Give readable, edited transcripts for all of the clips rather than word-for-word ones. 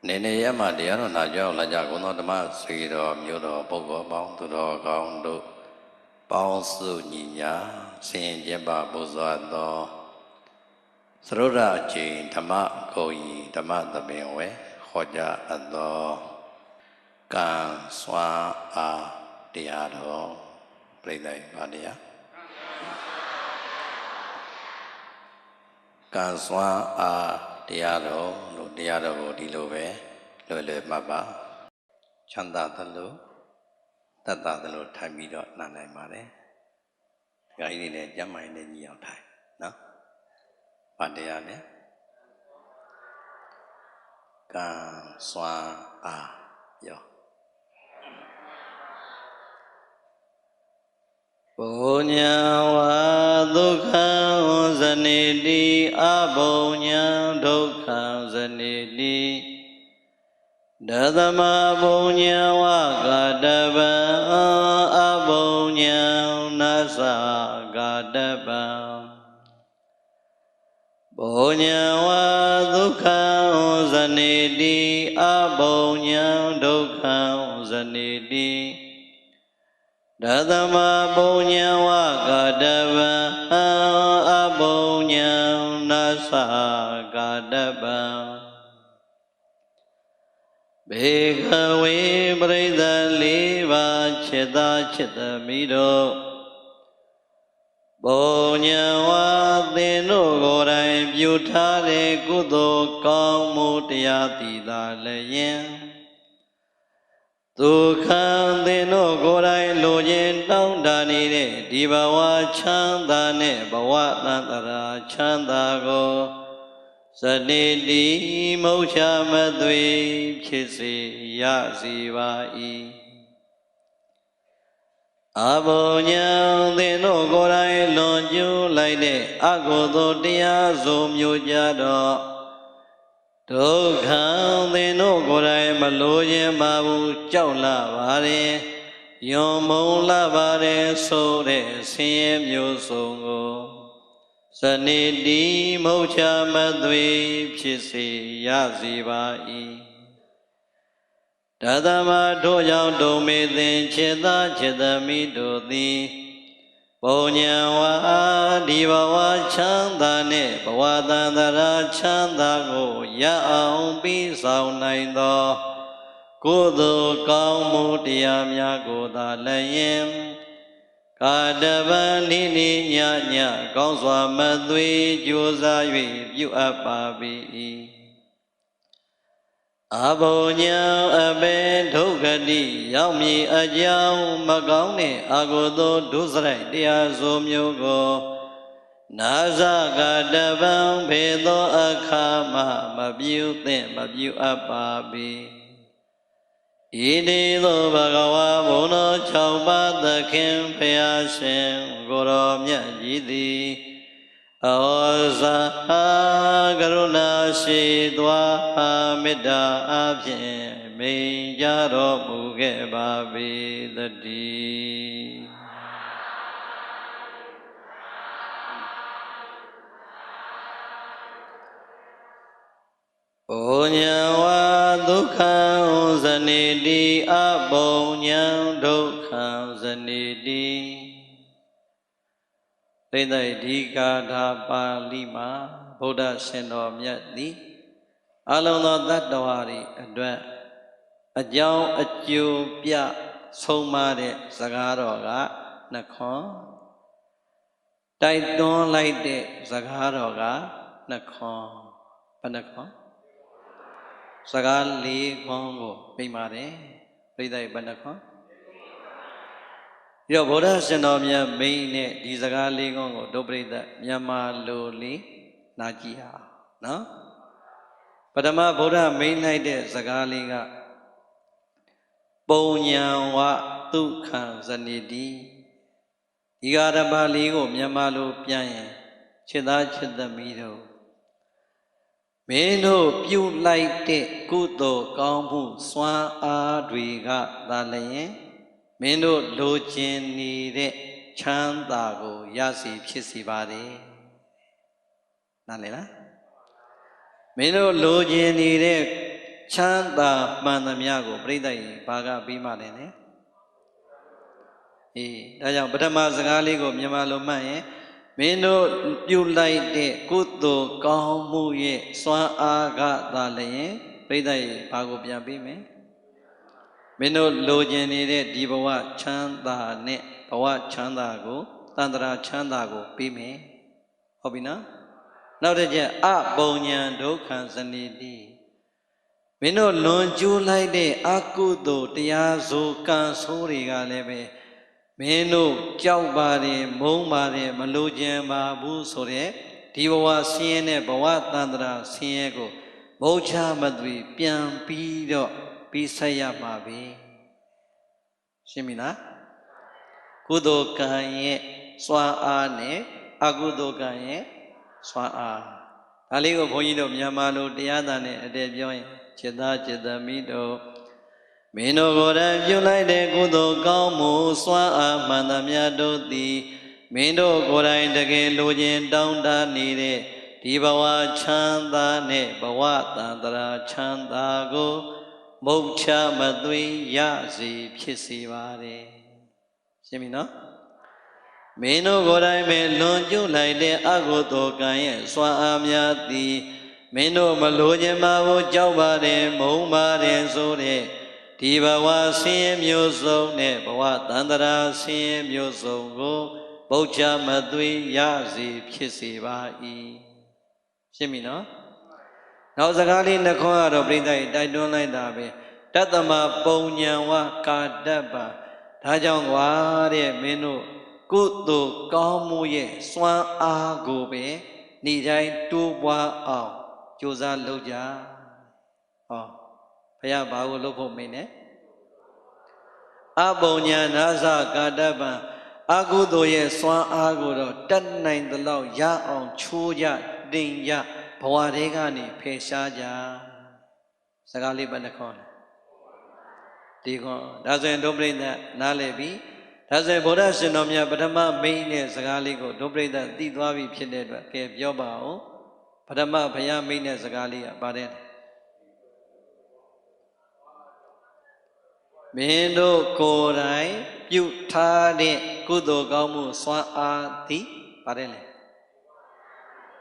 နေနေရမှတရားတော်နာကြောင်းလာကြကုန်သောဓမ္မဆွေတော်မျိုးတော်ပုဂ္ဂိုလ်ပေါင်းသူတော်ကောင်းတို့ပေါင်းစုညီညာဆင်ကျင်ပါပူဇော်သောသရုဒ္ဓအချိန်ဓမ္မကိုယ်ဤဓမ္မသဘင်ဝဲဟောကြားအပ်သောကံစွာအားတရားတော်ပြိဿိပါတရားကံစွာအားတရားတော်လို့တရားတော်ကိုဒီလိုပဲလွယ်လွယ်မှတ်ပါချမ်းသာသလိုတတ်တာသလိုထိုင်ပြီးတော့နားနိုင်ပါတယ်။ဒါကြီးနဲ့ကျမ်းမာရေးနဲ့ညီအောင်ထိုင်နော်။ဘာတရားလဲကံစွာအားရောပုညံဝါဒုက္ခံဇနိတိအပုညံဒုက္ခံဇနိတိဒသမပုညံဝကတပံအပုညံနသကတပံပုညံဝါဒုက္ခံဇနိတိအပုညံဒုက္ခံဇနိတိဒသမပုညံဝကတပံအပုညံနသကတပံဘေခဝေပရိသတ်လေးပါးจิตာจิตမိတို့ပုညံဝါသင်တို့ကိုယ်တိုင်ပြုထားတဲ့ကုသိုလ်ကောင်းမှုတရားတည်သာလျင်ဒုက္ခံသင်တို့ကိုယ်တိုင်လိုချင်တောင်းတနေတဲ့ဒီဘဝချမ်းသာနဲ့ဘဝတန်တရာချမ်းသာကိုစနေတိမုတ်ချမသွေဖြစ်စေရစီပါ၏အဘုံညံသင်တို့ကိုယ်တိုင်လွန်ကျူးလိုက်တဲ့အကုသိုလ်တရားစုံမျိုးကြတော့ဒုက္ခံသင်တို့ကိုယ်တိုင်မလိုခြင်းပါဘူးကြောက်လာပါတယ်ယွန်မုံလာပါတယ်ဆိုတဲ့ဆင်းရဲမျိုးစုံကိုစနေတိမုတ်ချမသွေဖြစ်စေရစီပါ၏တသမထို့ကြောင့်ဒုံမေသင်จิตာจิตမိတို့သည်ပုညံဝါဒီဘဝချမ်းသာနဲ့ဘဝတန်တရာချမ်းသာကိုရအောင်ပြီးဆောင်နိုင်သောကုသိုလ်ကောင်းမှုတရားများကိုသာလည်းကာတပံနိနိညညကောင်းစွာမသွေကြိုးစား၍ပြုအပ်ပါ၏အဘုံညံအဘေဒုက္ခတိရောက်မည်အကြောင်းမကောင်းတဲ့အကုသိုလ်ဒုစရိုက်တရားဆိုမျိုးကိုနာဇကတပံဖေသောအခါမှမပြုသင့်မပြုအပ်ပါ၏ဣတိသောဘဂဝါဘုံတော်6ပါးသခင်ဖျားရှင်ကိုယ်တော်မြတ်ကြီးသည်ဩဇာကရုဏာရှိသွားမေတ္တာအဖြင့်မိန်ကြတော်မူခဲ့ပါပေသတည်းပုညံဝါဒုက္ခံဇနိတိအပုညံဒုက္ခံဇနိတိသိသိဒီကာထာပါဠိမှာဗုဒ္ဓရှင်တော်မြတ်သည်အလုံးသောတတ္တဝါတွေအတွက်အကြောင်းအကျိုးပြဆုံးမတဲ့စကားတော်ကနှခွန်းတိုက်တွန်းလိုက်တဲ့စကားတော်ကနှခွန်းဘယ်နှခွန်းစကား၄ခွန်းကိုပြပါတယ်ပြိဿဘယ်နှခွန်းပြီးတော့ဗုဒ္ဓရှင်တော်မြတ်မိန်နဲ့ဒီစကား၄ခွန်းကိုဒုပရိသတ်မြန်မာလိုလေးနာကြည့်အောင်နော်ပထမဗုဒ္ဓမိန်လိုက်တဲ့စကားလေးကပုညံဝဒုက္ခံဇနိတိဒီဃာတပါဠိကိုမြန်မာလိုပြန်ရင်จิตာจิตမိတို့မင်းတို့ပြုလိုက်တဲ့ကုသိုလ်ကောင်းမှုစွမ်းအားတွေကသာလျင်မင်းတို့လိုချင်နေတဲ့ချမ်းသာကိုရစီဖြစ်စီပါတယ်နားလည်လားမင်းတို့လိုချင်နေတဲ့ ချမ်းသာမှန်သမျှကိုပြိဿရေဘာကပြီးမှလည်းနဲ့ဒါကြောင့်ပထမစကားလေးကိုမြန်မာလိုမှတ်ရင်မင်းတို့ပြုလိုက်တဲ့ကုသိုလ်ကောင်းမှုရဲ့စွမ်းအားကသာလျင်ပြိဿရေဘာကိုပြန်ပြီးမယ်မင်းတို့လိုချင်နေတဲ့ဒီဘဝချမ်းသာနဲ့ဘဝချမ်းသာကိုတန်ត្រာချမ်းသာကိုပြီးမယ်ဟုတ်ပြီနော်နောက်တစ်ချက်အပုံညာဒုက္ခံဇနိတိမင်းတို့လွန်ကျူးလိုက်တဲ့အကုသိုလ်တရားဆိုကံဆိုးတွေကလည်းပဲမင်းတို့ကြောက်ပါတယ်မုန်းပါတယ်မလိုချင်ပါဘူးဆိုတဲ့ဒီဘဝဆင်းရဲတဲ့ဘဝတန်ត្រာဆင်းရဲကိုမုတ်ချမသွေပြန်ပြီးတော့ပြီးဆက်ရမှာပဲရှင်းပြီလားကုသိုလ်ကံရဲ့စွမ်းအားနဲ့အကုသိုလ်ကံရဲ့စွမ်းအားဒါလေးကိုဘုန်းကြီးတို့မြန်မာလိုတရားသာနဲ့အတည့်ပြောရင်จิตသားจิตသမီးတို့မင်းတို့ကိုယ်တိုင်ပြုလိုက်တဲ့ကုသိုလ်ကောင်းမှုစွမ်းအားမှန်သမျှတို့သည်မင်းတို့ကိုယ်တိုင်တကယ်လိုချင်တောင်းတနေတဲ့ဒီဘဝချမ်းသာနဲ့ဘဝတန်ត្រာချမ်းသာကိုမုတ်ချမသွေရစေဖြစ်စေပါတယ်ရှင်းပြီနော်မင်းတို့ကိုယ်တိုင်ပဲလွန်ကျူးလိုက်တဲ့အကုသိုလ်ကံရဲ့စွမ်းအားများသည်မင်းတို့မလိုချင်ပါဘူးကြောက်ပါတယ်မုန်းပါတယ်ဆိုတဲ့ဒီဘဝဆင်းရဲမျိုးစုံနဲ့ဘဝတန်ត្រာဆင်းရဲမျိုးစုံကိုမုတ်ချမသွေရစေဖြစ်စေပါ၏ရှင်းပြီနော်နောက်စကားလေးနှစ်ခွန်းကတော့ပြိဿကြီးတိုက်တွန်းလိုက်တာပဲတတ္တမပုံညာဝကာတ္တပါဒါကြောင့်ကွာတဲ့မင်းတို့ကုသိုလ်ကောင်းမှုရဲ့စွမ်းအားကိုပဲနေ့တိုင်းတိုးပွားအောင်ကြိုးစားလုပ်ကြဟောဘုရားဘာကိုလုပ်ဖို့မင်းနဲ့အပုံညာနာသကာတ္တပံအကုသိုလ်ရဲ့စွမ်းအားကိုတော့တတ်နိုင်သလောက်ရအောင်ချိုးကြတင်ကြဘဝတွေကနေဖယ်ရှားကြစကားလေးပဲနှခေါ်ဒီခွန်ဒါဆိုရင်ဒုပရိသတ်နားလည်ပြီဒါဆိုရင်ဗုဒ္ဓရှင်တော်မြတ်ပထမမိန့်တဲ့စကားလေးကိုဒုပရိသတ်သိသွားပြီဖြစ်တဲ့အတွက်ကဲပြောပါဦးပထမဘုရားမိန့်တဲ့စကားလေးကပါတယ်မင်းတို့ကိုယ်တိုင်ပြုထားတဲ့ကုသိုလ်ကောင်းမှုစွမ်းအားသည်ပါတယ်လေ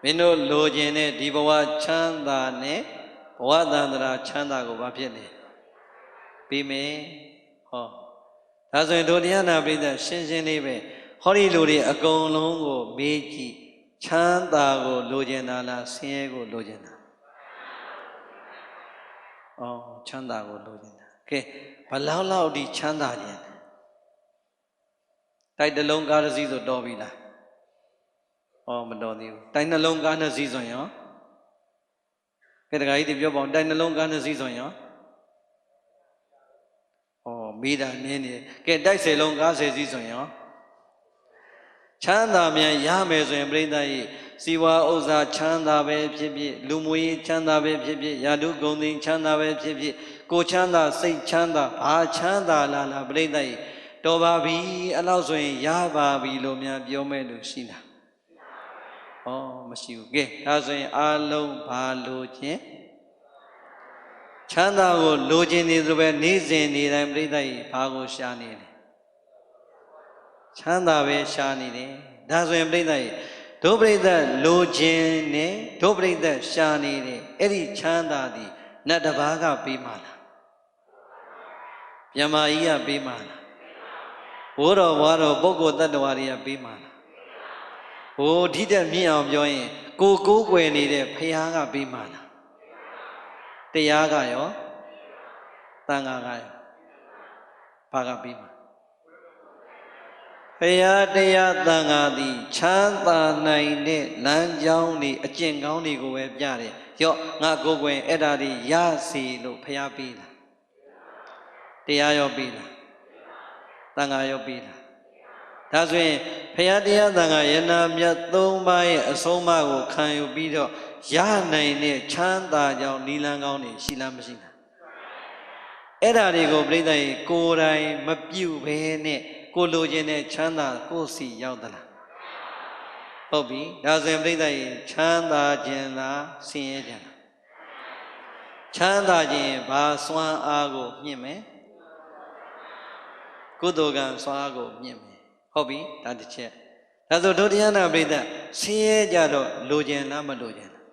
မင်းတို့လိုချင်တဲ့ဒီဘဝချမ်းသာနဲ့ဘဝတန်ត្រာချမ်းသာကိုဘာဖြစ်လဲပြီးမယ်ဟောဒါဆိုရင်တို့တရားနာပိဋကရှင်းရှင်းလေးပဲဟောဒီလူတွေအကုန်လုံးကိုမေးကြည့်ချမ်းသာကိုလိုချင်တာလားဆင်းရဲကိုလိုချင်တာချမ်းသာကိုလိုချင်တာကဲဘလောက်လောက်ဒီချမ်းသာခြင်းတိုက်တလုံးကားတစ်စီးဆိုတော်ပြီလားမတော်သေးဘူးတိုက်နှလုံးကားနှစ်စီးဆိုရင်ကဲတခါကြီးဒီပြောပါဦးတိုက်နှလုံးကားနှစ်စီးဆိုရင်မိတာနင်းနေကဲတိုက်10လုံးကား10စီးဆိုရင်ချမ်းသာမြန်ရမယ်ဆိုရင်ပြိဿကြီးစီဝါဥစ္စာချမ်းသာပဲဖြစ်ဖြစ်လူမှုရေးချမ်းသာပဲဖြစ်ဖြစ်ယာတုဂုဏ်သိချမ်းသာပဲဖြစ်ဖြစ်ကိုချမ်းသာစိတ်ချမ်းသာဘာချမ်းသာလားပြိဿကြီးတော်ပါပြီအဲ့လောက်ဆိုရင်ရပါပြီလို့များပြောမဲ့လို့ရှိလားမရှိဘူးကဲဒါဆိုရင်အာလုံးဘာလို့ခြင်းချမ်းသာကိုလိုချင်နေဆိုပဲနေ့စဉ်နေ့တိုင်းပြိဿကြီးဘာကိုရှာနေလဲချမ်းသာပဲရှာနေတယ်ဒါဆိုရင်ပြိဿကြီးဒုပရိသတ်လိုချင်နဲ့ဒုပရိသတ်ရှာနေတယ်အဲ့ဒီချမ်းသာသည်နတ်တစ်ပါးကပေးမှလားမြမကြီးကပေးမှလားဘိုးတော်ဘွားတော်ပုဂ္ဂိုလ်တ attva တွေကပေးမှလားဒီတက်မြင့်အောင်ပြောရင်ကိုကိုးကွယ်နေတဲ့ဖခင်ကပေးမှလားတရားကရောသံဃာကရောဘာကပေးမှဘုရားတရားသံဃာသည်ချမ်းသာနိုင်တဲ့လမ်းကြောင်းတွေအကျင့်ကောင်းတွေကိုပဲပြတယ်ငါကိုယ်ကွယ်အဲ့ဒါတွေရစီလို့ဘုရားပေးလားတရားရောပေးလားသံဃာရောပေးလားဒါဆိုရင်ဘုရားတရားသံဃာယနာမြတ်၃ပါးရဲ့အဆုံးအမကိုခံယူပြီးတော့ရနိုင်တဲ့ချမ်းသာကြောင်းနိလန်းကောင်းတွေရှိလားမရှိလားအဲ့ဒါတွေကိုပြိဿကြီးကိုယ်တိုင်မပြုတ်ဘဲနဲ့ကိုလိုချင်တဲ့ချမ်းသာကိုစီရောက်သလားဟုတ်ပြီဒါဆိုရင်ပြိဿကြီးချမ်းသာခြင်းလားဆင်းရဲခြင်းလား ချမ်းသာခြင်းဘာစွမ်းအားကိုမြင့်မယ်ကုသိုလ်ကံစွမ်းအားကိုမြင့်မယ်ဟုတ်ပြီဒါတစ်ချက်ဒါဆိုဒုတိယနာပရိသတ်ဆင်းရဲကြတော့လိုချင်လားမလိုချင်လား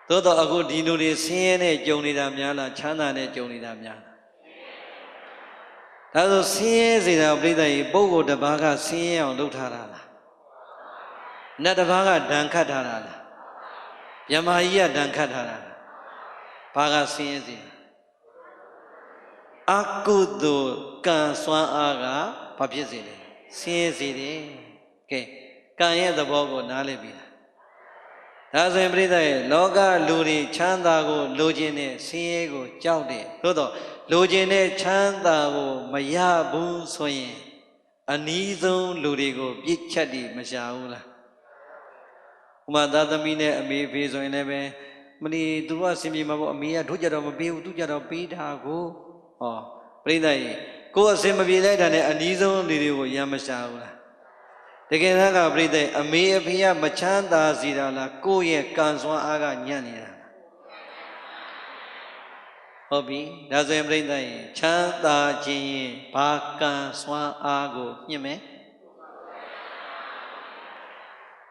သို့တော့အခုဒီလူတွေဆင်းရဲနဲ့ကြုံနေတာများလားချမ်းသာနဲ့ကြုံနေတာများလားဒါဆိုဆင်းရဲစေတာပရိသတ်ကြီးပုဂ္ဂိုလ်တစ်ပါးကဆင်းရဲအောင်လုပ်ထားတာလားနတ်တစ်ပါးကဒဏ်ခတ်ထားတာလားမြမကြီးကဒဏ်ခတ်ထားတာလားဘာကဆင်းရဲစေအကုသိုလ်ကံစွမ်းအားကဘာဖြစ်စေလဲဆင်းရဲစေတယ်ကဲကံရဲ့သဘောကိုနားလည်ပြီလားဒါဆိုရင်ပြိဿရဲ့လောကလူတွေချမ်းသာကိုလိုချင်တဲ့ဆင်းရဲကိုကြောက်တယ်သို့တော့လိုချင်တဲ့ချမ်းသာကိုမရဘူးဆိုရင်အနည်းဆုံးလူတွေကိုပြစ်ချက်တည်မရှာဘူးလားဥမာသားသမီးနဲ့အမေဖေဆိုရင်လည်းပဲမလီသူတို့ကစင်ပြေမှာပေါ့အမေကတို့ကြတော့မပေးဘူးသူကြတော့ပေးတာကိုဟောပြိဿရဲ့ကိုယ်အစင်မပြေလိုက်တာနဲ့အနည်းဆုံးလူတွေကိုရမ်းမရှာဘူးလားတကယ်တမ်းကပြိဿအမေအဖေကမချမ်းသာစီတာလားကိုယ့်ရဲ့ကံစွမ်းအားကညံ့နေတာဟုတ်ပြီဒါဆိုရင်ပြိဿရဲ့ချမ်းသာခြင်းရင်ဘာကံစွမ်းအားကိုမြင့်မယ်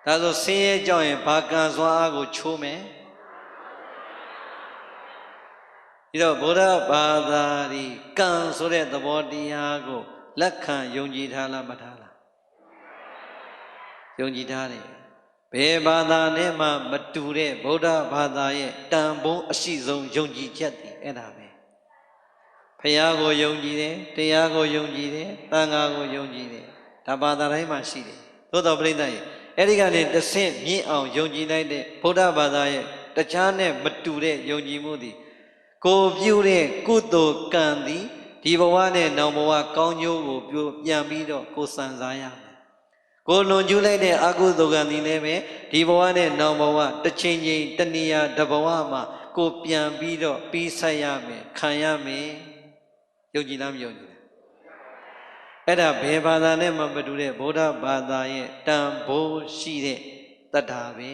ဒါဆိုဆင်းရဲကြောင့်ရင်ဘာကံစွမ်းအားကိုချိုးမယ်ဒီတော့ဗုဒ္ဓဘာသာဒီကံဆိုတဲ့သဘောတရားကိုလက်ခံယုံကြည်ထားလားမထားလားယုံကြည်ထားတယ်ဘယ်ဘာသာနဲ့မှမတူတဲ့ဗုဒ္ဓဘာသာရဲ့တန်ဖိုးအရှိဆုံးယုံကြည်ချက်တည်အဲ့ဒါပဲဖယားကိုယုံကြည်တယ်တရားကိုယုံကြည်တယ်သံဃာကိုယုံကြည်တယ်ဒါဘာသာတိုင်းမှာရှိတယ်သို့တော်ပြိဿရဲ့အဲ့ဒီကနေတဆင့်မြင့်အောင်ယုံကြည်လိုက်တဲ့ဗုဒ္ဓဘာသာရဲ့တခြားနဲ့မတူတဲ့ယုံကြည်မှုသည်ကိုပြုတဲ့ကုသိုလ်ကံသည်ဒီဘဝနဲ့နောင်ဘဝကောင်းကျိုးကိုပြန်ပြီးတော့ကိုစံစားရမယ်ကိုလွန်ကျူးလိုက်တဲ့အကုသိုလ်ကံသည်လည်းပဲဒီဘဝနဲ့နောင်ဘဝတစ်ချိန်ချိန်တဏှာတဘဝမှာကိုပြန်ပြီးတော့ပြီးဆက်ရမယ်ခံရမယ်ယုံကြည်လားမယုံကြည်လားအဲ့ဒါဘယ်ဘာသာနဲ့မှမတူတဲ့ဗုဒ္ဓဘာသာရဲ့တန်ဖိုးရှိတဲ့တတ်တာပဲ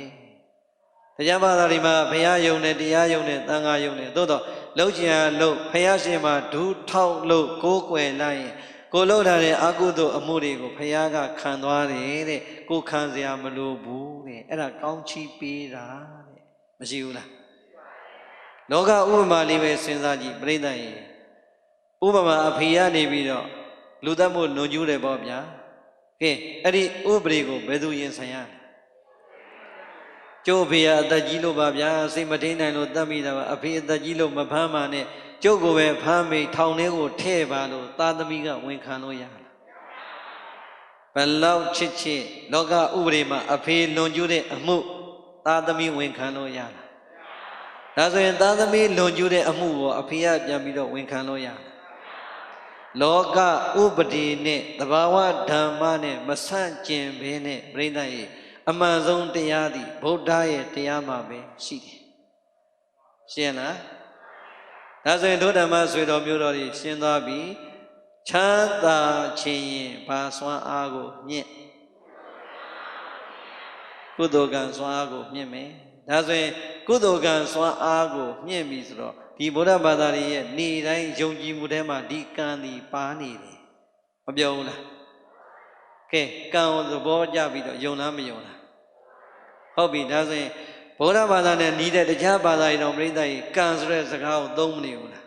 တရားဘာသာတွေမှာဘုရားယုံနဲ့တရားယုံနဲ့သံဃာယုံနဲ့သို့တော့လှုပ်ချင်လှုပ်ဘုရားရှင်မှာဒူးထောက်လို့ကိုးကွယ်လိုက်ရင်ကိုလှုပ်ထားတဲ့အကုသိုလ်အမှုတွေကိုဘုရားကခံသွားတယ်တဲ့ကိုခံစရာမလိုဘူးတဲ့အဲ့ဒါကောင်းချီးပေးတာတဲ့မရှိဘူးလားလောကဥပမာလေးပဲစဉ်းစားကြည့်ပြိဿရဲ့ဥပမာအဖေကနေပြီးတော့လူသက်မှုလွန်ကျူးတယ်ပေါ့ဗျာကဲအဲ့ဒီဥပဒေကိုဘယ်သူရင်ဆိုင်ရလဲကျိုးဖေအသက်ကြီးလို့ပါဗျာစိတ်မထိန်နိုင်လို့တတ်မိတာပါအဖေအသက်ကြီးလို့မဖမ်းပါနဲ့ကျုပ်ကိုပဲဖမ်းမိထောင်ထဲကိုထည့်ပါလို့သားသမီးကဝန်ခံလို့ရလားဘယ်လောက်ချစ်ချစ်လောကဥပဒေမှာအဖေလွန်ကျူးတဲ့အမှုသားသမီးဝန်ခံလို့ရလားဒါဆိုရင်သားသမီးလွန်ကျူးတဲ့အမှုကိုအဖေကပြန်ပြီးတော့ဝန်ခံလို့ရလားလောကဥပဒေနဲ့သဘာဝဓမ္မနဲ့မဆန့်ကျင်ဘဲနဲ့ပြိဿရဲ့အမှန်ဆုံးတရားသည်ဗုဒ္ဓရဲ့တရားမှာပဲရှိတယ်ရှင်းလားဒါဆိုရင်ဒုဓမ္မဆွေတော်မျိုးတော်တွေရှင်းသွားပြီချမ်းသာခြင်းရင်ဘာစွမ်းအားကိုမြင့်ကုသိုလ်ကံစွမ်းအားကိုမြင့်မယ်ဒါဆိုရင်ကုသိုလ်ကံစွမ်းအားကိုမြင့်ပြီဆိုတော့ဒီဗုဒ္ဓဘာသာရဲ့နေတိုင်းယုံကြည်မှုထဲမှာဒီကံဒီပါနေတယ်မပြောဘူးလားကဲကံကိုသဘောကျပြီးတော့ယုံလားမယုံလားဟုတ်ပြီဒါဆိုရင်ဗုဒ္ဓဘာသာနဲ့နီးတဲ့တခြားဘာသာတွေတော့ပြိဿကြီးကံဆိုတဲ့စကားကိုသုံးမနေဘူးလား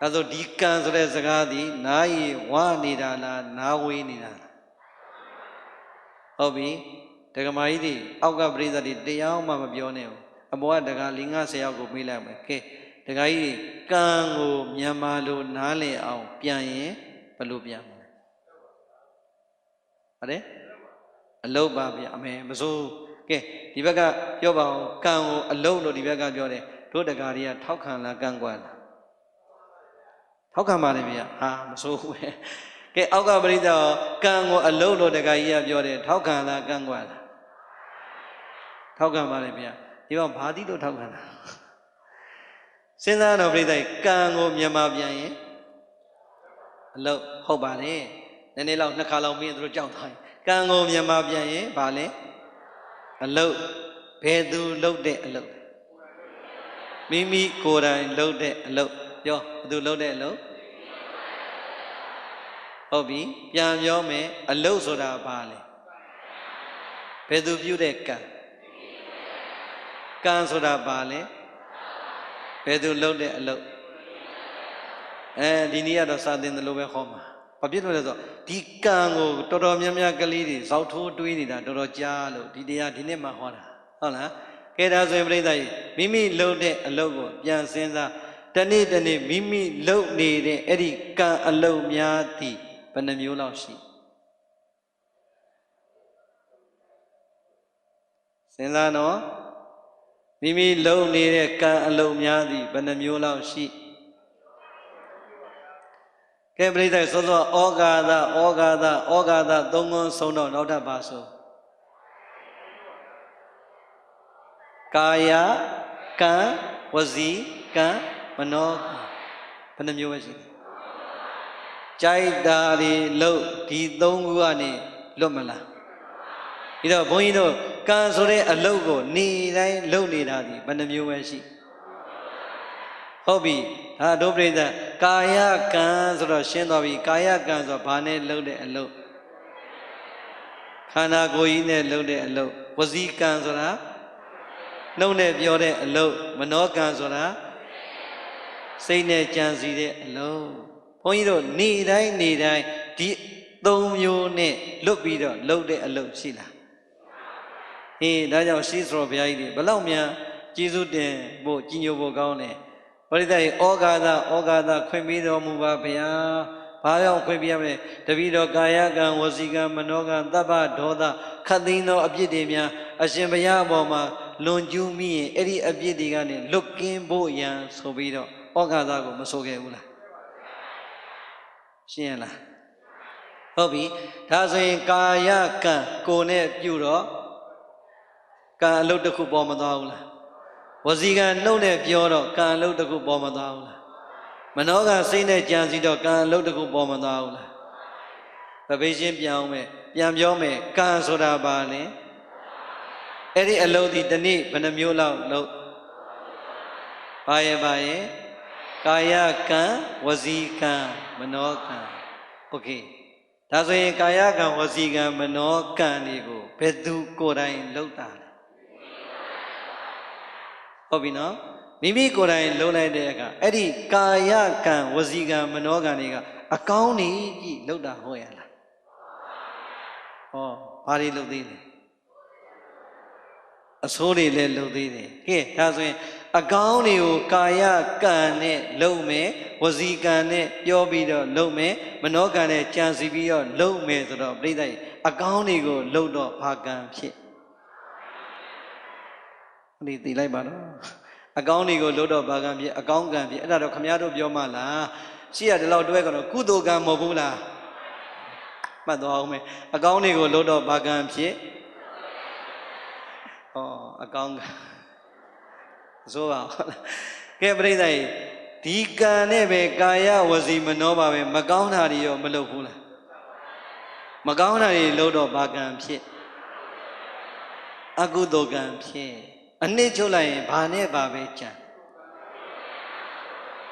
ဒါဆိုဒီကံဆိုတဲ့စကားသည်နားရည်ဝနေတာလားနားဝေးနေတာလားဟုတ်ပြီဒကမာကြီးတွေအောက်ကပြိဿတွေတရားမှမပြောနဲ့ဘူးအပေါ်ကဒကာ50ယောက်ကိုမေးလိုက်မယ်ကဲဒကာကြီးကံကိုမြန်မာလိုနားလည်အောင်ပြန်ရင်ဘယ်လိုပြန်မလဲဟုတ်တယ်အလုတ်ပါဗျအမေမစိုးကဲဒီဘက်ကပြောပါအောင်ကံကိုအလုတ်လို့ဒီဘက်ကပြောတယ်တို့ဒကာတွေကထောက်ခံလားကံကွာလားထောက်ခံပါလေဗျဟာမစိုးဘူးပဲကဲအောက်ကပရိသတ်ကံကိုအလုတ်လို့ဒကာကြီးကပြောတယ်ထောက်ခံလားကံကွာလားထောက်ခံပါလေဗျဒီကောင်ဘာတိလို့ထောက်ခံတာစဉ်းစားတော့ပြိဿကံကိုမြန်မာပြန်ရင်အလုတ်ဟုတ်ပါလေနည်းနည်းလောက်နှစ်ခါလောက်မင်းတို့ကြောက်သွားရင်ကံကိုမြန်မာပြန်ရင်ဘာလဲအလုတ်ဘယ်သူလုတ်တဲ့အလုတ် မိမိကိုယ်တိုင်လုပ်တဲ့အလုပ်ပြောဘယ်သူလုပ်တဲ့အလုပ်ဟုတ်ပြီပြန်ပြောမယ်အလုပ်ဆိုတာဘာလဲဘယ်သူပြုတဲ့ကံကံဆိုတာဘာလဲဘယ်သူလုပ်တဲ့အလုပ်ဒီနေ့ကတော့စာသင်တယ်လို့ပဲဟောမှာဘာဖြစ်လို့လဲဆိုတော့ဒီကံကိုတော်တော်များများကလေးတွေဇောက်ထိုးတွေးနေတာတော်တော်ကြားလို့ဒီတရားဒီနေ့မှဟောတာဟုတ်လားကဲဒါဆိုရင်ပြိဿကြီးမိမိလုပ်တဲ့အလုပ်ကိုပြန်စဉ်းစားတနေ့တနေ့မိမိလုပ်နေတဲ့အဲ့ဒီကံအလုပ်များသည်ဘယ်နှမျိုးလောက်ရှိစဉ်းစားနော်မိမိလုပ်နေတဲ့ကံအလုပ်များသည်ဘယ်နှမျိုးလောက်ရှိကဲပြိဿစောစောဩဃာသသုံးခုဆုံးတော့နောက်ထပ်ပါဆိုကာယကံဝစီကံမနောဘယ်နှမျိုးပဲရှိတယ်ကြိုက်တာတွေလို့ဒီသုံးခုကနေလွတ်မလားဒီတော့ဘုန်းကြီးတို့ကံဆိုတဲ့အလုပ်ကိုနေတိုင်းလုပ်နေတာဒီဘယ်နှမျိုးပဲရှိဟုတ်ပြီဒါတို့ပြိဿကာယကံဆိုတော့ရှင်းသွားပြီကာယကံဆိုတော့ဘာနဲ့လုပ်တဲ့အလုပ်ခန္ဓာကိုယ်ကြီးနဲ့လုပ်တဲ့အလုပ်ဝစီကံဆိုတာနှုတ်နဲ့ပြောတဲ့အလုပ်မနောကံဆိုတာစိတ်နဲ့ကြံစည်တဲ့အလုပ်ဘုန်းကြီးတို့နေတိုင်းဒီသုံးမျိုးနဲ့လွတ်ပြီးတော့လုပ်တဲ့အလုပ်ရှိလားဒါကြောင့်ရှိစောဘုရားကြီးတွေဘလောက်များကျေးဇူးတင်ဖို့ကြီးညိုဖို့ကောင်းတယ်ပရိသတ်ဩဃာသခွင့်ပေးတော်မူပါဗျာဘာကြောင့်ခွင့်ပေးရမလဲတပည့်တော်ကာယကံဝစီကံမနောကံသဗ္ဗဒေါသခတ်သိမ်းသောအပြစ်တွေများအရှင်ဘုရားအပေါ်မှာလွန်ကျူးမိရင်အဲ့ဒီအပြစ်တွေကနေလွတ်ကင်းဖို့ရန်ဆိုပြီးတော့ဩဃာသကိုမဆိုခဲ့ဘူးလားရှင်းရလားဟုတ်ပြီဒါဆိုရင်ကာယကံကိုယ်နဲ့ပြုတော့ကံအလုပ်တစ်ခုပေါ်မသွားဘူးလားဝစီကံနှုတ်နဲ့ပြောတော့ကံအလုပ်တစ်ခုပေါ်မသွားဘူးလားမနောကစိတ်နဲ့ကြံစီတော့ကံအလုပ်တစ်ခုပေါ်မသွားဘူးလားပပိရှင်းပြန်အောင်မယ်ပြန်ပြောမယ်ကံဆိုတာဘာလဲအဲ့ဒီအလုပ်ဒီတနေ့ဘယ်နှမျိုးလောက်လုပ်ဘာရဲ့ကာယကံဝစီကံမနောကံโอเคဒါဆိုရင်ကာယကံဝစီကံမနောကံတွေကိုဘယ်သူကိုယ်တိုင်လုပ်တာလဲဟုတ်ပြီနော်မိမိကိုယ်တိုင်လုပ်လိုက်တဲ့အခါအဲ့ဒီကာယကံဝစီကံမနောကံတွေကအကောင်းနေကြည့်လုပ်တာဟုတ်ရလားဟောဘာတွေလုပ်သေးလဲအဆိုးတွေလည်းလုပ်သေးတယ်ကဲဒါဆိုရင်အကောင်းတွေကိုကာယကံနဲ့လုပ်မယ်ဝစီကံနဲ့ပြောပြီးတော့လုပ်မယ်မနောကံနဲ့ကြံစီပြီးတော့လုပ်မယ်ဆိုတော့ပြိဿကြီးအကောင်းတွေကိုလုပ်တော့ဘာကံဖြစ်ဒီသိလိုက်ပါတော့အကောင်းတွေကိုလုပ်တော့ဘာကံဖြစ်အကောင်းကံဖြစ်အဲ့ဒါတော့ခမည်းတော်ပြောမှလားရှိရဒီလောက်တွဲကတော့ကုသိုလ်ကံမဟုတ်ဘူးလားမှတ်သွားအောင်မယ်အကောင်းတွေကိုလုပ်တော့ဘာကံဖြစ်အကောင်းကဆိုပါကဲပြိဿကြီးဒီကံနဲ့ပဲကာယဝစီမနောပါပဲမကောင်းတာတွေရောမလုပ်ဘူးလားမကောင်းတာတွေလုပ်တော့ဘာကံဖြစ်အကုသိုလ်ကံဖြစ်အနှစ်ချုပ်လိုက်ရင်ဘာနဲ့ဘာပဲကြံ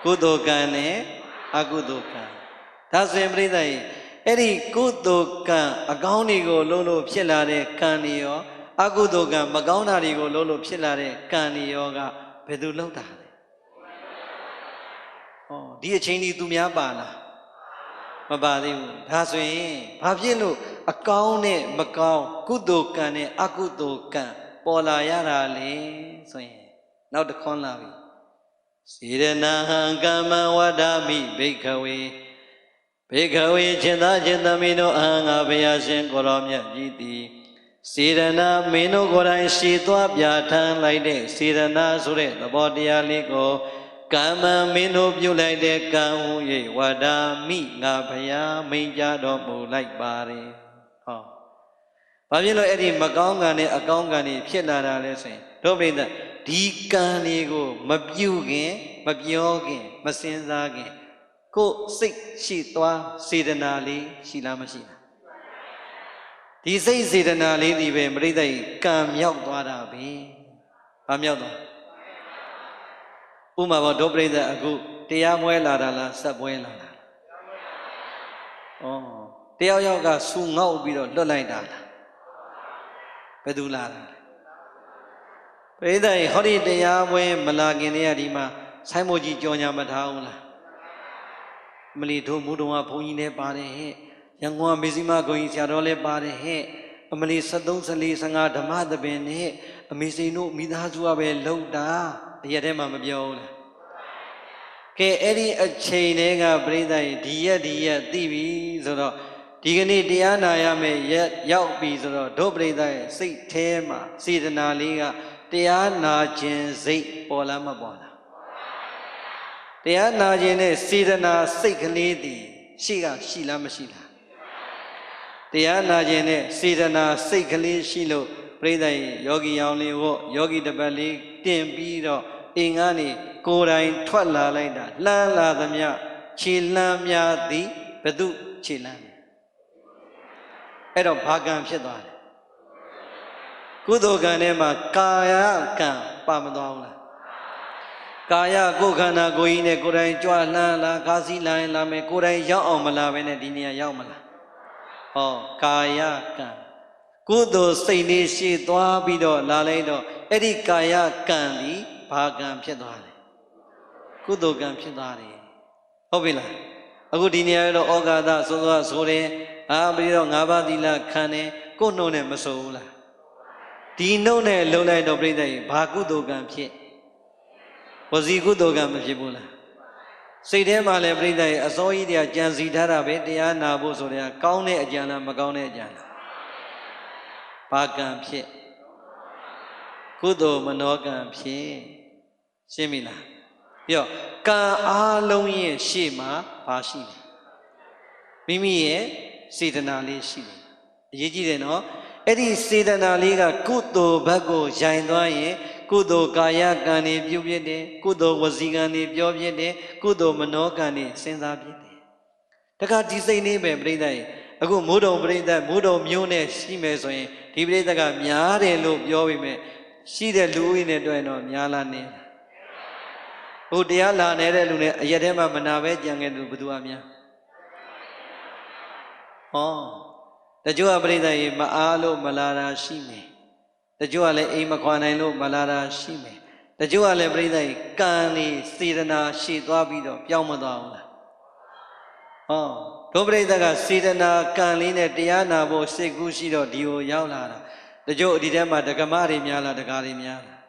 ကုသိုလ်ကံနဲ့အကုသိုလ်ကံဒါဆိုရင်ပြိဿကြီးအဲ့ဒီကုသိုလ်ကံအကောင်းတွေကိုလုပ်လို့ဖြစ်လာတဲ့ကံတွေရောအကုသိုလ်ကံမကောင်းတာတွေကိုလုပ်လို့ဖြစ်လာတဲ့ကံတွေရောကဘယ်သူလုပ်တာလဲဒီအချိန်ကြီးသူများပါလားမပါသေးဘူးဒါဆိုရင်ဘာဖြစ်လို့အကောင်းနဲ့မကောင်းကုသိုလ်ကံနဲ့အကုသိုလ်ကံပေါ်လာရတာလေဆိုရင်နောက်တစ်ခွန်းလာပြီစေရနာဟံကမ္မဝဒ္ဓမိဘိက္ခဝေရှင်သာရှင်သမီးတို့အဟံငါဘုရားရှင်ကိုရောမြတ်ကြီးသည်စေရနာမင်းတို့ကိုယ်တိုင်ရှည်သွားပြဋ္ဌာန်းလိုက်တဲ့စေရနာဆိုတဲ့သဘောတရားလေးကိုကမ္မမင်းတို့ပြုလိုက်တဲ့ကံဟူ၍ဝဒ္ဓမိငါဘုရားမိန့်ကြတော်မူလိုက်ပါတယ်ဘာဖြစ်လို့အဲ့ဒီမကောင်းကံနဲ့အကောင်းကံတွေဖြစ်လာတာလဲဆိုရင်တို့ပြိဿဒီကံတွေကိုမပြုခင်မပြောခင်မစင်စားခင်ကိုယ်စိတ်ရှိသွားစေတနာလေးရှိလားမရှိလားဒီစိတ်စေတနာလေးဒီပဲပြိဿကြီးကံမြောက်သွားတာပဲဘာမြောက်သွား ဥမာဘောဒုပရိသတ်အခုတရားမွဲလာတာလားဆက်ပွဲလာတာဩတယောက်ယောက်ကဆူငေါက်ပြီးတော့လွတ်လိုက်တာလားဘယ်သူလာတာပရိသတ်ဟောဒီတရားမွဲမလာခင်တည်းကဒီမှာဆိုင်းမို့ကြီးကြော်ညာမထားဘူးလားမလီတို့မူတော်ကဘုန်းကြီးလည်းပါတယ်ဟဲ့ရန်ကုန်ကမေစီမဂုံကြီးဆရာတော်လည်းပါတယ်ဟဲ့အမလီ73 14 15ဓမ္မသဘင်နဲ့အမေစိန်တို့မိသားစုကပဲလုံတာအရက်ထဲမှာမပြောဘူးလားကဲအဲ့ဒီအချိန်တွေကပြိဿရဲ့ဒီရက်သိပြီဆိုတော့ဒီကနေ့တရားနာရမယ်ရက်ရောက်ပြီဆိုတော့ဒုပရိသတ်ရဲ့စိတ်ထဲမှာစေတနာလေးကတရားနာခြင်းစိတ်ပေါ်လားမပေါ်လားတရားနာခြင်းနဲ့စေတနာစိတ်ကလေးတည်ရှိလားမရှိလားတရားနာခြင်းနဲ့စေတနာစိတ်ကလေးရှိလို့ပြိဿရဲ့ယောဂီရောင်လေးဝတ်ယောဂီတပတ်လေးတင်ပြီးတော့အိမ်ကနေကိုယ်တိုင်ထွက်လာလိုက်တာလှမ်းလာသမျှခြေလှမ်းများသည်ဘသူခြေလှမ်းအဲ့တော့ဘာကံဖြစ်သွားလဲကုသိုလ်ကံထဲမှာကာယကံပါမသွားဘူးလားကာယကိုယ်ခန္ဓာကိုယ်ကြီးနဲ့ကိုယ်တိုင်ကြွလှမ်းလာကားစီးလာရင်လာမယ်ကိုယ်တိုင်ရောက်အောင်မလာဘဲနဲ့ဒီနေရာရောက်မလားဟောကာယကံကုသိုလ်စိတ်လေးရှည်သွားပြီးတော့လာလိုက်တော့အဲ့ဒီကာယကံဒီဘာကံဖြစ်သွားလဲကုသိုလ်ကံဖြစ်သွားတယ်ဟုတ်ပြီလားအခုဒီနေရာတော့ဩဃာသဆိုတယ်ပြီးတော့၅ပါးသီလခံတယ်ကိုယ်နှုတ်နဲ့မဆိုဘူးလားဒီနှုတ်နဲ့လုံလိုက်တော့ပြိဿကြီးဘာကုသိုလ်ကံဖြစ်ဝစီကုသိုလ်ကံမဖြစ်ဘူးလားစိတ်ထဲမှာလည်းပြိဿကြီးအစောကြီးတည်းကြံစီထားတာပဲတရားနာဖို့ဆိုတဲ့ကောင်းတဲ့အကြံလားမကောင်းတဲ့အကြံလားဘာကံဖြစ်ကုသိုလ်မနောကံဖြစ်ရှင်းပြီလားပြီးတော့ကံအားလုံးရဲ့ရှေ့မှာဘာရှိလဲမိမိရဲ့စေတနာလေးရှိတယ်အရေးကြီးတယ်နော်အဲ့ဒီစေတနာလေးကကုသိုလ်ဘက်ကိုယိုင်သွားရင်ကုသိုလ်ကာယကံတွေပြုဖြစ်တယ်ကုသိုလ်ဝစီကံတွေပြောဖြစ်တယ်ကုသိုလ်မနောကံတွေစဉ်းစားဖြစ်တယ်တခါဒီစိတ်လေးပဲပြိဿရဲ့အခုမိုးတုံပြိဿမိုးတုံမျိုးနဲ့ရှိမယ်ဆိုရင်ဒီပြိဿကများတယ်လို့ပြောပေမဲ့ရှိတဲ့လူဦးရေနဲ့တွေ့ရင်တော့များလားနေဟိုတရားလာနေတဲ့လူနဲ့အရက်ထဲမှာမနာပဲကြံခဲ့သူဘယ်သူအများဟောတချို့ကပြိဿရေမအားလို့မလာတာရှိမယ်တချို့ကလည်းအိမ်မခွာနိုင်လို့မလာတာရှိမယ်တချို့ကလည်းပြိဿရေကံနေစေတနာရှည်သွားပြီးတော့ပြောင်းမသွားဘူးလားဟောဒုပရိသတ်ကစေတနာကံလေးနဲ့တရားနာဖို့စိတ်ကူးရှိတော့ဒီကိုရောက်လာတာတချို့ဒီထဲမှာဒကမတွေများလားဒကာတွေများလား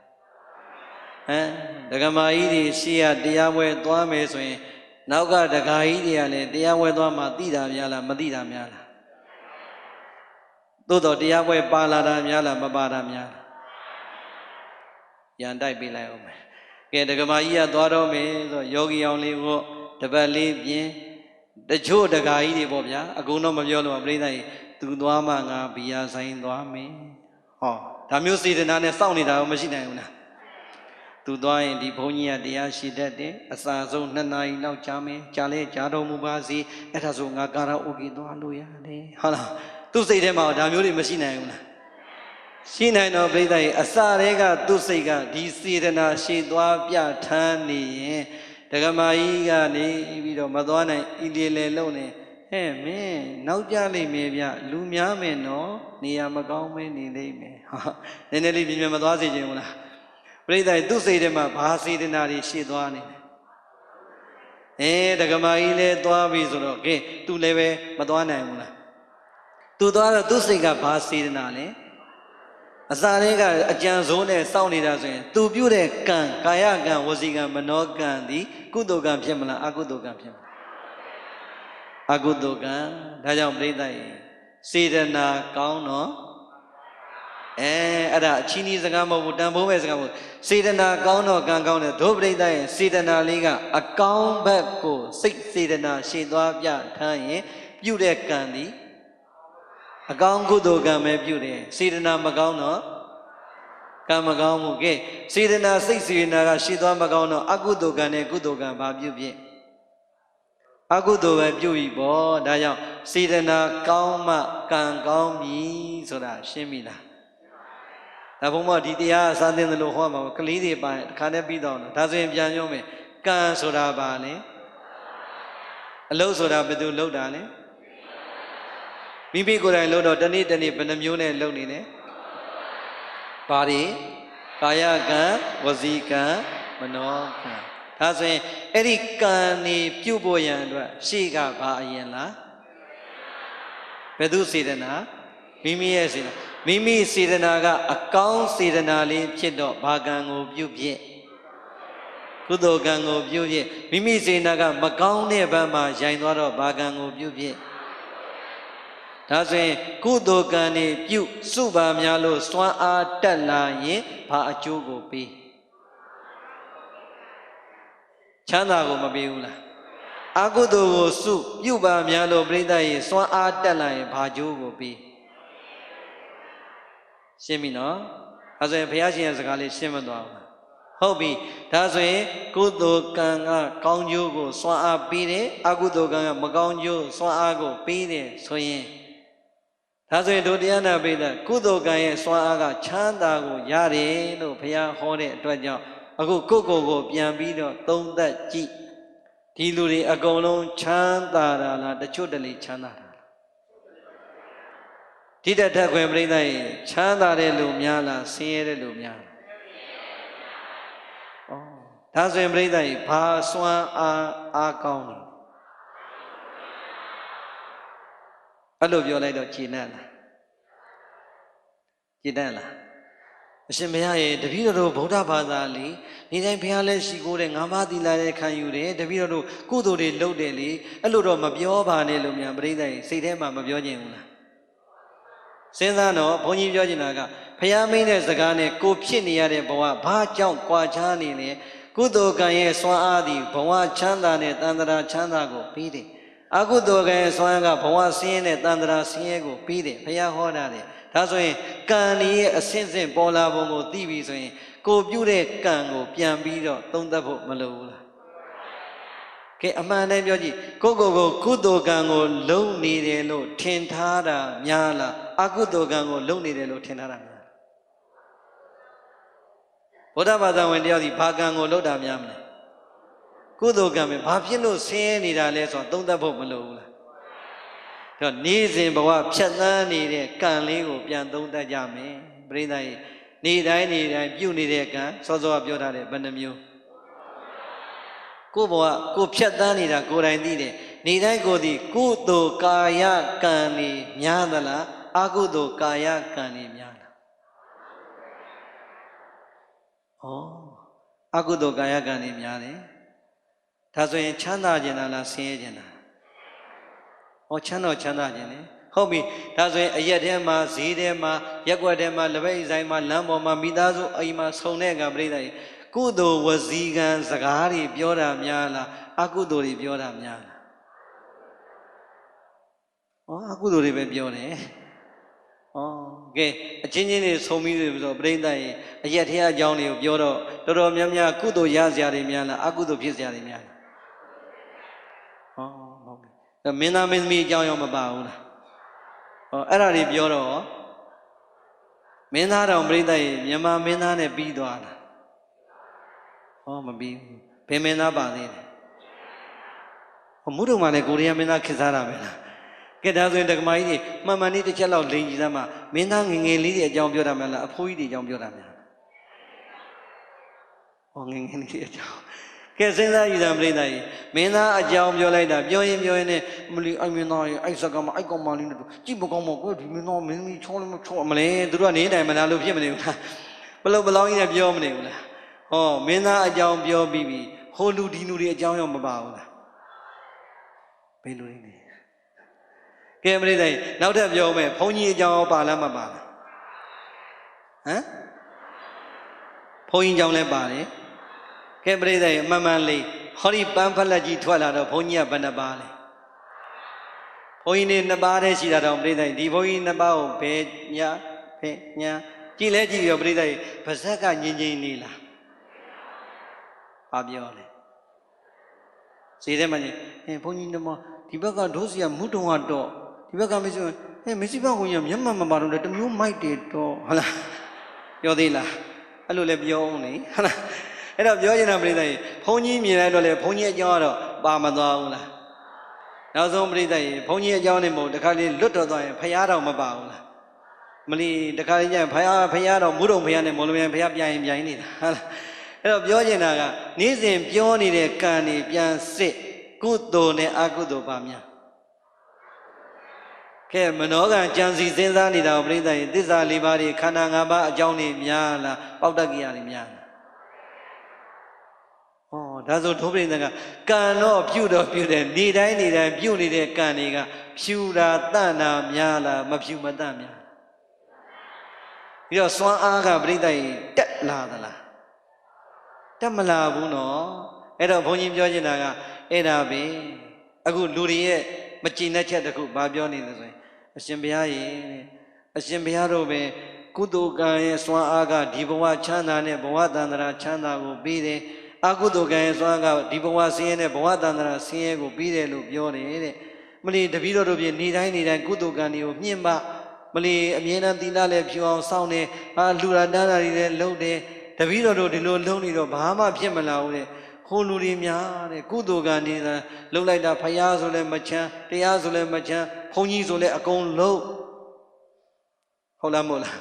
ဒကမာကြီးတွေရှေ့ကတရားပွဲသွားမယ်ဆိုရင်နောက်ကဒကာကြီးတွေကလည်းတရားပွဲသွားမှသိတာများလားမသိတာများလားသို့တော့တရားပွဲပါလာတာများလားမပါတာများလားရန်တိုက်ပေးလိုက်အောင်မယ်ကဲဒကမာကြီးကသွားတော့မယ်ဆိုယောဂီအောင်လေးကိုတပတ်လေးပြင်တချို့ဒကာကြီးတွေပေါ့ဗျာအကုန်တော့မပြောလို့ပြိဿကြီးသူသွားမှငါဘီယာဆိုင်သွားမယ်ဟောဒါမျိုးစေတနာနဲ့စောင့်နေတာရောမရှိနိုင်ဘူးလားသူသွားရင်ဒီဘုန်းကြီးကတရားရှိတတ်တယ်အစာဆုံး2 နာရီလောက်ကြာမယ်ကြာလဲကြာတော်မူပါစေအဲ့ဒါဆိုငါကာရာအိုကေသွားလို့ရတယ်ဟုတ်လားသူ့စိတ်ထဲမှာဒါမျိုးတွေမရှိနိုင်ဘူးလားရှိနိုင်တော့ပြိဿရဲ့အစာတွေကသူ့စိတ်ကဒီစေတနာရှည်သွားပြထမ်းနေရင်ဒကမာကြီးကနေပြီးတော့မသွားနိုင်ဤလေလုံးနေဟဲ့မင်းနောက်ကြလိမ့်မယ်ဗျလူများမယ်နော်နေရာမကောင်းမဲနေလိမ့်မယ်ဟာနည်းနည်းလေးပြင်မသွားစေချင်ဘူးလားပြိဿရဲ့သူ့စိတ်ထဲမှာဘာစေတနာတွေရှည်သွားနေလဲဒကမာကြီးလည်းသွားပြီဆိုတော့ကဲသူလည်းပဲမသွားနိုင်ဘူးလားသူသွားတော့သူ့စိတ်ကဘာစေတနာလဲအစာလေးကအကြံစိုးနဲ့စောင့်နေတာဆိုရင်သူပြုတဲ့ကံကာယကံဝစီကံမနောကံသည်ကုသိုလ်ကံဖြစ်မလားအကုသိုလ်ကံဖြစ်မလားအကုသိုလ်ကံဒါကြောင့်ပြိဿရဲ့စေတနာကောင်းတော့အဲ့ဒါအချင်းကြီးစကားမဟုတ်ဘူးတန်ဖိုးပဲစကားမဟုတ်စေတနာကောင်းတော့ကံကောင်းတယ်ဒုပရိသတ်ရဲ့စေတနာလေးကအကောင်းဘက်ကိုစိတ်စေတနာရှည်သွားပြထမ်းရင်ပြုတဲ့ကံသည်အကောင်းကုသိုလ်ကံပဲပြုတယ်စေတနာမကောင်းတော့ကံမကောင်းဘူးကဲစေတနာစိတ်စေတနာကရှည်သွားမကောင်းတော့အကုသိုလ်ကံနဲ့ကုသိုလ်ကံဘာပြုဖြစ်အကုသိုလ်ပဲပြုပြီပေါ့ဒါကြောင့်စေတနာကောင်းမှကံကောင်းပြီဆိုတာရှင်းပြီလား ဒါဘုံမဒီတရားအစားသင်တယ်လို့ဟောမှာကလေးတွေပိုင်းတစ်ခါတည်းပြီးတော့ဒါဆိုရင်ပြန်ပြောမယ်ကံဆိုတာပါလေအလုပ်ဆိုတာဘယ်သူလုပ်တာလဲမိမိကိုယ်တိုင်လုပ်တော့တနေ့တနေ့ဘယ်နှမျိုးနဲ့လုပ်နေလဲပါရီကာယကံဝစီကံမနောကံဒါဆိုရင်အဲ့ဒီကံနေပြုတ်ဖို့ရန်အတွက်ရှေ့ကဘာအရင်လားဘယ်သူစေတနာမိမိရဲ့စေတနာမိမိစေတနာကအကောင်းစေတနာလေးဖြစ်တော့ဘာကံကိုပြုဖြစ်ကုသိုလ်ကံကိုပြုဖြစ်မိမိစေတနာကမကောင်းတဲ့ဘက်မှာရိုင်သွားတော့ဘာကံကိုပြုဖြစ်ဒါဆိုရင်ကုသိုလ်ကံနေပြုစုပါများလို့စွမ်းအားတက်လာရင်ဘာအကျိုးကိုပေးချမ်းသာကိုမပေးဘူးလားအကုသိုလ်ကိုစုပြုပါများလို့ပြိဿရေစွမ်းအားတက်လာရင်ဘာကျိုးကိုပေးရှင်းပြီနော်ဒါဆိုရင်ဘုရားရှင်ရဲ့စကားလေးရှင်းမသွားဘူးဟုတ်ပြီဒါဆိုရင်ကုသိုလ်ကံကကောင်းကျိုးကိုစွမ်းအားပေးတယ်အကုသိုလ်ကံကမကောင်းကျိုးစွမ်းအားကိုပေးတယ်ဆိုရင်ဒါဆိုရင်ဒုတိယနာပိဋကကုသိုလ်ကံရဲ့စွမ်းအားကချမ်းသာကိုရတယ်လို့ဘုရားဟောတဲ့အတွက်ကြောင့်အခုကိုယ်ကိုပြန်ပြီးတော့သုံးသပ်ကြည့်ဒီလူတွေအကုန်လုံးချမ်းသာတာလားတချို့တလေချမ်းသာတာလားဒီတထက်ခွင်ပြိဿရေချမ်းသာတဲ့လူများလားဆင်းရဲတဲ့လူများလားဩဒါဆိုရင်ပြိဿရေဘာစွမ်းအားကောင်းလဲအဲ့လိုပြောလိုက်တော့ကြည်နပ်လားကြည်နပ်လားအရှင်ဘုရားရဲ့တပည့်တော်တို့ဗုဒ္ဓဘာသာလေဒီတိုင်းဘုရားလည်းရှိခိုးတယ်ငါးပါးသီလလည်းခံယူတယ်တပည့်တော်တို့ကုသိုလ်တွေလုပ်တယ်လေအဲ့လိုတော့မပြောပါနဲ့လို့များပြိဿရေစိတ်ထဲမှာမပြောချင်ဘူးလားစဉ်းစားတော့ဘုန်းကြီးပြောချင်တာကဘုရားမင်းတဲ့စကားနဲ့ကိုဖြစ်နေရတဲ့ဘဝဘာကြောင့်ကြွာချားနေလဲကုသိုလ်ကံရဲ့စွမ်းအားသည်ဘဝချမ်းသာနဲ့တန်ត្រာချမ်းသာကိုပြီးတယ်အကုသိုလ်ကံရဲ့စွမ်းအားကဘဝဆင်းရဲနဲ့တန်ត្រာဆင်းရဲကိုပြီးတယ်ဘုရားဟောတာတယ်ဒါဆိုရင်ကံရဲ့အစဉ်စဉ်ပေါ်လာပုံကိုသိပြီဆိုရင်ကိုပြုတဲ့ကံကိုပြန်ပြီးတော့သုံးသပ်ဖို့မလိုဘူးလားကဲအမှန်တည်းပြောကြည့်ကိုကုသိုလ်ကံကိုလုံနေတယ်လို့ထင်ထားတာများလားအကုသိုလ်ကံကိုလုံနေတယ်လို့ထင်ထားတာများဗုဒ္ဓဘာသာဝင်တယောက်ဒီဘာကံကိုလုံတာများမလဲကုသိုလ်ကံပဲဘာဖြစ်လို့ဆင်းရဲနေတာလဲဆိုတော့သုံးသပ်ဖို့မလိုဘူးလားတော့နေ့စဉ်ဘဝဖြတ်သန်းနေတဲ့ကံလေးကိုပြန်သုံးသပ်ကြမယ်ပြိဿရေနေ့တိုင်းပြုနေတဲ့ကံစောစောပြောထားတယ်ဘယ်နှမျိုးကိုယ်ဘဝကိုဖြတ်သန်းနေတာကိုယ်တိုင်သိတယ်နေ့တိုင်းကိုသည်ကုသိုလ်ကာယကံနေများသလားအကုသိုလ်ကာယကံနေများလားအကုသိုလ်ကာယကံနေများတယ်ဒါဆိုရင်ချမ်းသာခြင်းလားဆင်းရဲခြင်းလားချမ်းသာခြင်းလေဟုတ်ပြီဒါဆိုရင်အရက်ထဲမှာဈေးထဲမှာရက်ွက်ထဲမှာလက်ဖက်ဆိုင်မှာလမ်းပေါ်မှာမိသားစုအိမ်မှာဆုံတဲ့ကပြိဿရေကုသိုလ်ဝစီကံစကားတွေပြောတာများလားအကုသိုလ်တွေပြောတာများလားအကုသိုလ်တွေပဲပြောတယ်ကဲအချင်းချင်းတွေဆုံပြီးဆိုပြိဿရေအရက်ထဲအကြောင်းတွေကိုပြောတော့တော်တော်များများကုသိုလ်ရစရာတွေများလားအကုသိုလ်ဖြစ်စရာတွေများလားဟုတ်ပြီမင်းသားမင်းသမီးအကြောင်းရောမပါဘူးလားအဲ့ဒါတွေပြောတော့မင်းသားတော်ပြိဿရေမြန်မာမင်းသားနဲ့ပြီးသွားလားမပြီးဘူးဘယ်မင်းသားပါသေးတယ်မုဒုံမှာလည်းကိုရီးယားမင်းသားခေတ်စားတာပဲလားကဲဒါဆိုရင်တက္ကမကြီးတွေမှန်မှန်လေးတစ်ချက်လောက်လိန်ကြည့်သမ်းမှာမင်းသားငငယ်လေးတွေအကြောင်းပြောတာမလားအဖိုးကြီးတွေအကြောင်းပြောတာမလားငငယ်လေးတွေအကြောင်းကဲစဉ်းစားကြည့်သမ်းပြိဿရေမင်းသားအကြောင်းပြောလိုက်တာပြောရင်နဲ့မလီအိုက်မင်းသားရေအိုက်စကမအိုက်ကောင်မလေးနဲ့ကြည့်မကောင်းမကိုဒီမင်းသားမင်းကြီးချောလည်းမချောမလဲသူတို့ကနေနိုင်မလားလို့ဖြစ်မနေဘူးလားဘလို့ဘလောင်းကြီးနဲ့ပြောမနေဘူးလားမင်းသားအကြောင်းပြောပြီးပြီဟိုလူဒီလူတွေအကြောင်းရောမပါဘူးလားဘယ်လူတွေလဲကဲမလေးတိုင်းနောက်ထပ်ပြောမယ်ဘုန်းကြီးအကြောင်းပါလားမပါလားဘုန်းကြီးအကြောင်းလည်းပါတယ်ကဲမလေးတိုင်းအမှန်မှန်လေးဟောဒီပန်းဖလက်ကြီးထွက်လာတော့ဘုန်းကြီးကဘယ်နှပါလဲဘုန်းကြီးနေနှစ်ပါးတည်းရှိတာတော့မလေးတိုင်းဒီဘုန်းကြီးနှစ်ပါးကိုဘယ်ညာကြည့်လဲကြည့်ရောမလေးတိုင်းပါဇက်ကငြင်းနေလားဘာပြောလဲဈေးထဲမှာဘုန်းကြီးတို့ဒီဘက်ကဒုစရမုတုံကတော့ဒီဘက်ကမရှိမရှိဘကိုမျက်မှန်မပါတော့တမျိုးမိုက်တယ်တော့ဟုတ်လား ပြောသေးလားအဲ့လိုလည်းပြောအောင်လေဟုတ်လားအဲ့တော့ပြောချင်တာပြိဿကြီးဘုန်းကြီးမြင်လိုက်တော့လေဘုန်းကြီးအကြောင်းကတော့ပါမသွားဘူးလားနောက်ဆုံးပြိဿကြီးဘုန်းကြီးအကြောင်းနဲ့မဟုတ်တခါလေးလွတ်တော်သွားရင်ဖရာတော်မပါဘူးလားမလီတခါလေးကျရင်ဖရာတော်မူတော်ဖရာနဲ့မော်လမြိုင်ဖရာပြိုင်နေတာဟုတ်လားအဲ့တော့ပြောချင်တာကနေ့စဉ်ပြောနေတဲ့ကံတွေပြန်စစ်ကုသိုလ်နဲ့အကုသိုလ်ပါများကဲမနောကံကြံစီစဉ်းစားနေတာကိုပြိဿကြီးသစ္စာ၄ပါးတွေခန္ဓာ၅ပါးအကြောင်းတွေများလားပေါက်တကိယတွေများလားဩဒါဆိုဒုပရိသကကံတော့ပြုတော့ပြုတယ်နေတိုင်းပြုနေတဲ့ကံတွေကဖြူတာတန့်တာများလားမဖြူမတန့်များပြီးတော့စွမ်းအားကပြိဿကြီးတက်လာသလားတက်မလာဘူးနော်အဲ့တော့ဘုန်းကြီးပြောချင်တာကအဲ့ဒါပဲအခုလူတွေရဲ့မကြည်နဲ့ချက်တခုဘာပြောနေလဲဆိုရင်အရှင်ဘုရားရေအရှင်ဘုရားတို့ပဲကုသိုလ်ကံရဲ့စွမ်းအားကဒီဘဝချမ်းသာနဲ့ဘဝတန်ត្រာချမ်းသာကိုပြီးတယ်အကုသိုလ်ကံရဲ့စွမ်းအားကဒီဘဝဆင်းရဲနဲ့ဘဝတန်ត្រာဆင်းရဲကိုပြီးတယ်လို့ပြောတယ်တဲ့မလီတပည့်တော်တို့ပြင်နေတိုင်းကုသိုလ်ကံတွေကိုမြင့်ပမလီအမြဲတမ်းသီလလည်းဖြူအောင်စောင့်နေလူရတန်းတာတွေလည်းလုပ်တယ်တပည့်တော်တို့ဒီလိုလုံးနေတော့ဘာမှဖြစ်မလာဘူးတဲ့ဟိုလူတွေများတဲ့ကုသိုလ်ကံတွေလှုပ်လိုက်တာဖယားဆိုလည်းမချမ်းတရားဆိုလည်းမချမ်းဘုန်းကြီးဆိုလည်းအကုန်လုံးဟုတ်လားမဟုတ်လား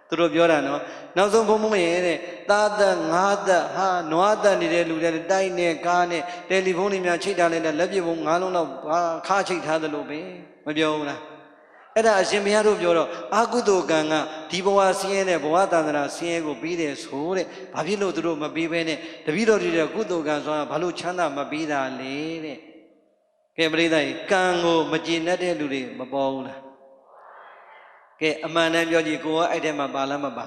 သူတို့ပြောတာနော်နောက်ဆုံးဘုံဘုံရဲ့တဲ့သားသက်ငါးသက်ဟာနွားသက်နေတဲ့လူတွေတိုက်နဲ့ကားနဲ့တယ်လီဖုန်းတွေများချိတ်ထားလိုက်တဲ့လက်ပြဖုန်း၅လုံးလောက်ခါချိတ်ထားသလိုပဲမပြောဘူးလားအဲ့ဒါအရှင်ဘုရားတို့ပြောတော့အာကုသိုလ်ကံကဒီဘဝဆင်းရဲတဲ့ဘဝတန်ត្រာဆင်းရဲကိုပြီးတယ်ဆိုတဲ့ဘာဖြစ်လို့သူတို့မပြီးဘဲနဲ့တပည့်တော်တွေကုသိုလ်ကံဆိုတာဘာလို့ချမ်းသာမပြီးတာလဲတဲ့ကဲပရိသတ်ကံကိုမကျေနပ်တဲ့လူတွေမပေါ်ဘူးလားကဲအမှန်တမ်းပြောကြည့်ကိုကအဲ့ထဲမှာပါလားမပါ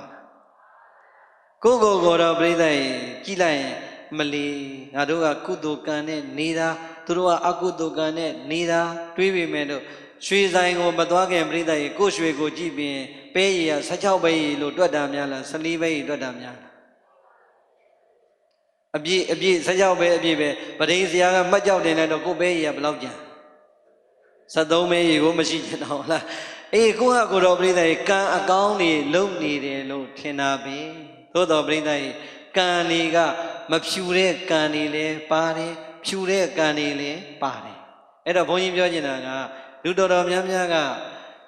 ကိုတော့ပရိသတ်ကြည့်လိုက်ရင်မလီငါတို့ကကုသိုလ်ကံနဲ့နေတာသူတို့ကအကုသိုလ်ကံနဲ့နေတာတွေးပေမဲ့တော့ရွှေဆိုင်ကိုမသွားခင်ပြိဿရေကိုရွှေကိုကြည့်ပြီးပဲရည်က16ပဲရည်လို့တွက်တာများလား14ပဲရည်တွက်တာများလားအပြည့်16ပဲအပြည့်ပဲပရိသေကမှတ်ကြောက်တင်လိုက်တော့ကိုပဲရည်ကဘယ်လောက်ကျန်73ပဲရည်ကိုမရှိချင်တော့လားအေးကိုဟာကိုတော့ပြိဿရေကံအကောင်းတွေလုံနေတယ်လို့ထင်တာပဲသို့တော်ပြိဿရေကံတွေကမဖြူတဲ့ကံတွေလည်းပါတယ်ဖြူတဲ့ကံတွေလည်းပါတယ်အဲ့တော့ဘုန်းကြီးပြောချင်တာကလူတော်တော်များများက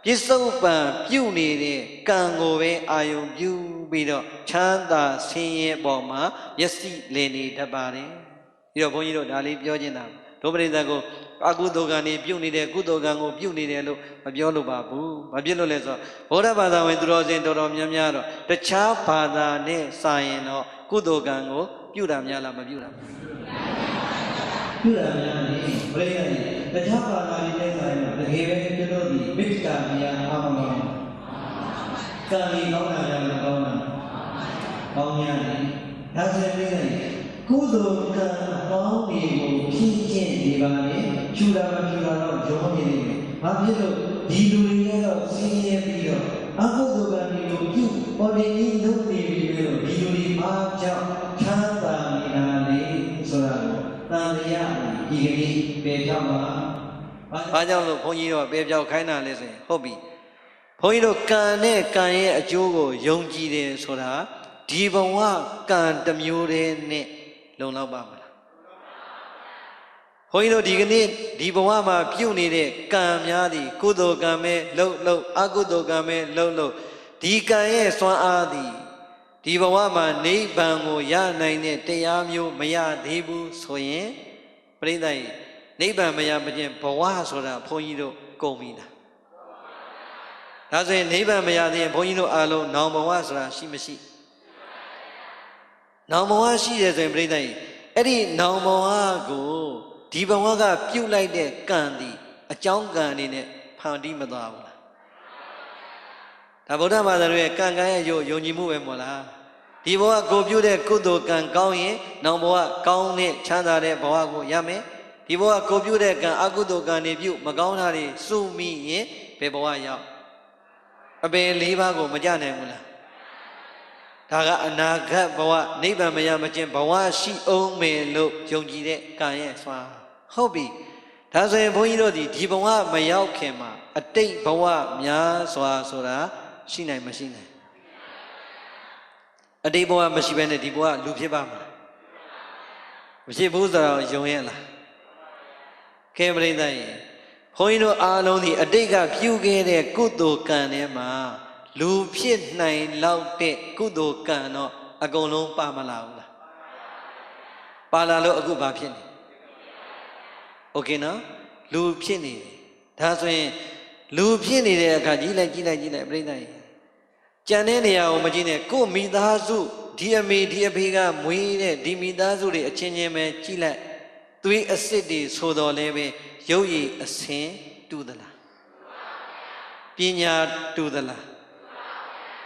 ပြစ္ဆုတ်ပံပြုတ်နေတဲ့ကံကိုပဲအာယုံပြုပြီးတော့ချမ်းသာဆင်းရဲပေါ်မှာမျက်စိလည်နေတတ်ပါတယ်ပြီးတော့ဘုန်းကြီးတို့ဒါလေးပြောချင်တာဒုပရိသတ်ကိုအကုသိုလ်ကံနေပြုတ်နေတဲ့ကုသိုလ်ကံကိုပြုတ်နေတယ်လို့မပြောလို့ပါဘူးဘာဖြစ်လို့လဲဆိုတော့ဗုဒ္ဓဘာသာဝင်သူတော်စင်တော်တော်များများတော့တခြားဘာသာနဲ့စာရင်တော့ကုသိုလ်ကံကိုပြုတ်တာများလားမပြုတ်တာပြုတာများနေဘယ်ရည်တခြားဘာသာတွေနဲ့ဆိုင်တော့တကယ်ပဲကျွန်တော်ဒီမိစ္ဆာတရားအားမကောင်းကံကြီးကောင်းတာလည်းမကောင်းတာကောင်းရတယ်ဒါဆိုရင်ကုသိုလ်ကံကောင်းတွေကိုဖြည့်ကျင့်နေပါလေဖြူတာမဖြူတာတော့ရောနေနေတယ်ဘာဖြစ်လို့ဒီလူတွေကတော့ဆင်းရဲပြီးတော့အကုသိုလ်ကံတွေကိုပြုပေါ်နေပြီးလုပ်နေပြီးတော့ဒီလူတွေအားကြောင့်ချမ်းသာနေတာလေဆိုတာတန်တရားဒီကနေ့ပေဖြောက်ပါဘာကြောင့်လို့ဘုန်းကြီးတို့ပေဖြောက်ခိုင်းတာလဲဆိုရင်ဟုတ်ပြီဘုန်းကြီးတို့ကံနဲ့ကံရဲ့အကျိုးကိုယုံကြည်တယ်ဆိုတာဒီဘဝကံတစ်မျိုးတည်းနဲ့လုံလောက်ပါမလားဘုန်းကြီးတို့ဒီကနေ့ဒီဘဝမှာပြုတ်နေတဲ့ကံများသည်ကုသိုလ်ကံပဲလှုပ်အကုသိုလ်ကံပဲလှုပ်ဒီကံရဲ့စွမ်းအားသည်ဒီဘဝမှာနိဗ္ဗာန်ကိုရနိုင်တဲ့တရားမျိုးမရသေးဘူးဆိုရင်ပရိသတ်နိဗ္ဗာန်မရမခြင်းဘဝဆိုတာဘုန်းကြီးတို့ကုန်ပြီလားဒါဆိုရင်နိဗ္ဗာန်မရသေးရင်ဘုန်းကြီးတို့အားလုံးနောင်ဘဝဆိုတာရှိမရှိနောင်ဘဝရှိတယ်ဆိုရင်ပရိသတ်အဲ့ဒီနောင်ဘဝကိုဒီဘဝကပြုတ်လိုက်တဲ့ကံဒီအကြောင်းကံအနေနဲ့ဖန်တီးမသွားဘူးလားဒါဗုဒ္ဓဘာသာရဲ့ကံကံရဲ့ယုံကြည်မှုပဲမို့လားဒီဘဝကိုပြုတဲ့ကုသိုလ်ကံကောင်းရင်နောင်ဘဝကောင်းတဲ့ချမ်းသာတဲ့ဘဝကိုရမယ်ဒီဘဝကိုပြုတဲ့ကံအကုသိုလ်ကံတွေပြုမကောင်းတာတွေစုမိရင်ဘယ်ဘဝရောက်အပင်၄ပါးကိုမကြနိုင်ဘူးလားဒါကအနာဂတ်ဘဝနိဗ္ဗာန်မရမချင်းဘဝရှိအောင်မယ်လို့ယုံကြည်တဲ့ကံရဲ့စွာဟုတ်ပြီဒါဆိုရင်ဘုန်းကြီးတို့ဒီဘဝမရောက်ခင်မှာအတိတ်ဘဝများစွာဆိုတာရှိနိုင်မရှိနိုင် အတိတ်ဘဝမရှိဘဲနဲ့ဒီဘဝလူဖြစ်ပါမလားမရှိဘူးဆိုတော့ယုံရဲ့လားကဲပရိသတ်ရေဘုန်းကြီးတို့အားလုံးဒီအတိတ်ကပြုခဲ့တဲ့ကုသိုလ်ကံထဲမှာလူဖြစ်နိုင်လောက်တဲ့ကုသိုလ်ကံတော့အကုန်လုံးပါမလာဘူးလားပါလာလို့အခုဘာဖြစ်နေโอเคနော်လူဖြစ်နေတယ်ဒါဆိုရင်လူဖြစ်နေတဲ့အခါကြည့်လိုက်ပြိဿရေကြံတဲ့နေရာကိုမကြည့်နဲ့ကို့မိသားစုဒီအမေဒီအဖေကမွေးတဲ့ဒီမိသားစုတွေအချင်းချင်းပဲကြည့်လိုက်သွေးအစစ်တွေဆိုတော်လဲပဲရုပ်ရည်အစင်တူသလားပညာတူသလား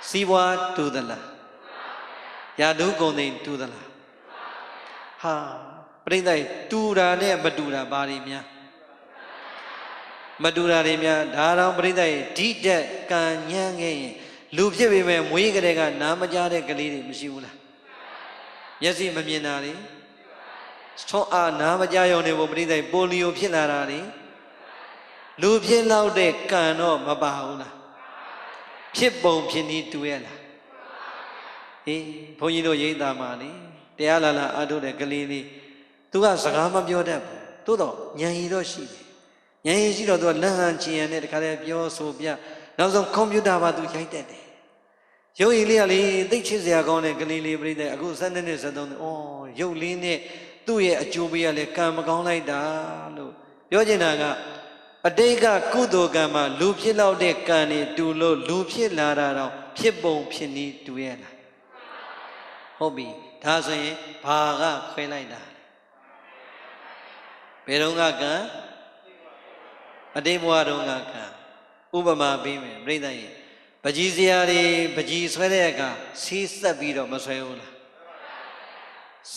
စီးပွားတူသလားယာတုဂုဏ်သိမ်တူသလားဟာပြိဿရေတူတာနဲ့မတူတာဘာတွေများမတူတာတွေများဒါတော့ပြိဿရေဒီတက်ကံညံ့ခဲ့ရင်လူဖြစ်ပေမဲ့မွေးကလေးကနားမကြားတဲ့ကလေးတွေမရှိဘူးလားမျက်စိမမြင်တာတွေဆွမ်းအားနားမကြားရုံနဲ့ဘုပရိသတ်ပိုလီယိုဖြစ်လာတာတွေလူဖြစ်လောက်တဲ့ကံတော့မပါဘူးလားဖြစ်ပုံဖြစ်နည်းတူရဲ့လားအေးဘုန်းကြီးတို့ရိပ်သာမှာလေတရားလာလာအားထုတ်တဲ့ကလေးလေးသူကစကားမပြောတတ်ဘူးသို့တော့ဉာဏ်ရည်တော့ရှိတယ်ဉာဏ်ရည်ရှိတော့သူကလက်ဟန်ချင်ရနဲ့တခါတည်းပြောဆိုပြနောက်ဆုံးကွန်ပျူတာပါသူရိုက်တတ်တယ်ရုပ်ရည်လေးကလေသိချစ်စရာကောင်းတဲ့ကလေးလေးပြိတ္တအခု7နှစ်73နှစ်အော်ရုပ်လေးနဲ့သူ့ရဲ့အကျိုးပေးရလဲကံမကောင်းလိုက်တာလို့ပြောချင်တာကအတိတ်ကကုသိုလ်ကံမှာလူဖြစ်လောက်တဲ့ကံတွေတူလို့လူဖြစ်လာတာတော့ဖြစ်ပုံဖြစ်နည်းတူရဲ့လားဟုတ်ပြီဒါဆိုရင်ဘာကခွဲလိုက်တာဘယ်တော့ကကံအတိတ်ဘဝတုန်းကကံဥပမာပေးမယ်ပြိဿရေပကြီးစရာတွေပကြီးဆွဲတဲ့အခါဆေးဆက်ပြီးတော့မဆွဲဘူးလား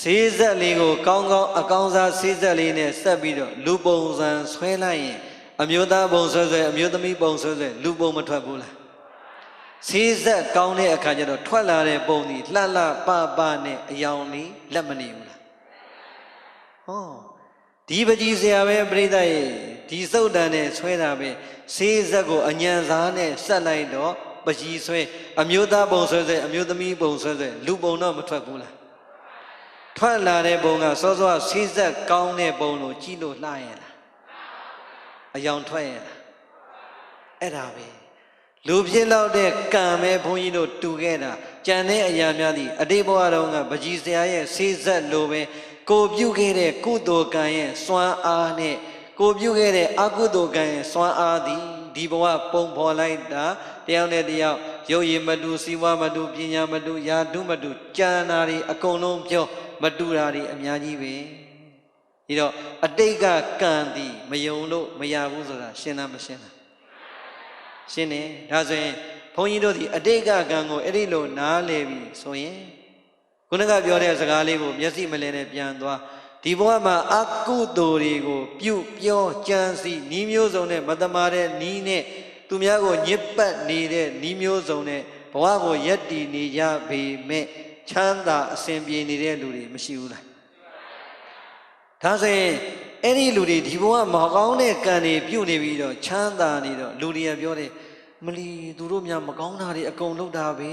ဆေးဆက်လေးကိုကောင်းကောင်းအကောင်းစားဆေးဆက်လေးနဲ့ဆက်ပြီးတော့လူပုံစံဆွဲလိုက်ရင်အမျိုးသားပုံဆွဲဆွဲအမျိုးသမီးပုံဆွဲဆွဲလူပုံမထွက်ဘူးလားဆေးဆက်ကောင်းတဲ့အခါကျတော့ထွက်လာတဲ့ပုံဒီလှလှပပနဲ့အယောင်လေးလက်မနေဘူးလားဟောဒီပကြီးစရာပဲပြိဿရေဒီစုတ်တန်နဲ့ဆွဲတာပဲဆေးဆက်ကိုအညံစားနဲ့ဆက်လိုက်တော့ပကြီးဆွဲအမျိုးသားပုံဆွဲဆွဲအမျိုးသမီးပုံဆွဲဆွဲလူပုံတော့မထွက်ဘူးလားထွက်လာတဲ့ပုံကစောစောဆေးဆက်ကောင်းတဲ့ပုံကိုကြည့်လို့လှရဲ့လားအယောင်ထွက်ရဲ့လားအဲ့ဒါပဲလူဖြစ်လောက်တဲ့ကံပဲဘုန်းကြီးတို့တူခဲ့တာကြံတဲ့အရာများသည်အတိတ်ဘဝတုန်းကပကြီးစရာရဲ့ဆေးဆက်လိုပဲကိုပြုခဲ့တဲ့ကုသိုလ်ကံရဲ့စွမ်းအားနဲ့ကိုပြုခဲ့တဲ့အကုသိုလ်ကံရဲ့စွမ်းအားသည်ဒီဘဝပုံဖော်လိုက်တာတယောက်နဲ့တယောက်ရုပ်ရည်မတူစီးပွားမတူပညာမတူယာတုမတူကြံတာတွေအကုန်လုံးပြောမတူတာတွေအများကြီးပဲဒီတော့အတိတ်ကကံသည်မယုံလို့မရဘူးဆိုတာရှင်းလားမရှင်းလားရှင်းတယ်ဒါဆိုရင်ဘုန်းကြီးတို့ဒီအတိတ်ကကံကိုအဲ့ဒီလိုနားလည်ပြီဆိုရင်ခုနကပြောတဲ့စကားလေးကိုမျက်စိမလဲနဲ့ပြန်သွားဒီဘဝမှာအကုသိုလ်တွေကိုပြုပြောကြံစီနီးမျိုးစုံနဲ့မတမာတဲ့နီးနဲ့သူများကိုညစ်ပတ်နေတဲ့နီးမျိုးစုံနဲ့ဘဝကိုယက်တည်နေကြပေမဲ့ချမ်းသာအစဉ်ပြေနေတဲ့လူတွေမရှိဘူးလားဒါဆိုရင်အဲ့ဒီလူတွေဒီဘဝမကောင်းတဲ့ကံတွေပြုတ်နေပြီးတော့ချမ်းသာနေတော့လူတွေကပြောတယ်မလီသူတို့များမကောင်းတာတွေအကုန်လုပ်တာပဲ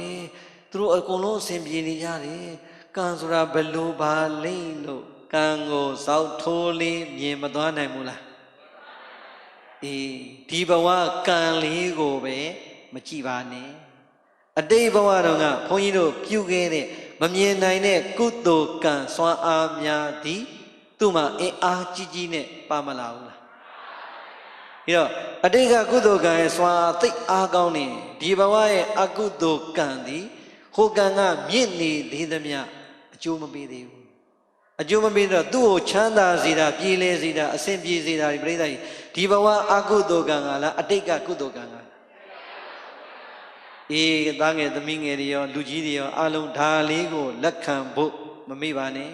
သူတို့အကုန်လုံးအစဉ်ပြေနေကြတယ်ကံဆိုတာဘယ်လိုပါလိမ့်လို့ကံကိုစောက်ထိုးလေးမြင်မသွားနိုင်ဘူးလားအေးဒီဘဝကံလေးကိုပဲမကြည့်ပါနဲ့အတိတ်ဘဝတုန်းကဘုန်းကြီးတို့ပြုခဲ့တဲ့မမြင်နိုင်တဲ့ကုသိုလ်ကံစွမ်းအားများသည်သူ့မှာအင်အားကြီးကြီးနဲ့ပါမလာဘူးလားပြီးတော့အတိတ်ကကုသိုလ်ကံရဲ့စွမ်းအားသိအားကောင်းနေဒီဘဝရဲ့အကုသိုလ်ကံသည်ဟိုကံကမြင့်နေသေးသမျှအကျိုးမပေးသေးဘူးအကျိုးမပေးတော့သူ့ကိုချမ်းသာစေတာပြည်လဲစေတာအစဉ်ပြေစေတာပြိဿကြီးဒီဘဝအကုသိုလ်ကံကလားအတိတ်ကကုသိုလ်ကံကအေးသားငယ်သမီးငယ်တွေရောလူကြီးတွေရောအလုံးဒါလေးကိုလက်ခံဖို့မမေ့ပါနဲ့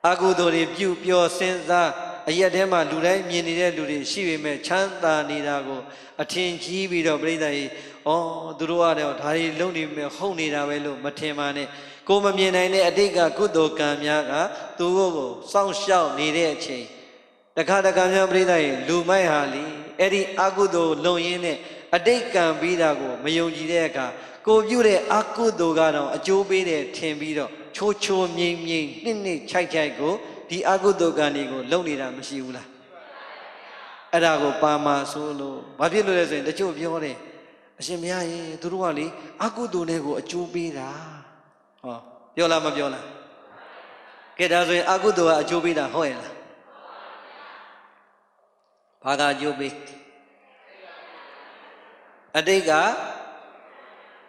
အကုသိုလ်တွေပြုပြောစဉ်းစားအရက်ထဲမှာလူတိုင်းမြင်နေတဲ့လူတွေရှိပေမဲ့ချမ်းသာနေတာကိုအထင်ကြီးပြီးတော့ပြိဿကြီးဩသူတို့ကတော့ဒါတွေလုံးနေမယ်ဟုတ်နေတာပဲလို့မထင်ပါနဲ့ကိုမမြင်နိုင်တဲ့အတိတ်ကကုသိုလ်ကံများကသူတို့ကိုစောင့်ရှောက်နေတဲ့အချိန်တခါတခါများပြိဿကြီးလူမိုက်ဟာလီအဲ့ဒီအကုသိုလ်လုံရင်းနဲ့အတိတ်ကံပြီးတာကိုမယုံကြည်တဲ့အခါ ကိုပြုတဲ့အကုသိုလ်ကတော့အကျိုးပေးတယ်ထင်ပြီးတော့ချိုးချိုးမြိန်မြိန်နှစ်ခြိုက်ကိုဒီအကုသိုလ်ကံတွေကိုလုံနေတာမရှိဘူးလားအဲ့ဒါကိုပါမာဆိုလို့ဘာဖြစ်လို့လဲဆိုရင်တချို့ပြောတယ်အရှင်ဘုရားရေသူတို့ကလေအကုသိုလ်တွေကိုအကျိုးပေးတာဟောပြောလားမပြောလားကဲဒါဆိုရင်အကုသိုလ်ကအကျိုးပေးတာဟုတ်ရဲ့လားဘာကအကျိုးပေးအတိတ်က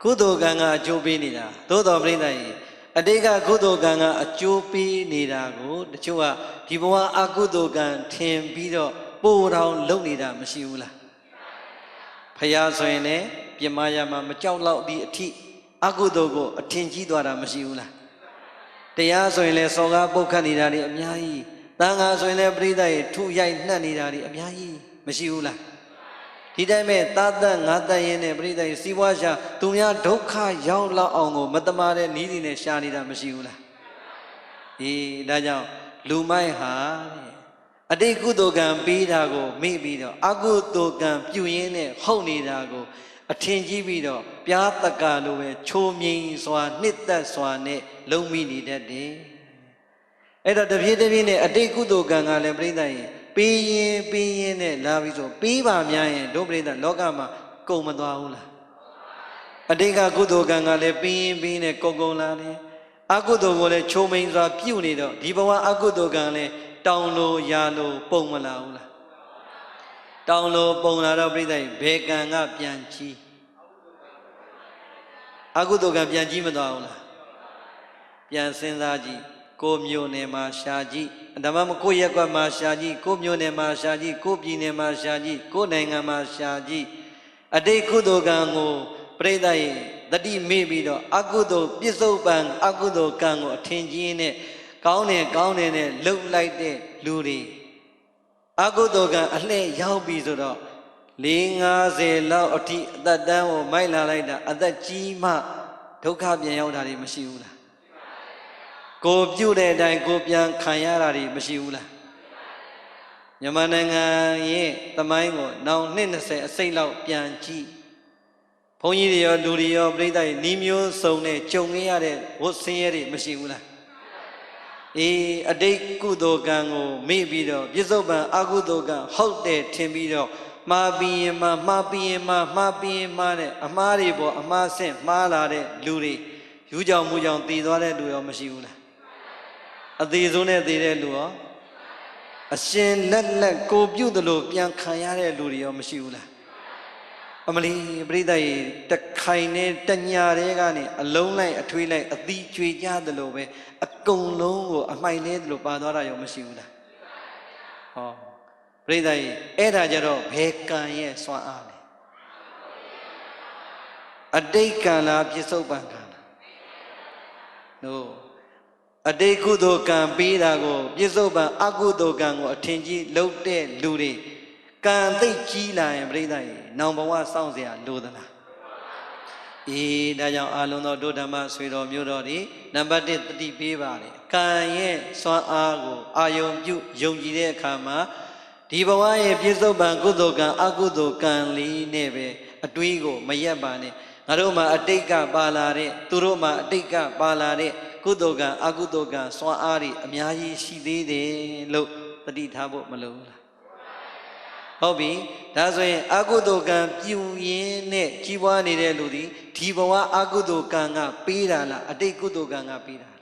ကုသိုလ်ကံကအကျိုးပေးနေတာသို့တော်ပြိဿရေအတိတ်ကကုသိုလ်ကံကအကျိုးပေးနေတာကိုတချို့ကဒီဘဝအကုသိုလ်ကံထင်ပြီးတော့ပို့တော်လုပ်နေတာမရှိဘူးလားဖယားဆိုရင်လည်းပြမရမှာမကြောက်တော့ဒီအထိအကုသိုလ်ကိုအထင်ကြီးသွားတာမရှိဘူးလားတရားဆိုရင်လည်းစော်ကားပုတ်ခတ်နေတာတွေအများကြီးတန်ခါဆိုရင်လည်းပြိဿရေထုရိုက်နှက်နေတာတွေအများကြီးမရှိဘူးလားဒီတိုင်းမဲ့သာသက်ငါသက်ရင်နဲ့ပြိဿရေစီးပွားရှာသူများဒုက္ခရောက်လောက်အောင်ကိုမတမာတဲ့နီးစီနဲ့ရှာနေတာမရှိဘူးလားအေးဒါကြောင့်လူမိုက်ဟာအတိတ်ကုသိုလ်ကံပေးတာကိုမေ့ပြီးတော့အကုသိုလ်ကံပြုရင်းနဲ့ဟုတ်နေတာကိုအထင်ကြီးပြီးတော့ပြားတက္ကလိုပဲချိုးမြိန်စွာနှစ်သက်စွာနဲ့လုံမိနေတတ်တယ်အဲ့တော့တပြေးတပြေးနဲ့အတိတ်ကုသိုလ်ကံကလည်းပြိဿရေပေးရင်နဲ့လာပြီးဆိုပေးပါများရင်တို့ပြိဿလောကမှာကုန်မသွားဘူးလားအတိတ်ကကုသိုလ်ကံကလည်းပေးနဲ့ကုန်လာတယ်အကုသိုလ်ကိုလည်းချိုးမိန်စွာပြုနေတော့ဒီဘဝအကုသိုလ်ကံလည်းတောင်းလို့ရလို့ပုံမလာဘူးလားတောင်းလို့ပုံလာတော့ပြိဿရေဘယ်ကံကပြန်ကြီးအကုသိုလ်ကံပြန်ကြီးမသွားဘူးလားပြန်စဉ်းစားကြည့်ကိုမျိုးနယ်မှာရှာကြည့်ဒါမှမကိုရက်ကွက်မှာရှာကြည့်ကိုမျိုးနယ်မှာရှာကြည့်ကိုပြည်နယ်မှာရှာကြည့်ကိုနိုင်ငံမှာရှာကြည့်အတိတ်ကုသိုလ်ကံကိုပြိဿရေတတိမေ့ပြီးတော့အကုသိုလ်ပြစ္ဆုတ်ပံအကုသိုလ်ကံကိုအထင်ကြီးနဲ့ကောင်းတယ်နဲ့လှုပ်လိုက်တဲ့လူတွေအကုသိုလ်ကံအလှည့်ရောက်ပြီဆိုတော့50လောက်အထိအသက်တန်းကိုမိုက်လာလိုက်တာအသက်ကြီးမှဒုက္ခပြန်ရောက်တာတွေမရှိဘူးလားကိုပြုတ်တဲ့အတိုင်းကိုပြန်ခံရတာတွေမရှိဘူးလားမြန်မာနိုင်ငံရဲ့သမိုင်းကိုနောက်20အစိတ်လောက်ပြန်ကြည့်ဘုန်းကြီးတွေရောလူတွေရောပြိဿတွေနီးမျိုးစုံနဲ့ကြုံခဲ့ရတဲ့ဝတ်ဆင်းရဲတွေမရှိဘူးလားအေးအတိတ်ကုသိုလ်ကံကိုမေ့ပြီးတော့ပြစ္ဆုတ်ပံအကုသိုလ်ကံဟုတ်တယ်ထင်ပြီးတော့မှားပြီးရင်မှားနဲ့အမှားတွေပေါ်အမှားဆင့်မှားလာတဲ့လူတွေယူကြောင်မူကြောင်တည်သွားတဲ့လူရောမရှိဘူးလားအသေးဆုံးနဲ့တည်တဲ့လူရောအရှင်လက်ကိုပြုတ်တယ်လို့ပြန်ခံရတဲ့လူတွေရောမရှိဘူးလားအမလီပြိဿရေတခိုင်နဲ့တညာတဲ့ကနေအလုံးလိုက်အထွေးလိုက်အသီးကျွေကြတယ်လို့ပဲအကုန်လုံးကိုအမှိုက်လဲတယ်လို့ပါသွားတာရောမရှိဘူးလားဟောပြိဿရေအဲ့ဒါကြတော့ဘယ်ကံရဲ့စွမ်းအားလဲအတိတ်ကံလားပြစ္ဆုတ်ပံကံလားနို့အတိတ်ကုသိုလ်ကံပေးတာကိုပြစ္ဆုတ်ပံအကုသိုလ်ကံကိုအထင်ကြီးလုပ်တဲ့လူတွေကံသိတ်ကြီးလာရင်ပြိဿရေနောင်ဘဝစောင့်เสียလိုသလားအေးဒါကြောင့်အာလုံးသောဒုဓမ္မဆွေတော်မျိုးတော်ဒီနံပါတ်1တတိပေးပါတယ်ကံရဲ့စွမ်းအားကိုအာယုံပြုယုံကြည်တဲ့အခါမှာဒီဘဝရဲ့ပြစ္ဆုတ်ပံကုသိုလ်ကံအကုသိုလ်ကံလေးနဲ့ပဲအတွေးကိုမရက်ပါနဲ့ငါတို့မှာအတိတ်ကပါလာတဲ့သူတို့မှာအတိတ်ကပါလာတဲ့ကုသိုလ်ကံအကုသိုလ်ကံစွမ်းအားတွေအများကြီးရှိသေးတယ်လို့တတိထားဖို့မလိုဘူးလားဟုတ်ပြီဒါဆိုရင်အကုသိုလ်ကံပြုရင်းနဲ့ကြီးပွားနေတဲ့လူဒီဒီဘဝအကုသိုလ်ကံကပေးတာလားအတိတ်ကုသိုလ်ကံကပေးတာလား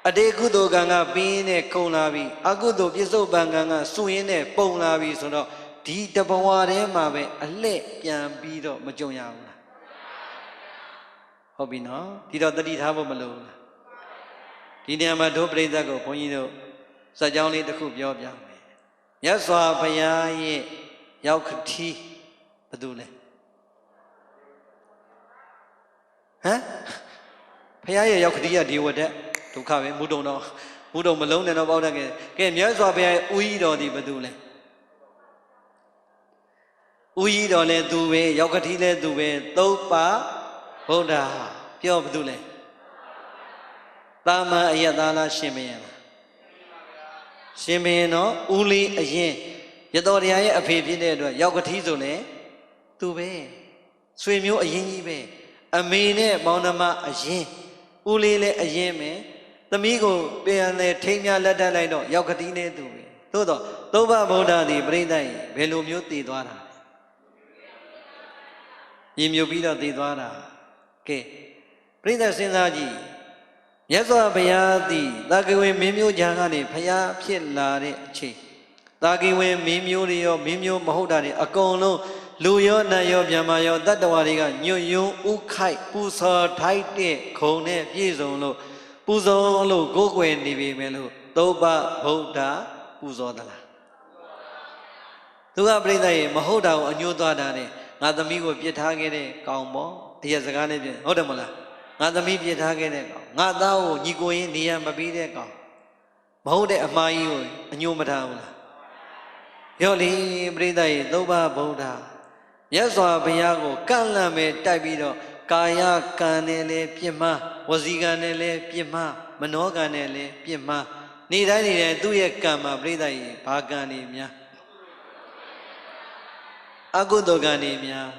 အတိတ်ကုသိုလ်ကံကပေးရင်းနဲ့ကုန်လာပြီအကုသိုလ်ပြစ္ဆုတ်ပံကံကစွန့်ရင်းနဲ့ပုံလာပြီဆိုတော့ဒီတဘဝထဲမှာပဲအလှည့်ပြန်ပြီးတော့မကြုံရဘူးလားဟုတ်ပြီနော်ဒီတော့တတိထားဖို့မလိုဘူးလားဒီနေရာမှာတို့ပြိဿကိုဘုန်းကြီးတို့စကြောင်းလေးတစ်ခုပြောပြမယ်မြတ်စွာဘုရားရဲ့ရောက်ခတိဘယ်သူလဲဟမ်ဘုရားရဲ့ရောက်ခတိကဒီဝတ္တဒုက္ခပဲမူတုံတော့မူတုံမလုံးနဲ့တော့ပေါက်တတ်ခဲ့ကဲမြတ်စွာဘုရားရဲ့ဥယျတော်ဒီဘယ်သူလဲဥယျတော်လဲသူပဲရောက်ခတိလဲသူပဲသုပ္ပဗုဒ္ဓပြောဘယ်သူလဲတာမန်အယက်သားလားရှင်ဘုရားလားရှင်ဘုရင်တော့ဦးလေးအရင်ရတော်တရားရဲ့အဖေဖြစ်တဲ့အတွက်ရောက်ကတိဆိုလဲသူပဲ ဆွေမျိုးအရင်ကြီးပဲအမေနဲ့မောင်နှမအရင်ဦးလေးလည်းအရင်ပဲသမီးကိုပြန်လဲထိမ်းများလက်ထပ်လိုက်တော့ရောက်ကတိနဲ့သူပဲသို့တော့သုဘဗုဒ္ဓသည်ပြိဿယဘယ်လိုမျိုးတည်သွားတာလဲမြင်မြုပ်ပြီးတော့တည်သွားတာကဲပြိဿစဉ်းစားကြည့်မြတ်စွာဘုရားသည်တာကိဝင်မင်းမျိုးညာကနေဖျားဖြစ်လာတဲ့အချိန်တာကိဝင်မင်းမျိုးတွေရောမင်းမျိုးမဟုတ်တာတွေအကုန်လုံးလူရောနတ်ရောဗျမရောတတ္တဝါတွေကညွတ်ယွန်းဥခိုက်ပူဇော်ထိုက်တဲ့ခုံနဲ့ပြည့်စုံလို့ပူဇော်လို့ကိုးကွယ်နေပြီမယ်လို့သုဘဗုဒ္ဓပူဇော်သလားသူကပြိဿရေမဟုတ်တာကိုအညွှန်းသွားတာနဲ့ငါသမီးကိုပြစ်ထားခဲ့တဲ့ကောင်ပေါ့အရက်စကားနဲ့ပြဟုတ်တယ်မလားငါသမီးပြစ်ထားခဲ့တဲ့ကောင်ငါသားကိုညီကိုရင်းနေရမပြီးတဲ့ကောင်မဟုတ်တဲ့အမှားကြီးကိုအညွှန်းမထားဘူးလားရောလေပြိဿရေသုဘဗုဒ္ဓမြတ်စွာဘုရားကိုကန့်လန့်မဲ့တိုက်ပြီးတော့ကာယကံနဲ့လည်းပြစ်မှားဝစီကံနဲ့လည်းပြစ်မှားမနောကံနဲ့လည်းပြစ်မှားနေတိုင်းနေတိုင်းသူ့ရဲ့ကံမှာပြိဿရေဘာကံနေများအကုသိုလ်ကံနေများ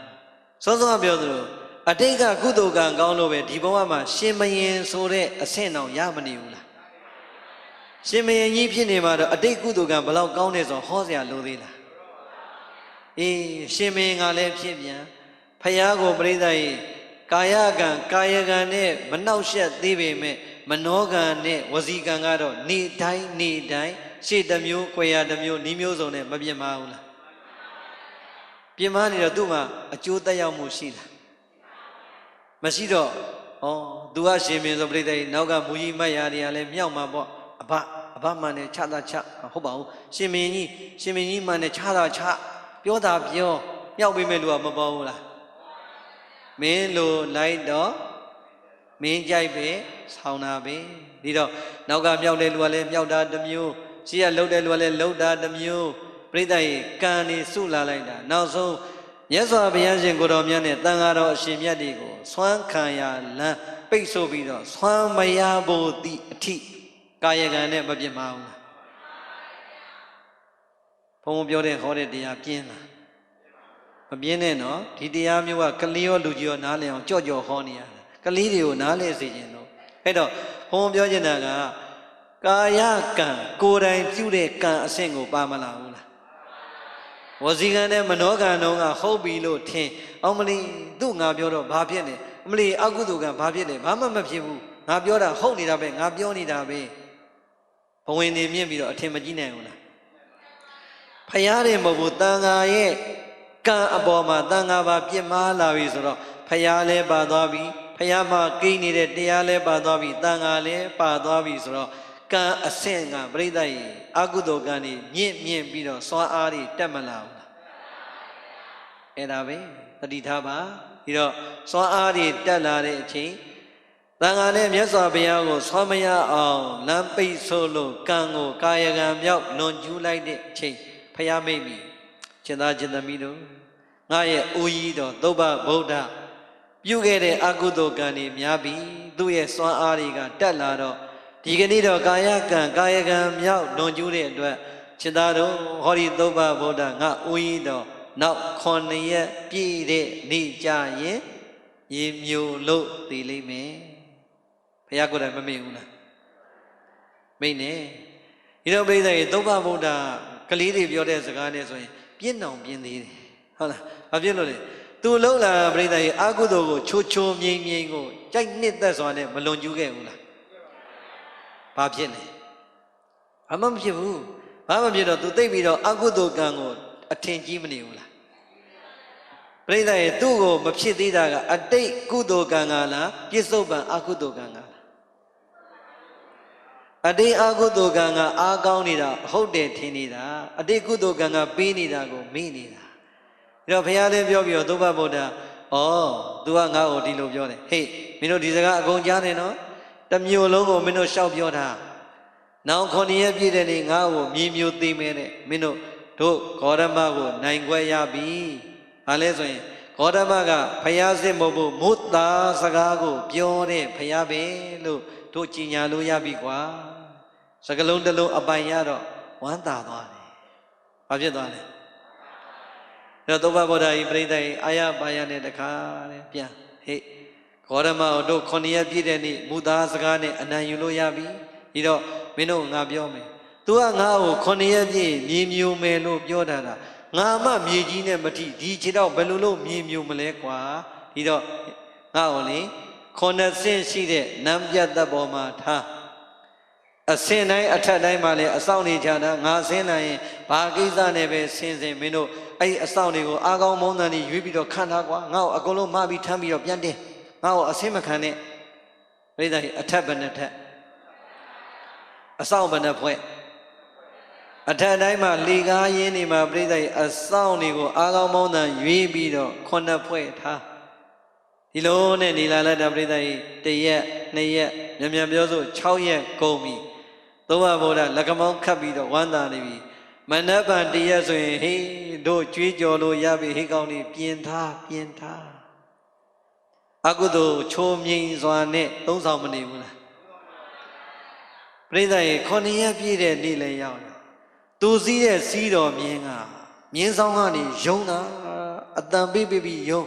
စောစောပြောသလိုအတိတ်ကကုသိုလ်ကံကောင်းလို့ပဲဒီဘဝမှာရှင်မယင်ဆိုတဲ့အဆင့်အောင်ရမနေဘူးလားရှင်မယင်ကြီးဖြစ်နေမှာတော့အတိတ်ကုသိုလ်ကံဘယ်လောက်ကောင်းနေဆိုဟောစရာလိုသေးလားအေးရှင်မယင်ကလည်းဖြစ်ပြန်ဖယားကိုပြိဿရေကာယကံကာယကံနဲ့မနှောက်ယှက်သေးပေမဲ့မနောကံနဲ့ဝစီကံကတော့နေတိုင်းနေတိုင်းရှေ့တစ်မျိုး၊ခွေရတစ်မျိုး၊နီးမျိုးစုံနဲ့မပြတ်မဘူးလားပြင်းမနေတော့သူ့မှာအကျိုးသက်ရောက်မှုရှိလားမရှိတော့ဩသူကရှင်မင်းဆိုပြိဿရေနောက်ကမူကြီးမတ်ရာတွေကလည်းမြောက်မှာပေါ့အဘမှန်နဲ့ခြားတာခြားဟုတ်ပါဘူးရှင်မင်းကြီးမှန်နဲ့ခြားတာခြားပြောတာပြောမြောက်ပေးမဲ့လူကမပေါ်ဘူးလားမင်းလိုလိုက်တော့မင်းကြိုက်ပဲဆောင်းတာပဲဒီတော့နောက်ကမြောက်တဲ့လူကလည်းမြောက်တာတစ်မျိုးရှိရလှုပ်တဲ့လူကလည်းလှုပ်တာတစ်မျိုးပြိဿရေကံနေစုလာလိုက်တာနောက်ဆုံးမြတ်စွာဘုရားရှင်ကိုတော်မြတ်နဲ့တန်ဃာတော်အရှင်မြတ်တွေကိုဆွမ်းခံရလမ်းပိတ်ဆို့ပြီးတော့ဆွမ်းမရဖို့သည့်အထိကာယကံနဲ့မပြတ်မအောင်လားဘုံပြောတဲ့ဟောတဲ့တရားပြင်းလားမပြင်းနဲ့နော်ဒီတရားမျိုးကကလေးရောလူကြီးရောနားလည်အောင်ကြော့ကြော့ဟောနေရတယ်ကလေးတွေကိုနားလည်စေခြင်းတော့အဲ့တော့ဘုံပြောချင်တာကကာယကံကိုယ်တိုင်ပြုတဲ့ကံအဆင့်ကိုပါမလာဘူးလားဝစီကံနဲ့မနောကံတော့ကဟုတ်ပြီလို့ထင်အောင်မလီသူ့ငါပြောတော့ဘာဖြစ်နေအမလီအကုသိုလ်ကံဘာဖြစ်လဲဘာမှမဖြစ်ဘူးငါပြောတာဟုတ်နေတာပဲငါပြောနေတာပဲဘဝင်နေမြင့်ပြီးတော့အထင်မကြီးနိုင်ဘူးလားဖယားတယ်မဟုတ်ဘူးတန်ဃာရဲ့ကံအပေါ်မှာတန်ဃာပါပြစ်မှားလာပြီဆိုတော့ဖယားလည်းပါသွားပြီဖယားမှာကိန်းနေတဲ့တရားလည်းပါသွားပြီတန်ဃာလည်းပါသွားပြီဆိုတော့ကံအဆင့်ကပြိဿရေအကုသိုလ်ကံนี่မြင့်ပြီးတော့စွမ်းအားတွေတက်မလာဘူးလားအဲ့ဒါပဲတတိထားပါပြီးတော့စွမ်းအားတွေတက်လာတဲ့အချိန်တန်ဃာနဲ့မြတ်စွာဘုရားကိုဆွမ်းမရအောင်လမ်းပိတ်ဆို့လို့ကံကိုကာယကံမြောက်လွန်ကျူးလိုက်တဲ့အချိန်ဖယားမိတ်ပြီရှင်သာရှင်သမီးတို့ငါရဲ့အိုးကြီးတော်သုဘဗုဒ္ဓပြုခဲ့တဲ့အကုသိုလ်ကံတွေများပြီသူ့ရဲ့စွမ်းအားတွေကတက်လာတော့ဒီကနေ့တော့ကာယကံမြောက်လွန်ကျူးတဲ့အတွက်ရှင်သာတို့ဟောဒီသုဘဗုဒ္ဓငါအိုးကြီးတော်နောက်9ရက်ပြည့်တဲ့နေ့ကြရင်ရေမျိုးလို့သိလိမ့်မယ်ဘုရားကိုယ်တိုင်မမေ့ဘူးလားမိတ်နေဒီတော့ပြိဿရေသုဘဗုဒ္ဓကလေးတွေပြောတဲ့စကားနဲ့ဆိုရင်ပြင်းအောင်ပြင်းသေးတယ်ဟုတ်လားဘာဖြစ်လို့လဲသူလှုပ်လာပြိဿရေအာကုသိုလ်ကိုချိုးမြိန်ကိုကြိုက်နှစ်သက်စွာနဲ့မလွန်ကျူးခဲ့ဘူးလားဘာဖြစ်လဲဘာမှမဖြစ်ဘူးဘာမှမဖြစ်တော့သူသိပြီးတော့အာကုသိုလ်ကံကိုအထင်ကြီးမနေဘူးလားပြိဿရေသူ့ကိုမဖြစ်သေးတာကအတိတ်ကုသိုလ်ကံကလားပြစ္ဆုတ်ပံအာကုသိုလ်ကံကလားအတိတ်အာကုသိုလ်ကံကအားကောင်းနေတာဟုတ်တယ်ထင်နေတာအတိတ်ကုသိုလ်ကံကပေးနေတာကိုမေ့နေတာဒါတော့ဘုရားလည်းပြောပြီးတော့သုဘဗုဒ္ဓဩ तू ကငါ့ကိုဒီလိုပြောတယ်ဟေးမင်းတို့ဒီစကားအကုန်ကြားနေနော်တမျိုးလုံးကိုမင်းတို့ရှောက်ပြောတာနောက်9ရက်ပြည့်တဲ့နေ့ငါ့ကိုမြေမျိုးသိမဲတဲ့မင်းတို့ဂေါရမကိုနိုင်ခွဲရပြီဘာလဲဆိုရင်ဂေါရမကဘုရားစစ်မဟုတ်ဘူးမုသာစကားကိုပြောတဲ့ဘုရားပဲလို့တို့ကြည်ညာလို့ရပြီကွာစကလုံးတစ်လုံးအပိုင်ရတော့ဝမ်းသာသွားတယ်ဘာဖြစ်သွားလဲ သုဘဗုဒ္ဓဤပရိသတ်အာရပါယနဲ့တခါတဲ့ပြန်ဟေ့ဂေါရမတို့9ရက်ပြည့်တဲ့နေ့မူသားစကားနဲ့အနံယူလို့ရပြီဒီတော့မင်းတို့ငါပြောမယ်သူကငါ့ကို9ရက်ပြည့်မြေမျိုးမယ်လို့ပြောတာငါမှမြေကြီးနဲ့မထိဒီခြေတော့ဘယ်လိုလုပ်မြေမျိုးမလဲကွာဒီတော့ငါ့ကိုလေ9ဆင့်ရှိတဲ့နံပြတ်သက်ပေါ်မှာထားအစင်တိုင်းအထက်တိုင်းမှာလည်းအဆောင်နေကြတာငါဆင်းနိုင်ရင်ဘာကိစ္စနဲ့ပဲဆင်းစင်မင်းတို့အဲ့အဆောင်တွေကိုအာကောင်းမုန်းတန်ကြီးရွေးပြီးတော့ခံထားကွာငါ့ကိုအကုန်လုံးမပြီးထမ်းပြီးတော့ပြန်တင်ငါ့ကိုအဆင်မခံနဲ့ပြိဿကြီးအထက်ဘယ်နဲ့ထက်အဆောင်ဘယ်နဲ့ဖွဲ့အထက်တိုင်းမှာလေကားရင်းနေမှာပြိဿကြီးအဆောင်တွေကိုအာကောင်းမုန်းတန်ရွေးပြီးတော့9ဖွဲ့ထားဒီလိုနဲ့နေလာလက်တာပြိဿကြီး1ရက်2ရက်မြန်ပြောဆို6ရက်ကုန်ပြီသုဘဗုဒ္ဓလက်ကမောင်းခတ်ပြီးတော့ဝမ်းသာနေပြီမနက်ဖြန်1ရက်ဆိုရင်ဟေးတို့ကြွေးကြော်လို့ရပြီဟေးကောင်းနေပြင်ထားအကုသိုလ်ချိုးမြိန်စွာနဲ့သုံးဆောင်မနေဘူးလားပြိဿရေ9ရက်ပြည့်တဲ့နေ့လည်းရောက်တယ်သူစည်းတဲ့စီးတော်မြင်းကမြင်းဆောင်ကနေယုံတာအတန်ပေးပြီးယုံ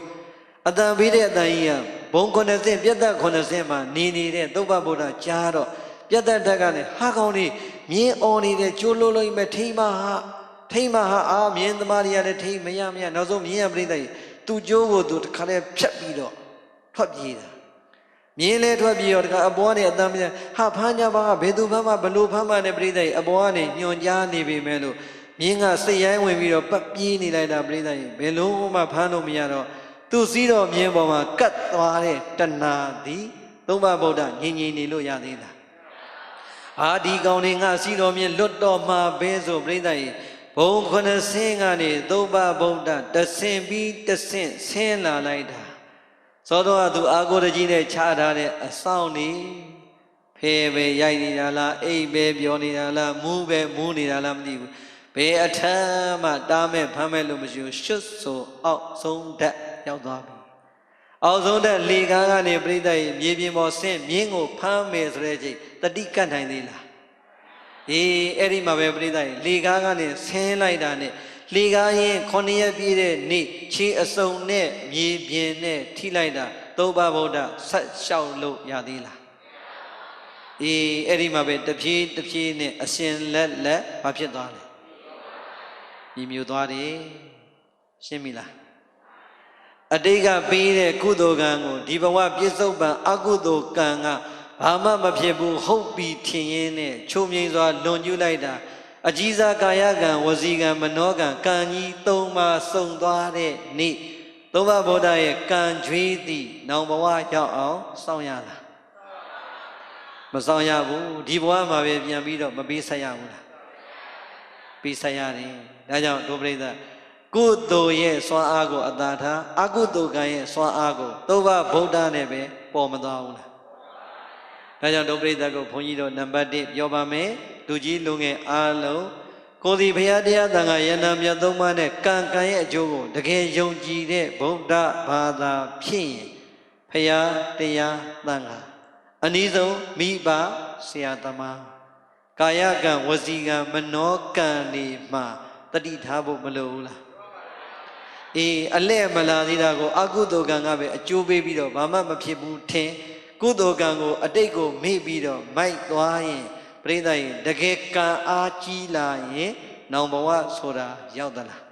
အတန်ပေးတဲ့အတန်ကြီးကဘုံ9ဆင့်ပြတ်သက်9ဆင့်မှာနေတဲ့သုဘဗုဒ္ဓကြားတော့ပြတ်သက်တက်ကလည်းဟာကောင်းနေမြင်းအော်နေတဲ့ကျိုးလို့လိုက်မဲ့ထိမ့်မဟာအာမြင်းသမားတွေကလည်းထိမ့်မရနောက်ဆုံးမြင်းရပြိဿရေသူကျိုးကိုသူတခါလဲဖြတ်ပြီးတော့ထွက်ပြေးတာမြင်းလဲထွက်ပြေးတော့တခါအပေါ်ကနေအတန်ပြန်ဟာဖမ်းကြပါကဘယ်သူဖမ်းမှဘလို့ဖမ်းမှနဲ့ပြိဿရေအပေါ်ကနေညွန်ကြားနေပြီမဲ့လို့မြင်းကစိတ်ရိုင်းဝင်ပြီးတော့ပတ်ပြေးနေလိုက်တာပြိဿရေဘယ်လုံးမှဖမ်းလို့မရတော့သူစည်းတော်မြင်းပေါ်မှာကတ်သွားတဲ့တဏှာသည်သုဘဗုဒ္ဓငြိမ်နေလို့ရသေးလားအာဒီကောင်တွေငါစည်းတော်မြင်းလွတ်တော်မှာပဲဆိုပြိဿရေဘုံ9ဆင်းကနေသုဘဗုဒ္ဓတဆင့်ပြီးတဆင့်ဆင်းလာလိုက်တာသောတော်ကသူအာကိုတကြီးနဲ့ခြားထားတဲ့အဆောင်နေဖေပဲရိုက်နေတာလားအိပ်ပဲပြောနေတာလားမူးပဲမူးနေတာလားမသိဘူးဘယ်အထမ်းမှတားမဲ့ဖမ်းမဲ့လို့မရှိဘူးရှွတ်ဆိုအောက်ဆုံးဓာတ်ရောက်သွားပြီအောက်ဆုံးဓာတ်လေကားကနေပြိဿရေမြေပြင်ပေါ်ဆင်းမြင်းကိုဖမ်းမယ်ဆိုတဲ့ချိန်တတိကတ်နိုင်သေးလားအေးအဲ့ဒီမှာပဲပြိဿရေလေကားကနေဆင်းလိုက်တာနဲ့လေကားရင်9ရက်ပြည့်တဲ့နေ့ခြေအစုံနဲ့မြေပြင်နဲ့ထိလိုက်တာသုဘဗုဒ္ဓဆက်လျှောက်လို့ရသေးလားအေးအဲ့ဒီမှာပဲတဖြည်းနဲ့အရှင်လက်ဘာဖြစ်သွားလဲညီမျိုးသွားတယ်ရှင်းပြီလားအတိတ်ကပေးတဲ့ကုသိုလ်ကံကိုဒီဘဝပြစ္ဆုတ်ပံအကုသိုလ်ကံကဘာမှမဖြစ်ဘူးဟုတ်ပြီထင်ရင်းနဲ့ချုံမြိန်စွာလွန်ကျူးလိုက်တာအကြီးစားကာယကံဝစီကံမနောကံကံကြီး3ပါးစုံသွားတဲ့နေ့သုဘဗုဒ္ဓရဲ့ကံကြွေးသည့်နောင်ဘဝရောက်အောင်စောင့်ရလားမစောင့်ရဘူးဒီဘဝမှာပဲပြန်ပြီးတော့မပေးဆက်ရဘူးလားပေးဆက်ရတယ်ဒါကြောင့်ဒုပရိသတ်ကုသိုလ်ရဲ့စွမ်းအားကိုအသာထားအကုသိုလ်ကံရဲ့စွမ်းအားကိုသုဘဗုဒ္ဓနဲ့ပဲပေါ်မသွားဘူးလားဒါကြောင့်ဒုပရိသတ်ကိုဘုန်းကြီးတို့နံပါတ်1ပြောပါမယ်လူကြီးလူငယ်အားလုံးကိုယ်စီဘုရားတရားသံဃာယန္တာမြတ်သုံးပါးနဲ့ကံရဲ့အကျိုးကိုတကယ်ယုံကြည်တဲ့ဗုဒ္ဓဘာသာဖြစ်ရင်ဘုရားတရားသံဃာအနည်းဆုံးမိဘဆရာသမားကာယကံဝစီကံမနောကံတွေမှာတတိထားဖို့မလိုဘူးလားအေးအလဲ့မလာသေးတာကိုအကုသိုလ်ကံကပဲအကျိုးပေးပြီးတော့ဘာမှမဖြစ်ဘူးထင်ကုသိုလ်ကံကိုအတိတ်ကိုမေ့ပြီးတော့မိုက်သွားရင်ပြိဿရေတကယ်ကံအားကြီးလာရင်နောင်ဘဝဆိုတာရောက်သလား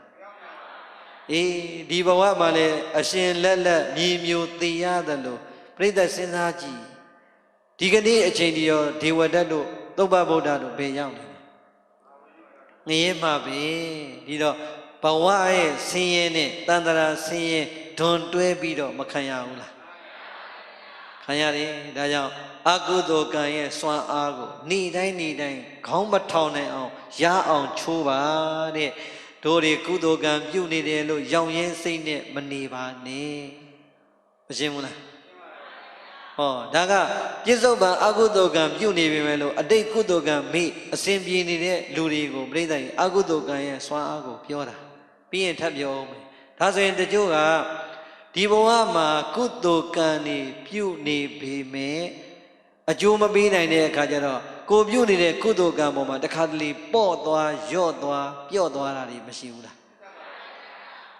အေးဒီဘဝမှာလည်းအရှင်လက်မြေမျိုးသိရတယ်လို့ပြိဿစဉ်းစားကြည့်ဒီကနေ့အချိန်ဒီရောဒေဝဒတ်တို့သုဘဗုဒ္ဓတို့ဘယ်ရောက်နေလဲငရဲမှာပဲဒီတော့ဘဝရဲ့ဆင်းရဲနဲ့တန်တရာဆင်းရဲဒွန်တွဲပြီးတော့မခံရဘူးလားခံရတယ်ဒါကြောင့်အကုသိုလ်ကံရဲ့စွမ်းအားကိုနေ့တိုင်းခေါင်းမထောင်နိုင်အောင်ရအောင်ချိုးပါတဲ့တို့တွေကုသိုလ်ကံပြုနေတယ်လို့ရောင်ရင်စိတ်နဲ့မနေပါနဲ့မရှင်းဘူးလားဟောဒါကပြစ္ဆုတ်ပံအကုသိုလ်ကံပြုနေပြီမဲ့လို့အတိတ်ကုသိုလ်ကံမိအစဉ်ပြေနေတဲ့လူတွေကိုပြိဿရင်အကုသိုလ်ကံရဲ့စွမ်းအားကိုပြောတာပြီးရင်ထပ်ပြောမယ်ဒါဆိုရင်တချို့ကဒီဘဝမှာကုသိုလ်ကံနေပြုနေပေမဲ့အကျိုးမပေးနိုင်တဲ့အခါကျတော့ကိုပြုနေတဲ့ကုသိုလ်ကံပေါ်မှာတခါတလေပေါ့သွားရော့သွားပျော့သွားတာတွေမရှိဘူးလား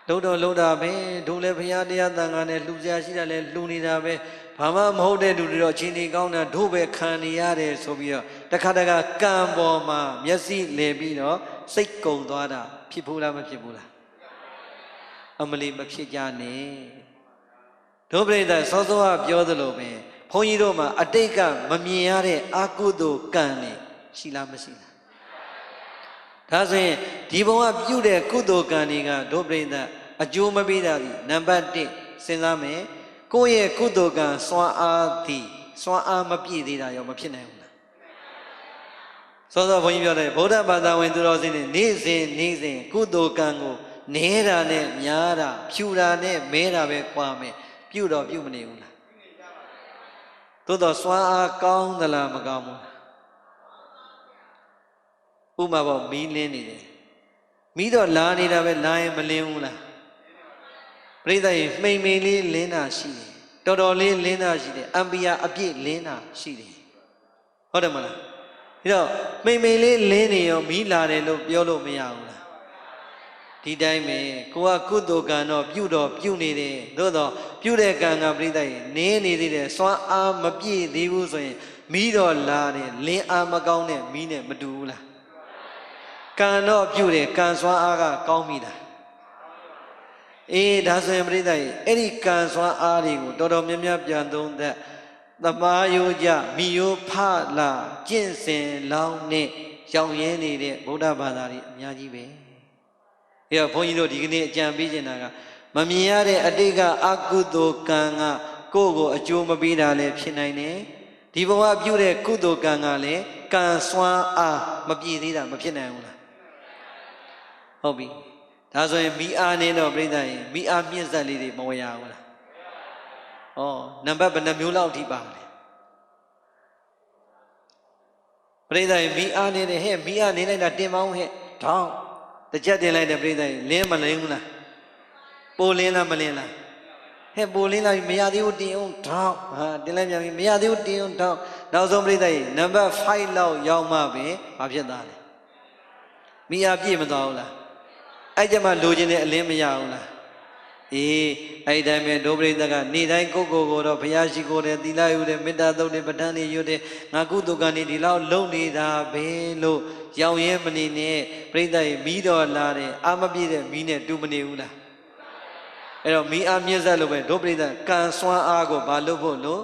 လုံးတာပဲဒုလည်းဘုရားတရားတန်ခါနဲ့လှူကြရှိတာလဲလှူနေတာပဲဘာမှမဟုတ်တဲ့လူတွေတော့ချင်းနေကောင်းတာတို့ပဲခံနေရတယ်ဆိုပြီးတော့တခါတခါကံပေါ်မှာမျက်စိလဲပြီးတော့စိတ်ကုံသွားတာဖြစ်ဘူးလားမဖြစ်ဘူးလားအမလီမဖြစ်ကြနဲ့ဒုပရိသတ်စောစောကပြောသလိုပဲဘုန်းကြီးတို့မှာအတိတ်ကမမြင်ရတဲ့အကုသိုလ်ကံနေရှိလားမရှိလားဒါဆိုရင်ဒီဘဝပြုတဲ့ကုသိုလ်ကံတွေကဒုပရိသတ်အကျိုးမပေးတာဒီနံပါတ်1စဉ်းစားမယ်ကိုယ့်ရဲ့ကုသိုလ်ကံစွမ်းအားသည်စွမ်းအားမပြည့်သေးတာရောမဖြစ်နိုင်ဘူးလားစောစောဘုန်းကြီးပြောတယ်ဗုဒ္ဓဘာသာဝင်သူတော်စင်တွေနေ့စဉ်ကုသိုလ်ကံကိုနေတာနဲ့များတာဖြူတာနဲ့မဲတာပဲကွာမယ်ပြုတော့ပြုမနေဘူးလားသို့တော့စွမ်းအားကောင်းသလားမကောင်းဘူးဥပမာပေါ့မီးလင်းနေတယ်မီးတော့လာနေတာပဲလာရင်မလင်းဘူးလားပရိသတ်ရင်မှိန်လေးလင်းတာရှိတယ်တော်တော်လေးလင်းတာရှိတယ်အံပီယာအပြည့်လင်းတာရှိတယ်ဟုတ်တယ်မလားဒါတော့မှိန်လေးလင်းနေရောမီးလာတယ်လို့ပြောလို့မရဘူးလားဒီတိုင်းပဲကိုကကုသိုလ်ကံတော့ပြုနေတယ်သို့တော့ပြုတဲ့ကံကပရိသတ်ရင်နေသေးတယ်စွမ်းအားမပြည့်သေးဘူးဆိုရင်မီးတော့လာတယ်လင်းအားမကောင်းတဲ့မီးနဲ့မတူဘူးလားကံတော့ပြုတယ်ကံစွမ်းအားကကောင်းပြီလားအေးဒါဆိုရင်ပရိသတ်ကြီးအဲ့ဒီကံစွမ်းအားတွေကိုတော်တော်များများပြန်သုံးသက်သမားယိုကြမိယိုဖလာကျင့်စဉ်လောင်းနဲ့ရောက်ရင်းနေတဲ့ဗုဒ္ဓဘာသာတွေအများကြီးပဲအဲ့တော့ဘုန်းကြီးတို့ဒီကနေ့အကြံပေးချင်တာကမမြင်ရတဲ့အတိတ်ကအကုသိုလ်ကံကကိုယ့်ကိုအကျိုးမပေးတာလည်းဖြစ်နိုင်တယ်ဒီဘဝပြုတဲ့ကုသိုလ်ကံကလည်းကံစွမ်းအားမပြည့်သေးတာမဖြစ်နိုင်ဘူးလားဟုတ်ပြီဒါဆိုရင်မိအားနေတော့ပြိဿရင်မိအားမြင့်ဆက်လေးတွေမဝယ်ရဘူးလားဩနံပါတ်ဘယ်နှမျိုးလောက်ထိပါလဲပြိဿရင်မိအားနေတယ်ဟဲ့မိအားနေလိုက်တာတင်ပေါင်းဟဲ့ထောင်းတစ်ချက်တင်လိုက်တယ်ပြိဿရင်လင်းမလင်းဘူးလားပိုလင်းလားမလင်းလားဟဲ့ပိုလင်းလားမရသေးဘူးတင်အောင်ထောင်းဟာတင်လိုက်ပြန်ပြီမရသေးဘူးတင်အောင်ထောင်းနောက်ဆုံးပြိဿရင်နံပါတ်5လောက်ရောက်မှပဲဘာဖြစ်သားလဲမိအားပြည့်မသွားဘူးလားအဲ့ကြမှာလိုချင်တဲ့အလင်းမရဘူးလားအေးအဲ့တိုင်းပဲဒုပရိသတ်ကနေတိုင်းကိုတော့ဘုရားရှိခိုးတယ်သီလယူတယ်မေတ္တာသုတ်တယ်ပဋ္ဌာန်းတွေယူတယ်ငါကုသိုလ်ကံဒီလောက်လုံနေတာပဲလို့ရောင်ရဲမနေနဲ့ပရိသတ်မီးတော်လာတယ်အာမပြည့်တဲ့မီးနဲ့တူမနေဘူးလားအဲ့တော့မီးအားမြင့်ဆက်လို့ပဲဒုပရိသတ်ကံစွမ်းအားကိုဘာလို့ဖို့လို့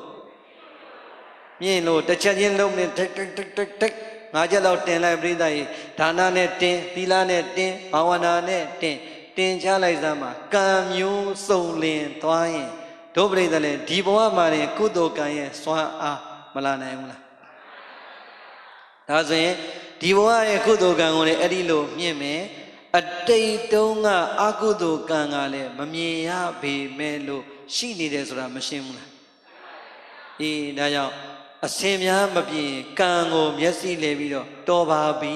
မြင့်လို့တစ်ချက်ချင်းလုံးနေတက်ငါးချက်လောက်တင်လိုက်ပြိဿကြီးဒါနနဲ့တင်သီလနဲ့တင်ဘာဝနာနဲ့တင်ချလိုက်စမ်းမှာကံမျိုးစုံလင်သွားရင်ဒုပရိသလည်းဒီဘဝမှာရင်ကုသိုလ်ကံရဲ့စွမ်းအားမလာနိုင်ဘူးလားဒါဆိုရင်ဒီဘဝရဲ့ကုသိုလ်ကံကိုလည်းအဲ့ဒီလိုမြင့်မယ်အတိတ်တုန်းကအကုသိုလ်ကံကလည်းမမြင်ရပေမဲ့လို့ရှိနေတယ်ဆိုတာမရှင်းဘူးလားအေးဒါကြောင့်အစင်များမပြင်းကံကိုမျက်စိလဲပြီးတော့တော်ပါပြီ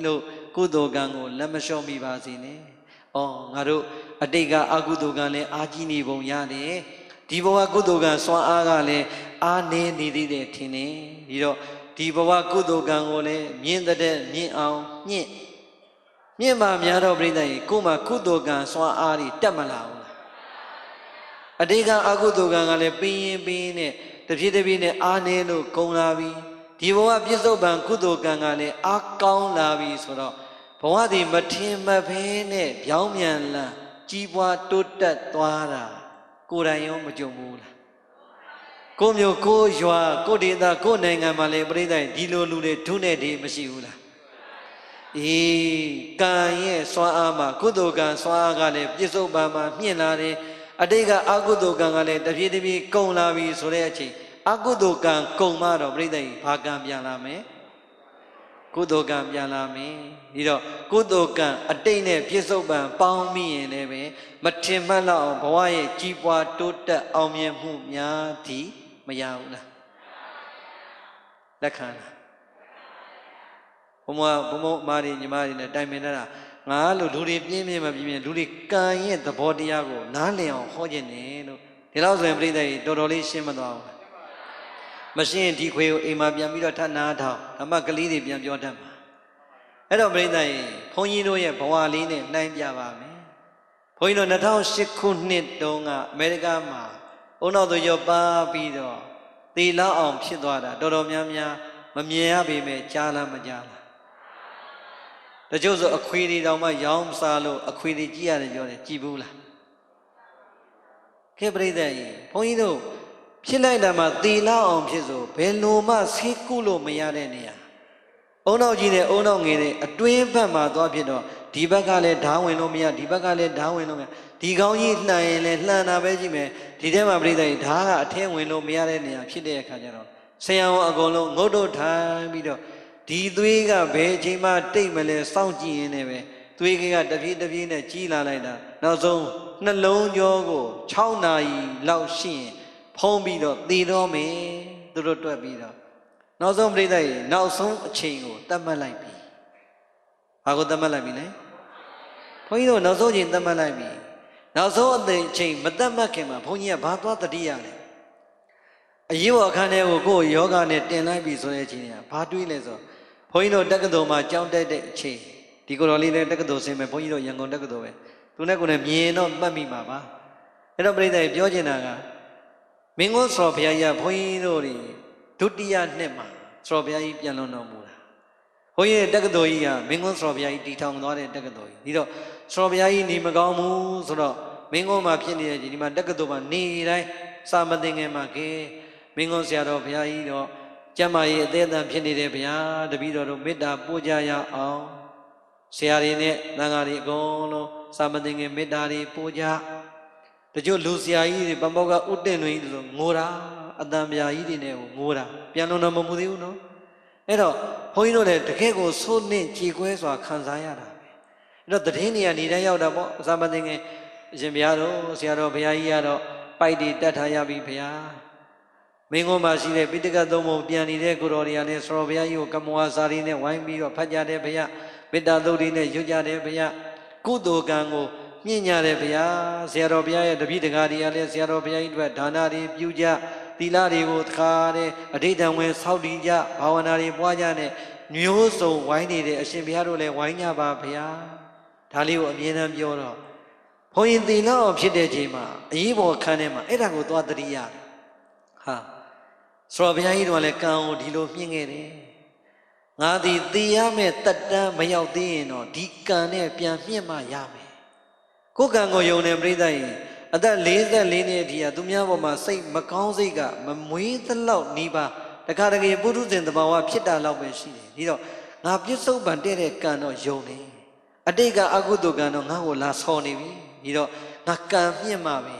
လို့ကုသိုလ်ကံကိုလက်မလျှော့မိပါစေနဲ့။အော်ငါတို့အတိတ်ကအကုသိုလ်ကံလည်းအာကြီးနေပုံရတယ်။ဒီဘဝကုသိုလ်ကံစွမ်းအားကလည်းအားနေနေသေးတယ်ထင်တယ်။ပြီးတော့ဒီဘဝကုသိုလ်ကံကိုလည်းမြင့်တဲ့မြင့်အောင်မြင့်မှများတော့ပြိဿကြီးကိုယ်မှာကုသိုလ်ကံစွမ်းအားတွေတက်မလာဘူးလား။အတိတ်ကအကုသိုလ်ကံကလည်းပြင်းနဲ့တဖြည်းနဲ့အားနေလို့ကုံလာပြီဒီဘဝပြစ္ဆုတ်ပံကုသိုလ်ကံကလည်းအားကောင်းလာပြီဆိုတော့ဘဝဒီမထင်မဖဲနဲ့ပြောင်းပြန်လာကြီးပွားတိုးတက်သွားတာကိုယ်တိုင်ရောမကြုံဘူးလားကိုမျိုးကိုရွာကိုဒေသကိုနိုင်ငံမှာလည်းပြိဿဒီလိုလူတွေဒုနဲ့ဒီမရှိဘူးလားအေးကံရဲ့စွမ်းအားမှာကုသိုလ်ကံစွမ်းအားကလည်းပြစ္ဆုတ်ပံမှာမြင့်လာတယ်အတိတ်ကအကုသိုလ်ကံကလည်းတဖြည်းကုန်လာပြီဆိုတဲ့အချိန်အကုသိုလ်ကံကုန်မှတော့ပြိဿကြီးဘာကံပြန်လာမယ်ကုသိုလ်ကံပြန်လာမယ်ပြီးတော့ကုသိုလ်ကံအတိတ်နဲ့ပြစ္ဆုတ်ပံပေါင်းမိရင်လည်းပဲမထင်မှတ်လောက်အောင်ဘဝရဲ့ကြီးပွားတိုးတက်အောင်မြင်မှုများသည်မရဘူးလားလက်ခံလားဘုံမာရီညီမတွေနဲ့တိုင်ပင်တာငါလို့လူတွေပြင်းမပြင်းလူတွေကံရဲ့သဘောတရားကိုနားလည်အောင်ဟောခြင်းနဲ့လို့ဒီလောက်ဆိုရင်ပြိဿကြီးတော်တော်လေးရှင်းမသွားဘူးမရှင်းဒီခွေကိုအိမ်မှာပြန်ပြီးတော့ထပ်နာထောင်ဓမ္မကလေးတွေပြန်ပြောတတ်မှာအဲ့တော့ပြိဿကြီးဘုန်းကြီးတို့ရဲ့ဘဝလေးနဲ့နှိုင်းပြပါမယ် ဘုန်းကြီးတို့2008ခုနှစ်တုန်းကအမေရိကမှာအုံနောက်သူရောပါပြီးတော့သေလောက်အောင်ဖြစ်သွားတာတော်တော်များများမမြင်ရပေမဲ့ကြားလားမကြားလားတချို့ဆိုအခွေတွေတောင်မှရောင်းစားလို့အခွေတွေကြည့်ရတယ်ပြောတယ်ကြည်ဘူးလားခေပရိသတ်ကြီးဘုန်းကြီးတို့ဖြစ်လိုက်တာမှသေလောက်အောင်ဖြစ်ဆိုဘယ်လိုမှဆေးကုလို့မရတဲ့နေရာအုံနောက်ကြီးနဲ့အုံနောက်ငယ်နဲ့အတွင်းဘက်မှာသွားဖြစ်တော့ဒီဘက်ကလည်းဓာဝင်လို့မရဒီဘက်ကလည်းဓာဝင်လို့မရဒီကောင်းကြီးလှန်ရင်လည်းလှန်တာပဲကြည့်မယ်ဒီထဲမှာပြိတ္တိဓာကအထင်းဝင်လို့မရတဲ့နေရာဖြစ်တဲ့အခါကျတော့ဆရာဝန်အကုန်လုံးငုတ်တို့ထိုင်ပြီးတော့ဒီသွေးကဘယ်အချိန်မှတိတ်မလဲစောင့်ကြည့်ရင်းနဲ့ပဲသွေးကတပြေးတပြေးနဲ့ကြီးလာလိုက်တာနောက်ဆုံးနှလုံးကြောကို6နာရီလောက်ရှိရင်ဖုံးပြီးတော့သေတော့မယ်သူတို့တွက်ပြီးတော့နောက်ဆုံးပြိတ္တိနောက်ဆုံးအချိန်ကိုတတ်မှတ်လိုက်ပြီဘာကိုတတ်မှတ်လိုက်ပြီလဲဘုန်းကြီးတို့နောက်ဆုံးချိန်တတ်မှတ်လိုက်ပြီနောက်ဆုံးအချိန်မတတ်မှတ်ခင်မှာဘုန်းကြီးကဘာသွားတတိယလဲအရေးပေါ်အခန်းထဲကိုကိုယ်ယောဂနဲ့တင်လိုက်ပြီဆိုတဲ့အချိန်ကဘာတွေးလဲဆိုဘုန်းကြီးတို့တက္ကသိုလ်မှာကျောင်းတက်တဲ့အချိန်ဒီကိုတော်လေးလည်းတက္ကသိုလ်ဆင်းမယ်ဘုန်းကြီးတို့ရန်ကုန်တက္ကသိုလ်ပဲသူနဲ့ကိုယ်နဲ့မြင်တော့မှတ်မိမှာပါအဲ့တော့ပြိဿကြီးပြောချင်တာကမင်းကုန်းစော်ဘုရားကြီးကဘုန်းကြီးတို့တွေဒုတိယနှစ်မှာစော်ဘုရားကြီးပြန်လွန်တော်မူတာဘုန်းကြီးရဲ့တက္ကသိုလ်ကြီးကမင်းကုန်းစော်ဘုရားကြီးတည်ထောင်သွားတဲ့တက္ကသိုလ်ကြီးဒီတော့စော်ဘုရားကြီးနေမကောင်းဘူးဆိုတော့မင်းကုန်းမှာဖြစ်နေတဲ့ဒီမှာတက္ကသိုလ်မှာနေတိုင်းစာမသင်ငယ်မှာကဲမင်းကုန်းဆရာတော်ဘုရားကြီးတော့ကျမ်းမာရေးအသေးအံဖြစ်နေတယ်ဗျာတပည့်တော်တို့မေတ္တာပို့ကြရအောင်ဆရာတွေနဲ့သံဃာတွေအကုန်လုံးစာမသင်ငယ်မေတ္တာတွေပို့ကြတချို့လူဆရာကြီးတွေပမောကဥတ္တင်တွေဆိုငိုတာအတန်ဗျာကြီးတွေနဲ့ငိုတာပြန်လို့တော့မမှုသေးဘူးနော်အဲ့တော့ဘုန်းကြီးတို့လည်းတကယ့်ကိုစိုးနှင့်ကြည်ကွဲစွာခံစားရတာပဲအဲ့တော့တည်င်းနေရနေတိုင်းရောက်တာပေါ့စာမသင်ငယ်အရှင်ဘုရားတို့ဆရာတော်ဘုရားကြီးကတော့ပိုက်တွေတတ်ထားရပြီဘုရားမင်းကုန်းမှာရှိတဲ့ပိဋကသုံးပုံပြန်နေတဲ့ကိုတော်တွေကလည်းဆရာဘုရားကြီးကိုကမ္မဝါစာရီနဲ့ဝိုင်းပြီးတော့ဖတ်ကြတယ်ဘုရားမေတ္တာသုတ်တွေနဲ့ရွတ်ကြတယ်ဘုရားကုသိုလ်ကံကိုမြင့်ကြတယ်ဘုရားဆရာတော်ဘုရားရဲ့တပည့်တကာတွေကလည်းဆရာတော်ဘုရားကြီးအတွက်ဒါနတွေပြုကြသီလတွေကိုတခါတဲ့အဋိဌံဝင်ဆောက်တည်ကြဘာဝနာတွေပွားကြနဲ့မျိုးစုံဝိုင်းနေတဲ့အရှင်ဘုရားတို့လည်းဝိုင်းကြပါဘုရားဒါလေးကိုအမြဲတမ်းပြောတော့ဘုန်းကြီးသီလအောင်ဖြစ်တဲ့ချိန်မှာအရေးပေါ်ခန်းထဲမှာအဲ့ဒါကိုသွားတတိယဟာဆိုတော့ဘုရားကြီးတို့ကလည်းကံကိုဒီလိုမြင့်ခဲ့တယ်ငါသည်သိရမယ့်တက်တန်းမရောက်သေးရင်တော့ဒီကံနဲ့ပြန်မြင့်မှရမယ်ကိုယ်ကံကိုယုံနေပြိဿကြီးအသက်44နှစ်အထိကသူများပေါ်မှာစိတ်မကောင်းစိတ်ကမမွေးသလောက်နီးပါတခါတကယ်ပုထုဇဉ်တဘာဝဖြစ်တာလောက်ပဲရှိတယ်ဒီတော့ငါပြစ္ဆုတ်ပံတဲ့တဲ့ကံတော့ယုံနေအတိတ်ကအကုသိုလ်ကံတော့ငါ့ကိုလာဆော်နေပြီဒီတော့ငါကံမြင့်မှပဲ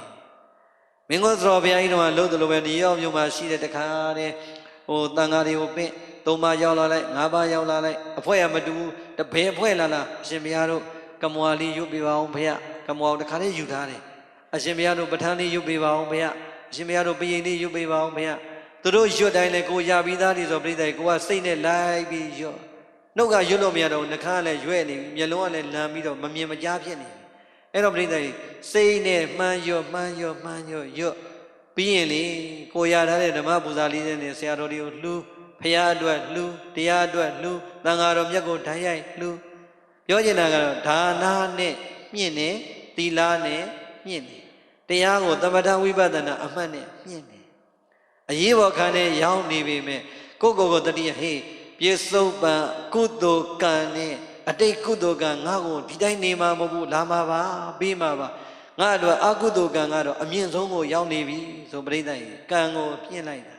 မင်းကုန်းစော်ဘုရားကြီးတော်ကလို့တယ်လို့ပဲဒီရောက်မြို့မှာရှိတဲ့တခါတဲ့ဟိုတန်ဃာတွေကိုပင့်3ပါးရောက်လာလိုက်5ပါးရောက်လာလိုက်အဖွဲရမတူတဘယ်ဖွဲလာလားအရှင်ဘုရားတို့ကမ္မဝါလေးရွတ်ပြပါအောင်ဘုရားကမ္မဝါတခါလေးယူထားတယ်အရှင်ဘုရားတို့ပဋ္ဌာန်းလေးရွတ်ပြပါအောင်ဘုရားအရှင်ဘုရားတို့ပယိန်လေးရွတ်ပြပါအောင်ဘုရားသူတို့ရွတ်တိုင်းလေကိုရပြီးသားတွေဆိုပြိဿကိုကစိတ်နဲ့လိုက်ပြီးရွတ်နှုတ်ကရွတ်လို့မရတော့နှခမ်းလည်းရွဲ့နေပြီမျက်လုံးကလည်းလမ်းပြီးတော့မမြင်မကြားဖြစ်နေအဲ့တော့ပြိဿစိတ်နဲ့မှန်းရွတ်ရွတ်ပြီးရင်လေကိုရထားတဲ့ဓမ္မပူဇာလေးနဲ့ဆရာတော်တွေကိုလှူဖရာအတွက်လှူတရားအတွက်လှူသံဃာတော်မြတ်ကိုဓာတ်ရိုက်လှူပြောချင်တာကတော့ဒါနာနဲ့မြင့်နေသီလနဲ့မြင့်နေတရားကိုသမထဝိပဿနာအမှတ်နဲ့မြင့်နေအရေးပေါ်ခန်းနဲ့ရောက်နေပေမဲ့ကိုတတိယဟေးပြေစုံပံကုသိုလ်ကံနဲ့အတိတ်ကုသိုလ်ကံငါ့ကိုဒီတိုင်းနေမှာမဟုတ်ဘူးလာမှာပါပြီးမှာပါငါတို့အကုသိုလ်ကံကတော့အမြင့်ဆုံးကိုရောက်နေပြီဆိုပြိဿကြီးကံကိုပြင့်လိုက်တာ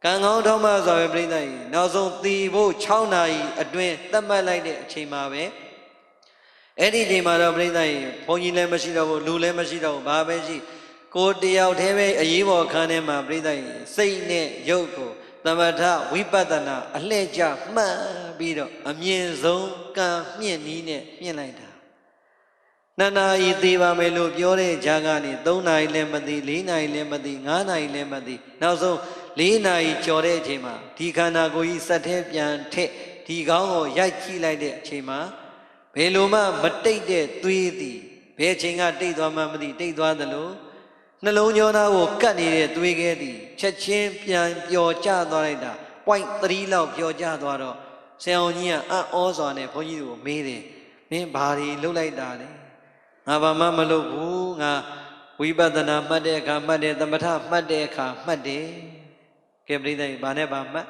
ကံကောင်းထောက်မှဆိုရင်ပြိဿကြီးနောက်ဆုံးသီဖို့6နာရီအတွင်းသတ်မှတ်လိုက်တဲ့အချိန်မှာပဲအဲ့ဒီချိန်မှာတော့ပြိဿကြီးဘုန်းကြီးလည်းမရှိတော့ဘူးလူလည်းမရှိတော့ဘူးဘာပဲရှိကိုတယောက်တည်းပဲအရေးပေါ်ခန်းထဲမှာပြိဿကြီးစိတ်နဲ့ရုပ်ကိုသမထဝိပဿနာအလှည့်ကျမှတ်ပြီးတော့အမြင့်ဆုံးကံမြင့်နည်းနဲ့မြင့်လိုက်တာ2နာရီသေးပါမယ်လို့ပြောတဲ့ဂျာကနေ3နာရီလည်းမသိ4နာရီလည်းမသိ5နာရီလည်းမသိနောက်ဆုံး4နာရီကျော်တဲ့အချိန်မှာဒီခန္ဓာကိုယ်ကြီးစက်ထဲပြန်ထက်ဒီကောင်းကိုရိုက်ကြည့်လိုက်တဲ့အချိန်မှာဘယ်လိုမှမတိတ်တဲ့သွေးသည်ဘယ်ချိန်ကတိတ်သွားမှမသိတိတ်သွားသလိုနှလုံးကြောသားကိုကတ်နေတဲ့သွေးခဲသည်ချက်ချင်းပြန်ပျော်ကျသွားလိုက်တာ 0.3 လောက်ပျော်ကျသွားတော့ဆရာဝန်ကြီးကအံ့ဩစွာနဲ့ဘုန်းကြီးတို့ကိုမေးတယ်မင်းဘာတွေလှုပ်လိုက်တာလဲ ငါဘာမှမလုပ်ဘူးငါဝိပဿနာမှတ်တဲ့အခါမှတ်တယ်သမထမှတ်တဲ့အခါမှတ်တယ်ကဲပရိသတ်ဘာနဲ့ဘာမှတ်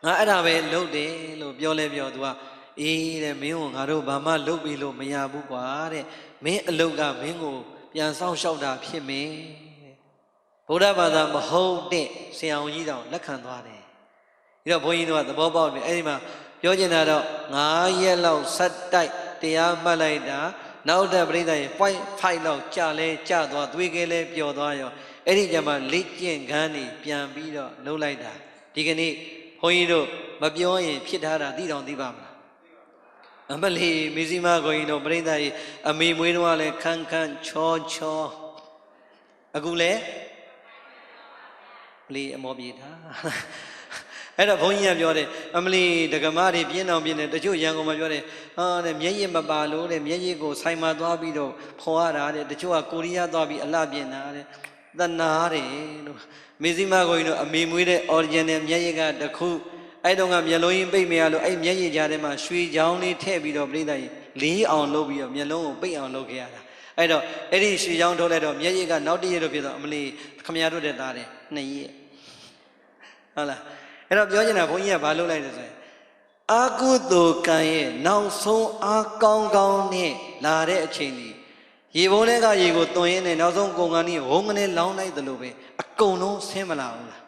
ငါအဲ့ဒါပဲလုပ်တယ်လို့ပြောလဲပြောသူကအေးတဲ့မင်းကငါတို့ဘာမှလုပ်ပြီးလို့မရဘူးကွာတဲ့မင်းအလုပ်ကမင်းကိုပြန်ဆောင်လျှောက်တာဖြစ်မင်းဗုဒ္ဓဘာသာမဟုတ်တဲ့ဆရာဝန်ကြီးတော်လက်ခံသွားတယ်ပြီးတော့ဘုန်းကြီးတို့ကသဘောပေါက်ပြီအဲ့ဒီမှာပြောချင်တာတော့9 ရက်လောက်ဆက်တိုက်တရားမှတ်လိုက်တာနောက်တဲ့ပြိဿရဲ့ 0.5 လောက်ကြာလဲကြာသွားသွေးကဲလဲပျော်သွားရောအဲ့ဒီကျမှလက်ကျင့်ခန်းနေပြန်ပြီးတော့လှုပ်လိုက်တာဒီကနေ့ဘုန်းကြီးတို့မပြောရင်ဖြစ်ထားတာသိတော်သိပါမလားအမလီမေဇီမာကိုကြီးတို့ပြိဿရဲ့အမေမွေးတော့လဲခန်းခန်းချောချောအခုလဲလေအမောပြေတာအဲ့တော့ဘုန်းကြီးကပြောတယ်အမလီဒကမတွေပြင်းအောင်ပြင်းတယ်တချို့ရန်ကုန်မှာပြောတယ်ဟာတဲ့မျက်ရည်မပါလို့တဲ့မျက်ရည်ကိုဆိုင်မှာသွားပြီးတော့ဖော်ရတာတဲ့တချို့ကကိုရီးယားသွားပြီးအလှပြင်တာတဲ့သနာတယ်လို့မေဇီမာကိုကြီးတို့အမေမွေးတဲ့ original မျက်ရည်ကတခုအဲ့တော့ကမျက်လုံးကြီးပိတ်မရလို့အဲ့မျက်ရည်ကြားထဲမှာရွှေချောင်းလေးထည့်ပြီးတော့ပြိဿကြီးလေးအောင်လုပ်ပြီးတော့မျက်လုံးကိုပိတ်အောင်လုပ်ခဲ့ရတာအဲ့တော့အဲ့ဒီရွှေချောင်းထုတ်လိုက်တော့မျက်ရည်ကနောက်တစ်ရက်တော့ဖြစ်တော့အမလီခမရတို့တဲ့သားတယ်2 ရက်ဟုတ်လားအဲ့တော့ပြောချင်တာဘုန်းကြီးကဘာလုပ်လိုက်လဲဆိုရင်အာကုသိုလ်ကံရဲ့နောက်ဆုံးအားကောင်းကောင်းနဲ့လာတဲ့အချိန်ကြီးရေဘုံထဲကရေကိုသွန်ရင်းနဲ့နောက်ဆုံးကုန်ကန်ကြီးဝုန်းကနေလောင်းလိုက်သလိုပဲအကုန်လုံးဆင်းမလာဘူးလား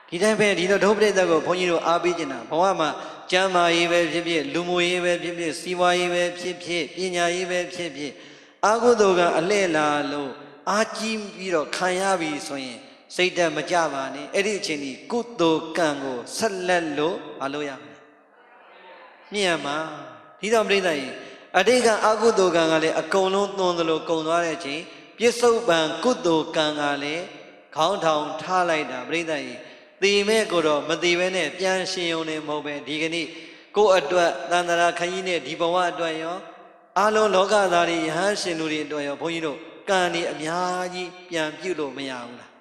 ဒီတိုင်းပဲဒီတော့ဒုပရိသတ်ကိုဘုန်းကြီးတို့အားပေးချင်တာဘဝမှာကျမ်းမာရေးပဲဖြစ်ဖြစ်လူမှုရေးပဲဖြစ်ဖြစ်စီးပွားရေးပဲဖြစ်ဖြစ်ပညာရေးပဲဖြစ်ဖြစ်အာကုသိုလ်ကအလှည့်လာလို့အားကြီးပြီးတော့ခံရပြီဆိုရင်စိတ်ဓာတ်မကြပါနဲ့အဲ့ဒီအချိန်ကြီးကုသိုလ်ကံကိုဆက်လက်လို့မလုပ်ရမယ်မြင်ရမှာဒီတော့ပြိဿကြီးအတိတ်ကအကုသိုလ်ကံကလည်းအကုန်လုံးသွန်သလိုကုန်သွားတဲ့အချိန်ပြစ္ဆုတ်ပံကုသိုလ်ကံကလည်းခေါင်းထောင်ထားလိုက်တာပြိဿကြီးသေမဲ့ကိုတော့မသေဘဲနဲ့ပြန်ရှင်ုံနေမဟုတ်ပဲဒီကနေ့ကိုယ့်အတွက်တန်တရာခကြီးနဲ့ဒီဘဝအတွက်ရောအလုံးလောကသားတွေယဟန်ရှင်လူတွေအတွက်ရောဘုန်းကြီးတို့ကံတွေအများကြီးပြန်ပြုလို့မရဘူးလား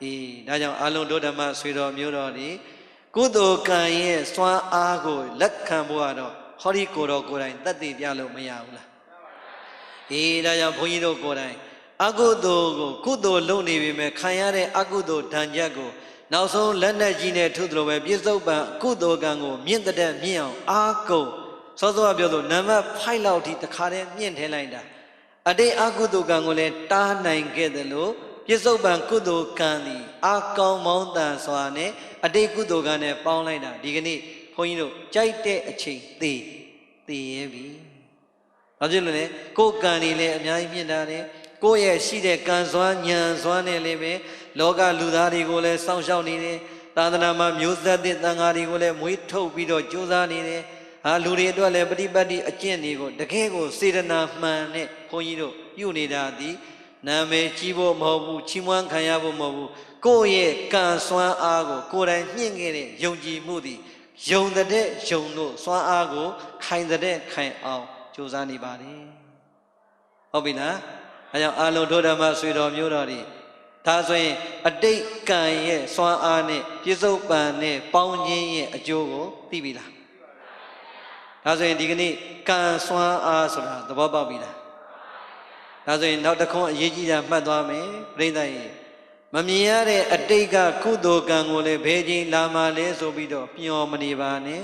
အေးဒါကြောင့်အလုံးတို့ဓမ္မဆွေတော်မျိုးတော်ဒီကုသိုလ်ကံရဲ့စွမ်းအားကိုလက်ခံဖို့ကတော့ဟောဒီကိုယ်တော်ကိုယ်တိုင်တတ်သိပြလို့မရဘူးလားအေးဒါကြောင့်ဘုန်းကြီးတို့ကိုယ်တိုင်အကုသိုလ်ကိုကုသိုလ်လုပ်နေပြီမဲ့ခံရတဲ့အကုသိုလ်ဒဏ်ချက်ကိုနောက်ဆုံးလက်နဲ့ကြီးနဲ့ထုသလိုပဲပြစ္ဆုတ်ပံကုသိုလ်ကံကိုမြင့်တဲ့မြင့်အောင်အားကုန်စောစောကပြောလို့နံပါတ်5လောက်ထိတခါတည်းမြင့်ထည့်လိုက်တာအတိတ်အကုသိုလ်ကံကိုလည်းတားနိုင်ခဲ့တယ်လို့ပြစ္ဆုတ်ပံကုသိုလ်ကံသည်အာကောင်းမောင်းတန်စွာနဲ့အတိတ်ကုသိုလ်ကံနဲ့ပေါင်းလိုက်တာဒီကနေ့ဘုန်းကြီးတို့ကြိုက်တဲ့အချိန်သေရဲ့ပြီဘာဖြစ်လို့လဲကိုယ်ကံတွေလည်းအများကြီးမြင့်တာတယ်ကိုယ့်ရဲ့ရှိတဲ့ကံစွမ်းဉာဏ်စွမ်းနဲ့လည်းပဲလောကလူသားတွေကိုလည်းစောင့်ရှောက်နေတယ်သာသနာမှာမျိုးဆက်တဲ့သံဃာတွေကိုလည်းမွေးထုတ်ပြီးတော့ကြိုးစားနေတယ်လူတွေအတွက်လည်းပฏิပတ်တိအကျင့်တွေကိုတကယ်ကိုစေတနာမှန်နဲ့ဘုန်းကြီးတို့ပြုနေတာဒီနာမည်ကြီးဖို့မဟုတ်ဘူးချီးမွမ်းခံရဖို့မဟုတ်ဘူးကိုယ့်ရဲ့ကံစွမ်းအားကိုကိုယ်တိုင်ညှင့်ခဲ့တဲ့ယုံကြည်မှုသည်ယုံတဲ့ယုံလို့စွမ်းအားကိုခိုင်တဲ့ခိုင်အောင်ကြိုးစားနေပါတယ်ဟုတ်ပြီလားအဲကြောင့်အာလုံးဒုဓမ္မဆွေတော်မျိုးတော်ဒီဒါဆိုရင်အတိတ်ကံရဲ့စွမ်းအားနဲ့ပြစ္ဆုတ်ပံနဲ့ပေါင်းခြင်းရဲ့အကျိုးကိုသိပြီလားဒါဆိုရင်ဒီကနေ့ကံစွမ်းအားဆိုတာသဘောပေါက်ပြီလားဒါဆိုရင်နောက်တစ်ခုအရေးကြီးတာမှတ်သွားမယ်ပြိဿရေမမြင်ရတဲ့အတိတ်ကကုသိုလ်ကံကိုလည်းဘယ်ချိန်လာမှလဲဆိုပြီးတော့မျှော်မနေပါနဲ့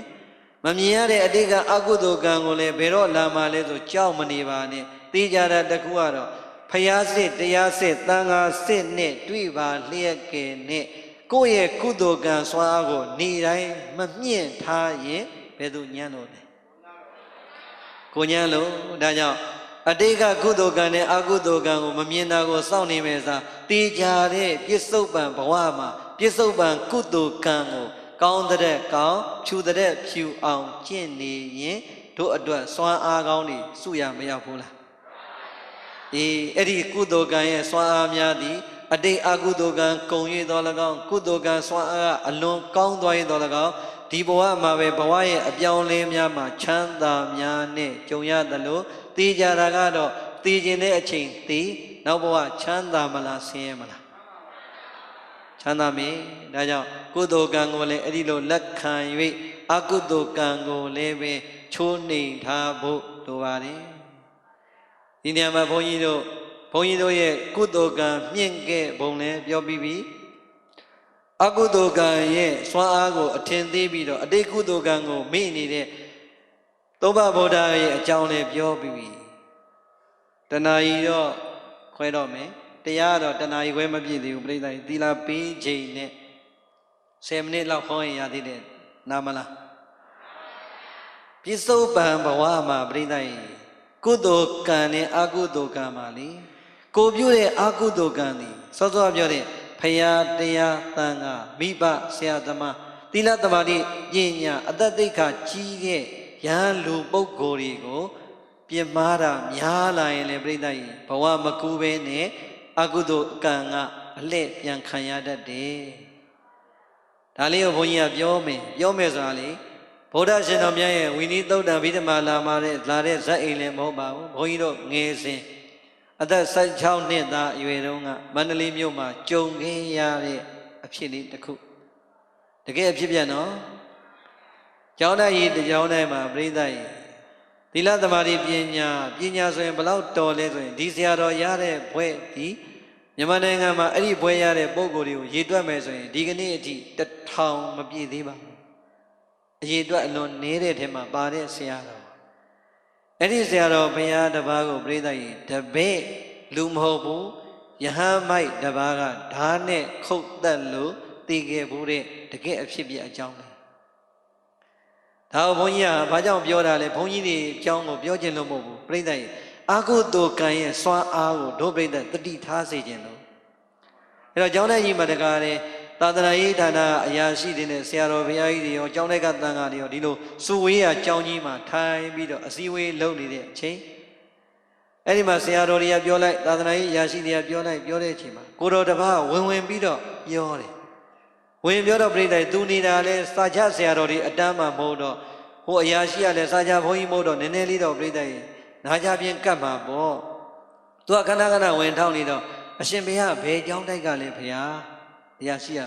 မမြင်ရတဲ့အတိတ်ကအကုသိုလ်ကံကိုလည်းဘယ်တော့လာမှလဲဆိုကြောက်မနေပါနဲ့သိကြတာတခုကတော့ဖယားစစ်တရားစစ်သံဃာစစ်နဲ့တွေ့ပါလျက်ကဲနဲ့ကိုယ့်ရဲ့ကုသိုလ်ကံစွမ်းအားကိုနေတိုင်းမမြင့်ထားရင်ဘယ်သူညံ့လို့လဲကိုညံ့လို့ဒါကြောင့်အတိတ်ကကုသိုလ်ကံနဲ့အကုသိုလ်ကံကိုမမြင်တာကိုစောင့်နေမယ်စားတေးကြတဲ့ပြစ္ဆုတ်ပံဘဝမှာပြစ္ဆုတ်ပံကုသိုလ်ကံကိုကောင်းတဲ့ကောင်းဖြူတဲ့ဖြူအောင်ကျင့်နေရင်တို့အတွက်စွမ်းအားကောင်းတွေစုရမရောက်ဘူးလားအဲ့ဒီကုသိုလ်ကံရဲ့စွမ်းအားများသည်အတိတ်အကုသိုလ်ကံကုံရည်တော်၎င်းကုသိုလ်ကံစွမ်းအားအလွန်ကောင်းသွားရတော်၎င်းဒီဘဝမှာပဲဘဝရဲ့အပြောင်းလဲများမှာချမ်းသာများနဲ့ကြုံရသလိုသိကြတာကတော့သိခြင်းတဲ့အချိန်သိနောက်ဘဝချမ်းသာမလားဆင်းရဲမလားချမ်းသာမင်းဒါကြောင့်ကုသိုလ်ကံကိုလည်းအဲ့ဒီလိုလက်ခံ၍အကုသိုလ်ကံကိုလည်းပဲ ချိုးနှိမ်ထားဖို့လိုပါတယ်ဒီနေရာမှာဘုန်းကြီးတို့ရဲ့ကုသိုလ်ကံမြင့်ခဲ့ပုံလည်းပြောပြီးပြီအကုသိုလ်ကံရဲ့စွမ်းအားကိုအထင်သေးပြီးတော့အတိတ်ကုသိုလ်ကံကိုမေ့နေတဲ့သုံးပါးဗုဒ္ဓရဲ့အကြောင်းလည်းပြောပြီးပြီတဏှာကြီးတော့ခွဲတော့မယ်တရားတော့တဏှာကြီးခွဲမပြည့်သေးဘူးပြိဿကြီးသီလပေးချိန်နဲ့10မိနစ်လောက်ခေါင်းရင်ရသေးတယ်နားမလားပြစ္ဆုတ်ပံဘဝမှာပြိဿကြီးကုသိုလ်ကံနဲ့အကုသိုလ်ကံမှာလေကိုပြုတဲ့အကုသိုလ်ကံသည်စောစောပြောတဲ့ဖရာတရားသံဃာမိဘဆရာသမားသီလသမာဓိပညာအတ္တသိက္ခာကြီးတဲ့ယဟန်လူပုဂ္ဂိုလ်တွေကိုပြစ်မှားတာများလာရင်လည်းပြိဿကြီးဘဝမကူပဲနဲ့အကုသိုလ်ကံကအလှည့်ပြန်ခံရတတ်တယ်ဒါလေးကိုဘုန်းကြီးကပြောမယ်ဆိုတာလေဗုဒ္ဓရှင်တော်မြတ်ရဲ့ဝိနည်းသုတ်တံဗိဓမာလာတဲ့ဇက်အိမ်လည်းမဟုတ်ပါဘူးဘုန်းကြီးတို့ငယ်စဉ်အသက်16နှစ်သားအရွယ်တုန်းကမန္တလေးမြို့မှာကြုံခဲ့ရတဲ့အဖြစ်လေးတစ်ခုတကယ်အဖြစ်ပြန်နော်ကျောင်းတိုင်းတကျောင်းတိုင်းမှာပြိဿကြီးသီလသမာဓိပညာဆိုရင်ဘလောက်တော်လဲဆိုရင်ဒီဆရာတော်ရတဲ့ဘွဲ့ဒီမြန်မာနိုင်ငံမှာအဲ့ဒီဘွဲ့ရတဲ့ပုံကိုယ်တွေကိုရေတွက်မယ်ဆိုရင်ဒီကနေ့အထိ1000မပြည့်သေးပါဘူးအရေတွက်အလွန်နည်းတဲ့ထဲမှာပါတဲ့ဆရာတော်အဲ့ဒီဆရာတော်ဘုရားတစ်ပါးကိုပြိဿကြီးတပည့်လူမဟုတ်ဘူးယဟန်မိုက်တစ်ပါးကဓာတ်နဲ့ခုတ်တက်လို့တည်ခဲ့ဘူးတဲ့တကယ်အဖြစ်ပြအကြောင်းလေဒါဘုန်းကြီးကဘာကြောင့်ပြောတာလဲဘုန်းကြီးတွေအကြောင်းကိုပြောခြင်းလို့မဟုတ်ဘူးပြိဿကြီးအာဟုတုကံရဲ့စွမ်းအားကိုဒုပြိဿတတိထားစေခြင်းလို့အဲ့တော့ကျောင်းထဲကြီးမှာတကားတယ်သာသနာရေးဌာနအရာရှိတွေနဲ့ဆရာတော်ဘုရားကြီးတွေရောကျောင်းထဲကတန်ခါတွေရောဒီလိုစုဝေးရကျောင်းကြီးမှာထိုင်ပြီးတော့အစည်းအဝေးလုပ်နေတဲ့အချိန်အဲ့ဒီမှာဆရာတော်တွေကပြောလိုက်သာသနာရေးအရာရှိတွေကပြောတဲ့အချိန်မှာကိုတော်တစ်ပါးဝင်ပြီးတော့ပြောတယ်ဝင်ပြောတော့ပြိဿသူနေတာလဲစာချဆရာတော်တွေအတန်းမှမဟုတ်တော့ဟိုအရာရှိကလည်းစာချဘုန်းကြီးမဟုတ်တော့နည်းနည်းလေးတော့ပြိဿနာကြပြင်းကတ်မှာပေါ့သူကခဏဝင်ထောင်းနေတော့အရှင်ဘုရားဘယ်ကျောင်းတိုက်ကလဲဘုရားအရာရှိက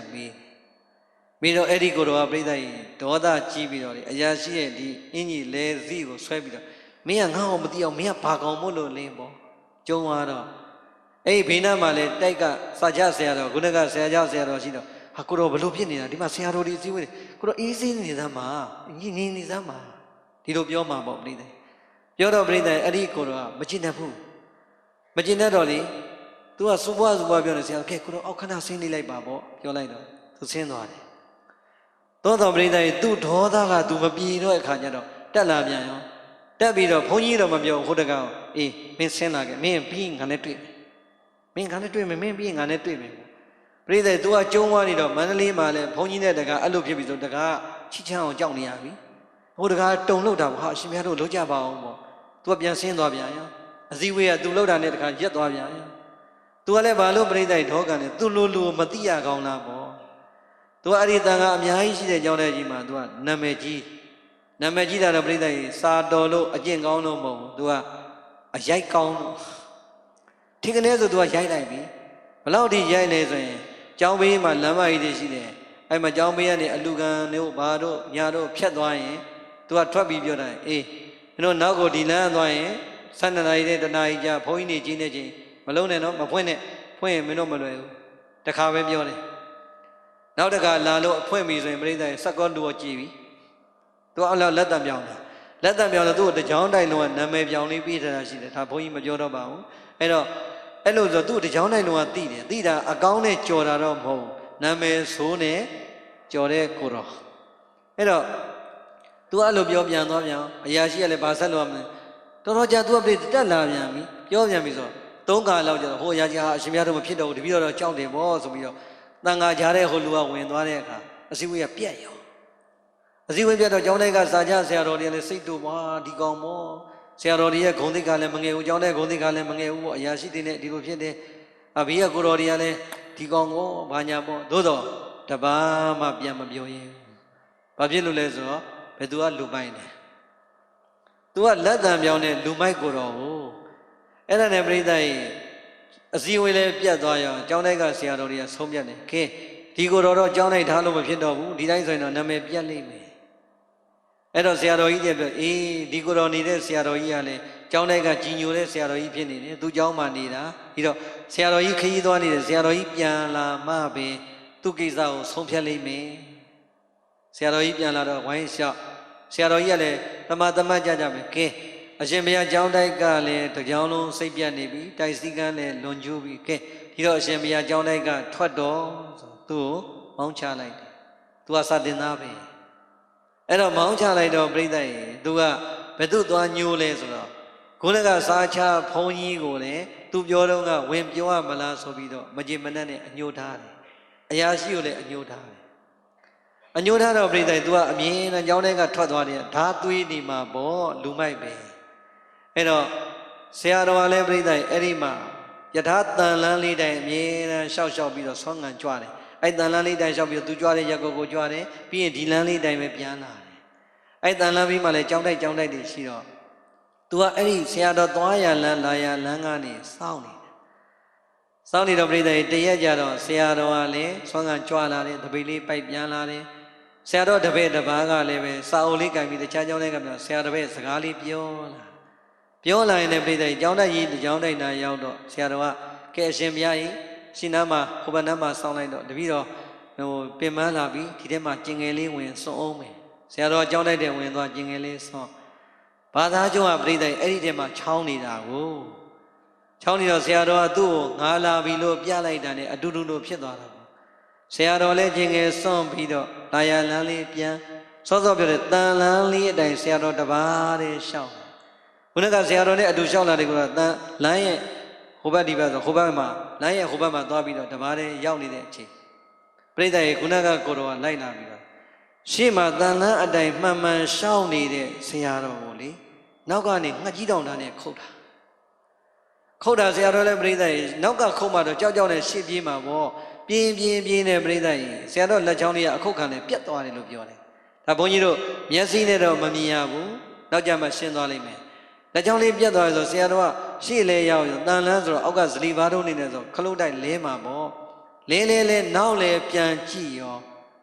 မေးတော့အဲ့ဒီကိုတော်ကပြိဿကြီးဒေါသကြီးပြီးတော့လေအရာရှိရဲ့ဒီအင်ကြီးလဲစီကိုဆွဲပြီးတော့မင်းကငါ့ကိုမသိအောင်မင်းကဘာကောင်မို့လို့လင်းပေါ့ကျုံသွားတော့အဲ့ဒီဘေးနားမှာလဲတိုက်ကစာချဆရာတော်ခုနကဆရာကျောင်းဆရာတော်ရှိတော့ဟာကိုတော်ဘလို့ဖြစ်နေတာဒီမှာဆရာတော်တွေအစည်းအဝေးကိုတော်အေးစေးနေသမ်းမှာငြိမ်နေသမ်းမှာဒီလိုပြောမှာပေါ့ပြိဿပြောတော့ပြိဿအဲ့ဒီကိုတော်ကမကျင်တတ်ဘူးမကျင်တတ်တော့လေသူကစူပွားပြောနေဆရာကဲကိုတော်အောက်ခဏဆင်းနေလိုက်ပါပေါ့ပြောလိုက်တော့သူဆင်းသွားတယ်သောတော်ပြိဿရဲ့သူ့ဒေါသကသူမပြေတော့အခါကျတော့တက်လာပြန်ရောတက်ပြီးတော့ဘုန်းကြီးတော့မပြောဟိုတကောင်အေးမင်းဆင်းလာခဲ့မင်းပြီးငါနဲ့တွေ့မယ်မင်းပြီးငါနဲ့တွေ့မယ်ပြိဿသူကကျုံးသွားနေတော့မန္တလေးမှာလဲဘုန်းကြီးနဲ့တကားအဲ့လိုဖြစ်ပြီဆိုတကားချစ်ချမ်းအောင်ကြောက်နေရပြီဟိုတကားတုံလို့တာပေါ့ဟာအရှင်မြတ်တို့လုံးကြပါအောင်ပေါ့သူကပြန်ဆင်းသွားပြန်ရောအစည်းဝေးကသူလှုပ်တာနဲ့တကားရက်သွားပြန်ရောသူကလည်းဘာလို့ပြိဿဒေါကနဲ့သူ့လူမသိရကောင်းလားပေါ့သူကအဲ့ဒီတန်ခါအများကြီးရှိတဲ့ကြောင်းတဲ့ကြီးမှာသူကနာမည်ကြီးတာတော့ပြိဿကြီးစာတော်လို့အကျင့်ကောင်းလို့မဟုတ်ဘူးသူကအရိုက်ကောင်းလို့ထင်ကနေဆိုသူကရိုက်လိုက်ပြီဘလောက်ထိရိုက်လဲဆိုရင်ကျောင်းဘေးမှာလမ်းမကြီးတွေရှိတယ်အဲ့မှာကျောင်းဘေးကနေအလူခံတို့ဘာတို့ညာတို့ဖြတ်သွားရင်သူကထွက်ပြီးပြောတယ်အေးကျွန်တော်နောက်ကိုဒီလမ်းသွားရင်12နာရီနဲ့1နာရီကြာဘုန်းကြီးနေကြီးနေချင်းမလုံးနဲ့နော်မဖွင့်နဲ့ဖွင့်ရင်မင်းတို့မလွယ်ဘူးတခါပဲပြောတယ်နောက်တခါလာလို့အဖွင့်ပြီဆိုရင်ပြိဿရဲ့စက်ကောတူကိုကြည်ပြီသူကလက်တံပြောင်းတယ်လို့သူ့ကိုတကြောင်တိုင်လုံးကနာမည်ပြောင်းလေးပြီးထားတာရှိတယ်ဒါဘုန်းကြီးမပြောတော့ပါဘူးအဲ့တော့အဲ့လိုဆိုသူ့တကြောင်တိုင်လုံးကသိတာအကောင်းနဲ့ကြော်တာတော့မဟုတ်ဘူးနာမည်ဆိုးနဲ့ကြော်တဲ့ကိုတော်အဲ့တော့သူအဲ့လိုပြောပြန်သွားပြန်အရာရှိကလည်းဗာဆက်လို့ရမလဲတော်ကြာသူကပြိတက်လာပြန်ပြီပြောပြန်ပြီဆိုတော့3ခါလောက်ကျတော့ဟိုရာကြီးဟာအရှင်မြတ်တို့မဖြစ်တော့ဘူးတပည့်တော်ကြောက်တယ်ဗောဆိုပြီးတော့တန်ခါကြားတဲ့ဟိုလူကဝင်သွားတဲ့အခါအစည်းအဝေးကပြတ်ရောအစည်းအဝေးပြတ်တော့ကျောင်းထဲကစာကြဆရာတော်တွေလည်းစိတ်တူပါဒီကောင်မောဆရာတော်တွေရဲ့ဂုဏ်သိက္ခာလည်းမငယ်ဘူးကျောင်းထဲဂုဏ်သိက္ခာလည်းမငယ်ဘူးပေါ့အရာရှိတွေနဲ့ဒီလိုဖြစ်တယ်အဘေးကကိုတော်တွေကလည်းဒီကောင်ကိုဘာညာပေါ့သို့တော့တပားမှပြန်မပြောရင်ဘာဖြစ်လို့လဲဆိုတော့ဘယ်သူကလူပိုင်တယ်သူကလက်တံပြောင်းတဲ့လူမိုက်ကိုတော်ကိုအဲ့ဒါနဲ့ပြိဿရဲ့အစည်းအဝေးလည်းပြတ်သွားရောကျောင်းတိုက်ကဆရာတော်တွေကဆုံးဖြတ်တယ်ခဲဒီကိုတော်တော့ကျောင်းလိုက်ထားလို့မဖြစ်တော့ဘူးဒီတိုင်းဆိုရင်တော့နာမည်ပြတ်လိမ့်မယ် အဲ့တော့ဆရာတော်ကြီးတွေပြောအေးဒီကိုတော်နေတဲ့ဆရာတော်ကြီးကလည်းကျောင်းတိုက်ကကြီးညိုတဲ့ဆရာတော်ကြီးဖြစ်နေတယ်သူကျောင်းမှာနေတာပြီးတော့ဆရာတော်ကြီးခရီးသွားနေတယ်ဆရာတော်ကြီးပြန်လာမှပဲသူ့ကိစ္စကိုဆုံးဖြတ်လိမ့်မယ်ဆရာတော်ကြီးပြန်လာတော့ဝိုင်းလျှောက်ဆရာတော်ကြီးကလည်းတမတ်ကြမယ်ကဲအရှင်ဘုရားကျောင်းတိုက်ကလည်းတကြောင်လုံးစိတ်ပြတ်နေပြီတိုက်စည်းကမ်းလည်းလွန်ကျူးပြီကဲဒီတော့အရှင်ဘုရားကျောင်းတိုက်ကထွက်တော့ဆိုသူ့ကိုမောင်းချလိုက်တယ်သူကစတင်သားပဲအဲ့တော့မောင်းချလိုက်တော့ပြိဿရေသူကဘယ်သူသွားညိုးလဲဆိုတော့ခုနကစားချဘုန်းကြီးကိုလည်းသူပြောတော့ကဝင်ပြောရမလားဆိုပြီးတော့မကြည်မနှက်နဲ့အညိုးထားတယ်အရာရှိကိုလည်းအညိုးထားတယ်အညိုးထားတော့ပြိဿရေသူကအမြင်နဲ့ကျောင်းထဲကထွက်သွားတယ်ဓာသွေးနေမှာပေါ့လူမိုက်ပဲအဲ့တော့ဆရာတော်ကလည်းပြိဿရေအဲ့ဒီမှာယထာတန်လန်းလေးတိုင်းအမြင်နဲ့ရှောက်ပြီးတော့ဆွမ်းငံကြွတယ်အဲ့တန်လန်းလေးတိုင်းရှောက်ပြီးတော့သူကြွတဲ့ရက်ကိုကြွတယ်ပြီးရင်ဒီလန်းလေးတိုင်းပဲပြန်လာတယ်အဲ့တန်လန်းပြီးမှလည်းကြောင်းတိုက်တွေရှိတော့သူကအဲ့ဒီဆရာတော်သွားရလန်းလာရလန်းကနေစောင့်နေတယ်စောင့်နေတော့ပြိဿရေတရက်ကြတော့ဆရာတော်ကလည်းဆွမ်းငံကြွလာတယ်တပိတ်လေးပိုက်ပြန်လာတယ်ဆရာတော်တပည့်တစ်ပါးကလည်းပဲစာအုပ်လေးကင်ပြီးတခြားကျောင်းထဲကပြောဆရာတပည့်စကားလေးပြောလာရင်လည်းပြိဿရေကျောင်းတိုက်ကြီးကျောင်းတိုက်နာရောက်တော့ဆရာတော်ကကဲအရှင်ဘုရားကြီးရှင်နာမှာဟိုဘက်နားမှာစောင့်လိုက်တော့တပည့်တော်ပင်မလာပြီးဒီထဲမှာကျင်ငယ်လေးဝင်စွန့်အောင်မယ်ဆရာတော်ကျောင်းတိုက်တဲ့ဝင်သွားကျင်ငယ်လေးစွန့်ဘာသာကျုံးကပြိဿရေအဲ့ဒီထဲမှာချောင်းနေတာကိုချောင်းနေတော့ဆရာတော်ကသူ့ကိုငါလာပြီလို့ပြလိုက်တာနဲ့အတူတူလို့ဖြစ်သွားတာဆရာတော်လည်းကျင်ငယ်စွန့်ပြီးတော့လာရလန်းလေးပြန်စောစောပြောတဲ့တန်လန်းလေးအတိုင်းဆရာတော်တပါးတည်းရှောက်ခုနကဆရာတော်နဲ့အတူရှောက်လာတယ်ကတော့တန်လန်းရဲ့ဟိုဘက်ဒီဘက်ဆိုဟိုဘက်မှာလမ်းရဲ့ဟိုဘက်မှာသွားပြီးတော့တပါးတည်းရောက်နေတဲ့အချိန်ပြိဿရေခုနကကိုတော်ကလိုက်လာပြီးတော့ရှေ့မှာတန်လန်းအတိုင်းမှန်မှန်ရှောက်နေတဲ့ဆရာတော်ကိုလေနောက်ကနေငှက်ကြီးတောင်တာနဲ့ခုတ်တာဆရာတော်လည်းပြိဿရေနောက်ကခုတ်မှတော့ကြောက်နဲ့ရှေ့ပြေးမှာပေါ့ပြင်းနဲ့ပြိဿရေဆရာတော်လက်ချောင်းလေးကအခုတ်ခံနဲ့ပြတ်သွားတယ်လို့ပြောတယ်ဒါဘုန်းကြီးတို့မျက်စိနဲ့တော့မမြင်ရဘူးနောက်ကြမှရှင်းသွားလိမ့်မယ်လက်ချောင်းလေးပြတ်သွားရဆိုဆရာတော်ကရှေ့လဲရောက်တန်လန်းဆိုတော့အောက်ကဇလီဘာတို့နေနေဆိုခလုတ်တိုက်လဲမှာပေါ့လဲနောက်လဲပြန်ကြည့်ရော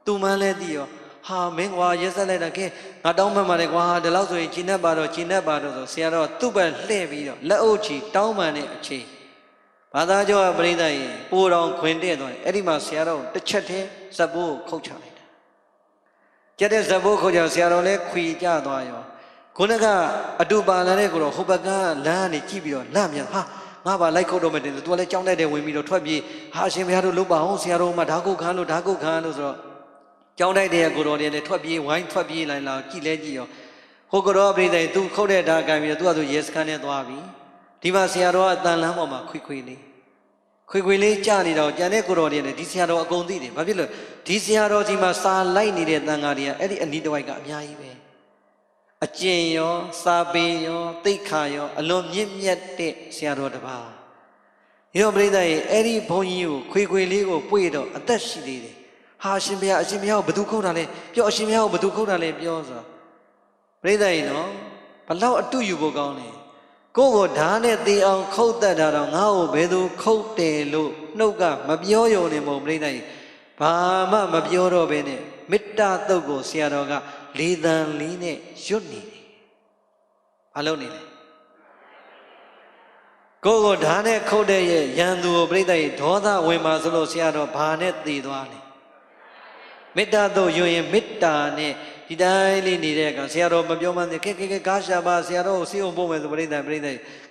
သူ့မှန်းလဲသိရောဟာမင်းကွာရက်ဆက်လိုက်တာကဲငါတောင်းမှန်ပါတယ်ကွာဒီလောက်ဆိုရင်ခြေနဲ့ပါတော့ဆိုဆရာတော်သူ့ဘက်လှည့်ပြီးတော့လက်အုပ်ချီတောင်းမှန်တဲ့အချိန်ဘာသာကျော်ကပြိဿရေပိုးတော်ခွင်တဲ့သွားတယ်အဲ့ဒီမှာဆရာတော်တစ်ချက်တည်းဇက်ဘိုးကိုခုတ်ချလိုက်တာကျတဲ့ဇက်ဘိုးခုတ်ချဆရာတော်လဲခွေကြသွားရောခုနကအတူပါလာတဲ့ကိုတော့ဟိုဘက်ကလမ်းကနေကြည့်ပြီးတော့လန့်မြန်ဟာငါပါလိုက်ခုတ်တော့မယ်တင်သူကလည်းကြောင်းတိုက်တယ်ဝင်ပြီးတော့ထွက်ပြေးဟာအရှင်ဘုရားတို့လုပ်ပါအောင်ဆရာတော်မှဓာကုတ်ခန်းလို့ဆိုတော့ကြောင်းတိုက်တဲ့ကိုတော်တွေလည်းထွက်ပြေးဝိုင်းထွက်ပြေးလိုက်လာကြည့်ရောဟိုကိုတော်ပြိဿသူခုတ်တဲ့ဓာကန်ပြီးတော့သူကဆိုရဲစခန်းနဲ့သွားပြီဒီမှာဆရာတော်ကအတန်လန်းပေါ်မှာခွေလေးကြာနေတော့ကြံတဲ့ကိုတော်တွေလည်းဒီဆရာတော်အကုန်သိတယ်ဘာဖြစ်လို့ဒီဆရာတော်ဒီမှာစာလိုက်နေတဲ့တန်ဃာတွေကအဲ့ဒီအနီးတစ်ဝိုက်ကအများကြီးပဲအကျင့်ရောစာပေရောသိက္ခာရောအလွန်မြင့်မြတ်တဲ့ဆရာတော်တစ်ပါးဒီတော့ပြိဿရေအဲ့ဒီဘုန်းကြီးကိုခွေလေးကိုပွေတော့အသက်ရှိသေးတယ်ဟာအရှင်ဘုရားကိုဘယ်သူခုတ်တာလဲပြောအရှင်ဘုရားကိုဘယ်သူခုတ်တာလဲပြောဆိုပြိဿရေနော်ဘလောက်အတုယူဖို့ကောင်းလဲကိုကိုဓာတ်နဲ့သေအောင်ခုတ်တတ်တာတော့ငါ့ကိုဘယ်သူခုတ်တယ်လို့နှုတ်ကမပြောရုံနဲ့မဟုတ်ပြိဿရေဘာမှမပြောတော့ဘဲနဲ့မေတ္တာတုတ်ကိုဆရာတော်ကလေးတန်လေးနဲ့ရွတ်နေတယ်ဘာလုပ်နေလဲကိုကိုဓာတ်နဲ့ခုတ်တဲ့ရဲ့ရန်သူကိုပြိဿရေဒေါသဝင်ပါဆိုလို့ဆရာတော်ဘာနဲ့သေသွားလဲမေတ္တာတုတ်ရွတ်ရင်မေတ္တာနဲ့ဒီတိုင်းလေးနေတဲ့အခါဆရာတော်မပြောမှန်းကဲကားရှာပါဆရာတော်ကိုစီအောင်ပို့မယ်ဆိုပြိဿ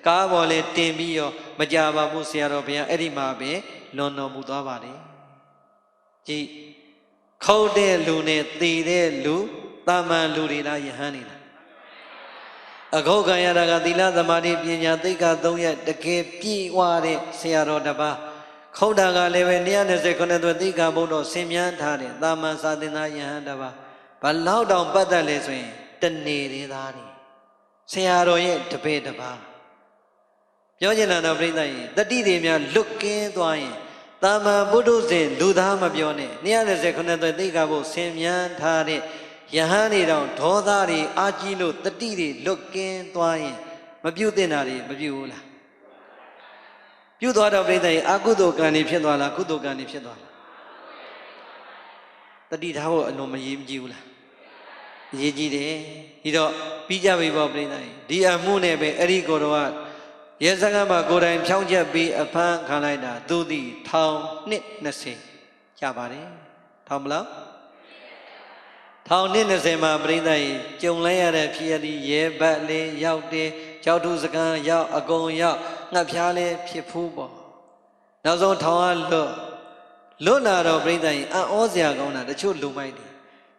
ကားပေါ်လေးတင်ပြီးရောမကြပါဘူးဆရာတော်ဘုရားအဲ့ဒီမှာပဲလွန်တော်မူသွားပါတယ်ကြည်ခုတ်တဲ့လူနဲ့သေတဲ့လူတာမန်လူတွေလားယဟန်နေလားအခုခံရတာကသီလသမာဓိပညာသိက္ခာ3ရပ်တကယ်ပြည့်ဝတဲ့ဆရာတော်တစ်ပါးခုတ်တာကလည်းပဲ129သွဲသိက္ခာဘုဒ္ဓဆင်မြန်းထားတယ်တာမန်စာသင်သားယဟန်တစ်ပါးဘလောက်တောင်ပတ်သက်လဲဆိုရင်တနေသေးသားနေဆရာတော်ရဲ့တပည့်တစ်ပါးပြောချင်တာတော့ပြိဿရေတတိတွေများလွတ်ကင်းသွားရင်တာမန်ဘုဒ္ဓရှင်လူသားမပြောနဲ့129သွဲသိက္ခာဘုဒ္ဓဆင်မြန်းထားတဲ့ယဟန်တွေတောင်ဒေါသတွေအာကြီးလို့တတိတွေလွတ်ကင်းသွားရင်မပြုတ်တင်တာတွေမပြုတ်ဘူးလားပြုတ်သွားတော့ပြိဿရေအကုသိုလ်ကံတွေဖြစ်သွားလားကုသိုလ်ကံတွေဖြစ်သွားလားတတိထားဖို့အလွန်မရေးမကြည့်ဘူးလား ရေးကြည့်တယ်ဒီတော့ပြီးကြပြီပေါ့ပြိဿဒီအမှုနဲ့ပဲအဲ့ဒီကိုတော့ရဲစခန်းမှာကိုယ်တိုင်ဖြောင်းချက်ပြီးအဖမ်းခံလိုက်တာသူသည်1220ရပါတယ်ထောင်မလား1220မှာပြိဿကြုံလိုက်ရတဲ့ဖြစ်ရည်ရဲဘက်လေးရောက်တယ်ကြောက်ထုစကန်ရောက်အကုန်ရောက်ငှက်ဖျားလေးဖြစ်ဖူးပေါ့နောက်ဆုံးထောင်ကလွတ်လာတော့ပြိဿအံ့ဩစရာကောင်းတာတချို့လူမိုက်တယ်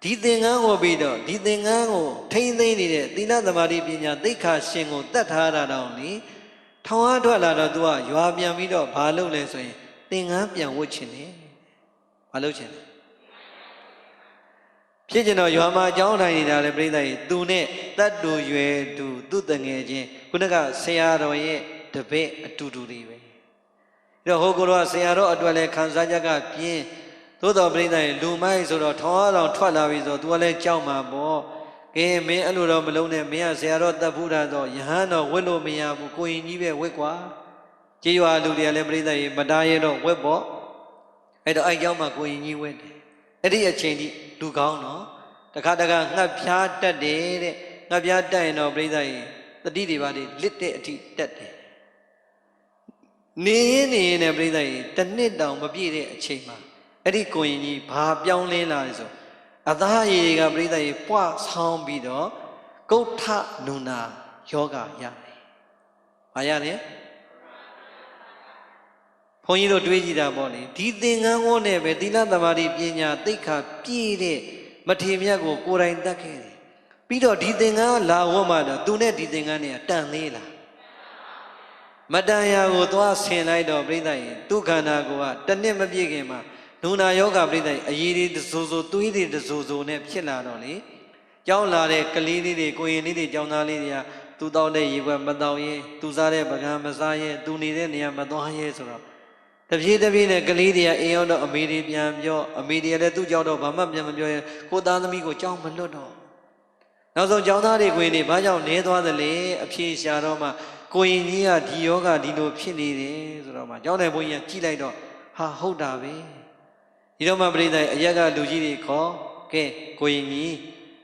ဒီသင်္ကန်းကိုပြီးတော့ဒီသင်္ကန်းကိုထိမ့်သိမ့်နေတဲ့သီလသမာဓိပညာသိက္ခာရှင်ကိုတတ်ထားတာတောင်လေထောင်အားထွက်လာတော့ तू ကရွာပြန်ပြီးတော့ဘာလုပ်လဲဆိုရင်သင်္ကန်းပြန်ဝတ်ချင်တယ်ဘာလုပ်ချင်လဲဖြစ်ကျင်တော့ရွာမှာအကြောင်းထိုင်နေတာလေပြိဿကြီးသူနဲ့တတ်တူရွယ်တူသူ့တငယ်ချင်းခုနကဆရာတော်ရဲ့တပည့်အတူတူတွေပဲအဲ့တော့ဟိုကိုတော့ဆရာတော်အတွက်လည်းခံစားချက်ကပြင်းသို့တော်ပြိဿကြီးလူမိုက်ဆိုတော့ထောင်အားတော်ထွက်လာပြီဆို तू ကလည်းကြောက်မှာပေါ့ကဲမင်းအဲ့လိုတော့မလုံးနဲ့မင်းကဆရာတော်တက်ဖို့တာတော့ယဟန်တော့ဝတ်လို့မရဘူးကိုရင်ကြီးပဲဝတ်ကွာကြေးရွာလူတွေကလည်းပြိဿကြီးမတားရတော့ဝတ်ပေါ့အဲ့တော့အဲ့ကြောင့်မှကိုရင်ကြီးဝတ်တယ်အဲ့ဒီအချိန်ကြီးလူကောင်းနော်တခါတခါငှက်ဖျားတက်တယ်တဲ့ငှက်ဖျားတက်ရင်တော့ပြိဿကြီးတတိတွေပါလေလစ်တဲ့အထိတက်တယ်နေရင်နဲ့ပြိဿကြီးတစ်နှစ်တောင်မပြည့်တဲ့အချိန်မှာအဲ့ဒီကိုရင်ကြီးဘာပြောင်းလဲလာလဲဆိုအသားရည်တွေကပြိဿကြီးပွားဆောင်းပြီးတော့ကုဋ္ဌနုနာယောဂရတယ်။ဘာရတယ်။ဘုန်းကြီးတို့တွေးကြည့်တာပေါ့လေဒီသင်္ကန်းဝန်းနဲ့ပဲသီလသမာဓိပညာသိက္ခာပြည့်တဲ့မထေမြတ်ကိုကိုယ်တိုင်တတ်ခဲ့တယ်။ပြီးတော့ဒီသင်္ကန်းလာဝတ်မှတော့သူနဲ့ဒီသင်္ကန်းနဲ့တန်သေးလား။မတန်ရာကိုသွားဆင်လိုက်တော့ပြိဿကြီးသူခန္ဓာကိုယ်ကတစ်နှစ်မပြည့်ခင်မှာနုနာယောဂပြိဿကြီးအရေးတွေတဆိုးဆိုးသွေးတွေတဆိုးဆိုးနဲ့ဖြစ်လာတော့လေကြောင်းလာတဲ့ကလေးလေးတွေကိုရင်လေးတွေကြောင်းသားလေးတွေကသူတောက်တဲ့ရေခွက်မတောက်ရဲသူစားတဲ့ပကံမစားရဲသူနေတဲ့နေရာမသွားရဲဆိုတော့တပြေးတပြေးနဲ့ကလေးတွေကအိမ်ရောက်တော့အမေတွေပြန်ပြောအမေတွေကလည်းသူ့ကြောက်တော့ဘာမှပြန်မပြောရဲကိုသားသမီးကိုကြောင်းမလွတ်တော့နောက်ဆုံးကြောင်းသားတွေကိုရင်တွေဘာကြောင့်နေသွားသလဲအဖြေရှာတော့မှကိုရင်ကြီးကဒီယောဂဒီလိုဖြစ်နေတယ်ဆိုတော့မှကြောင်းတဲ့ဘုန်းကြီးကကြည့်လိုက်တော့ဟာဟုတ်တာပဲဒီတော့မှပြိဿအရက်ကလူကြီးတွေခေါ်ကဲကိုရင်ကြီး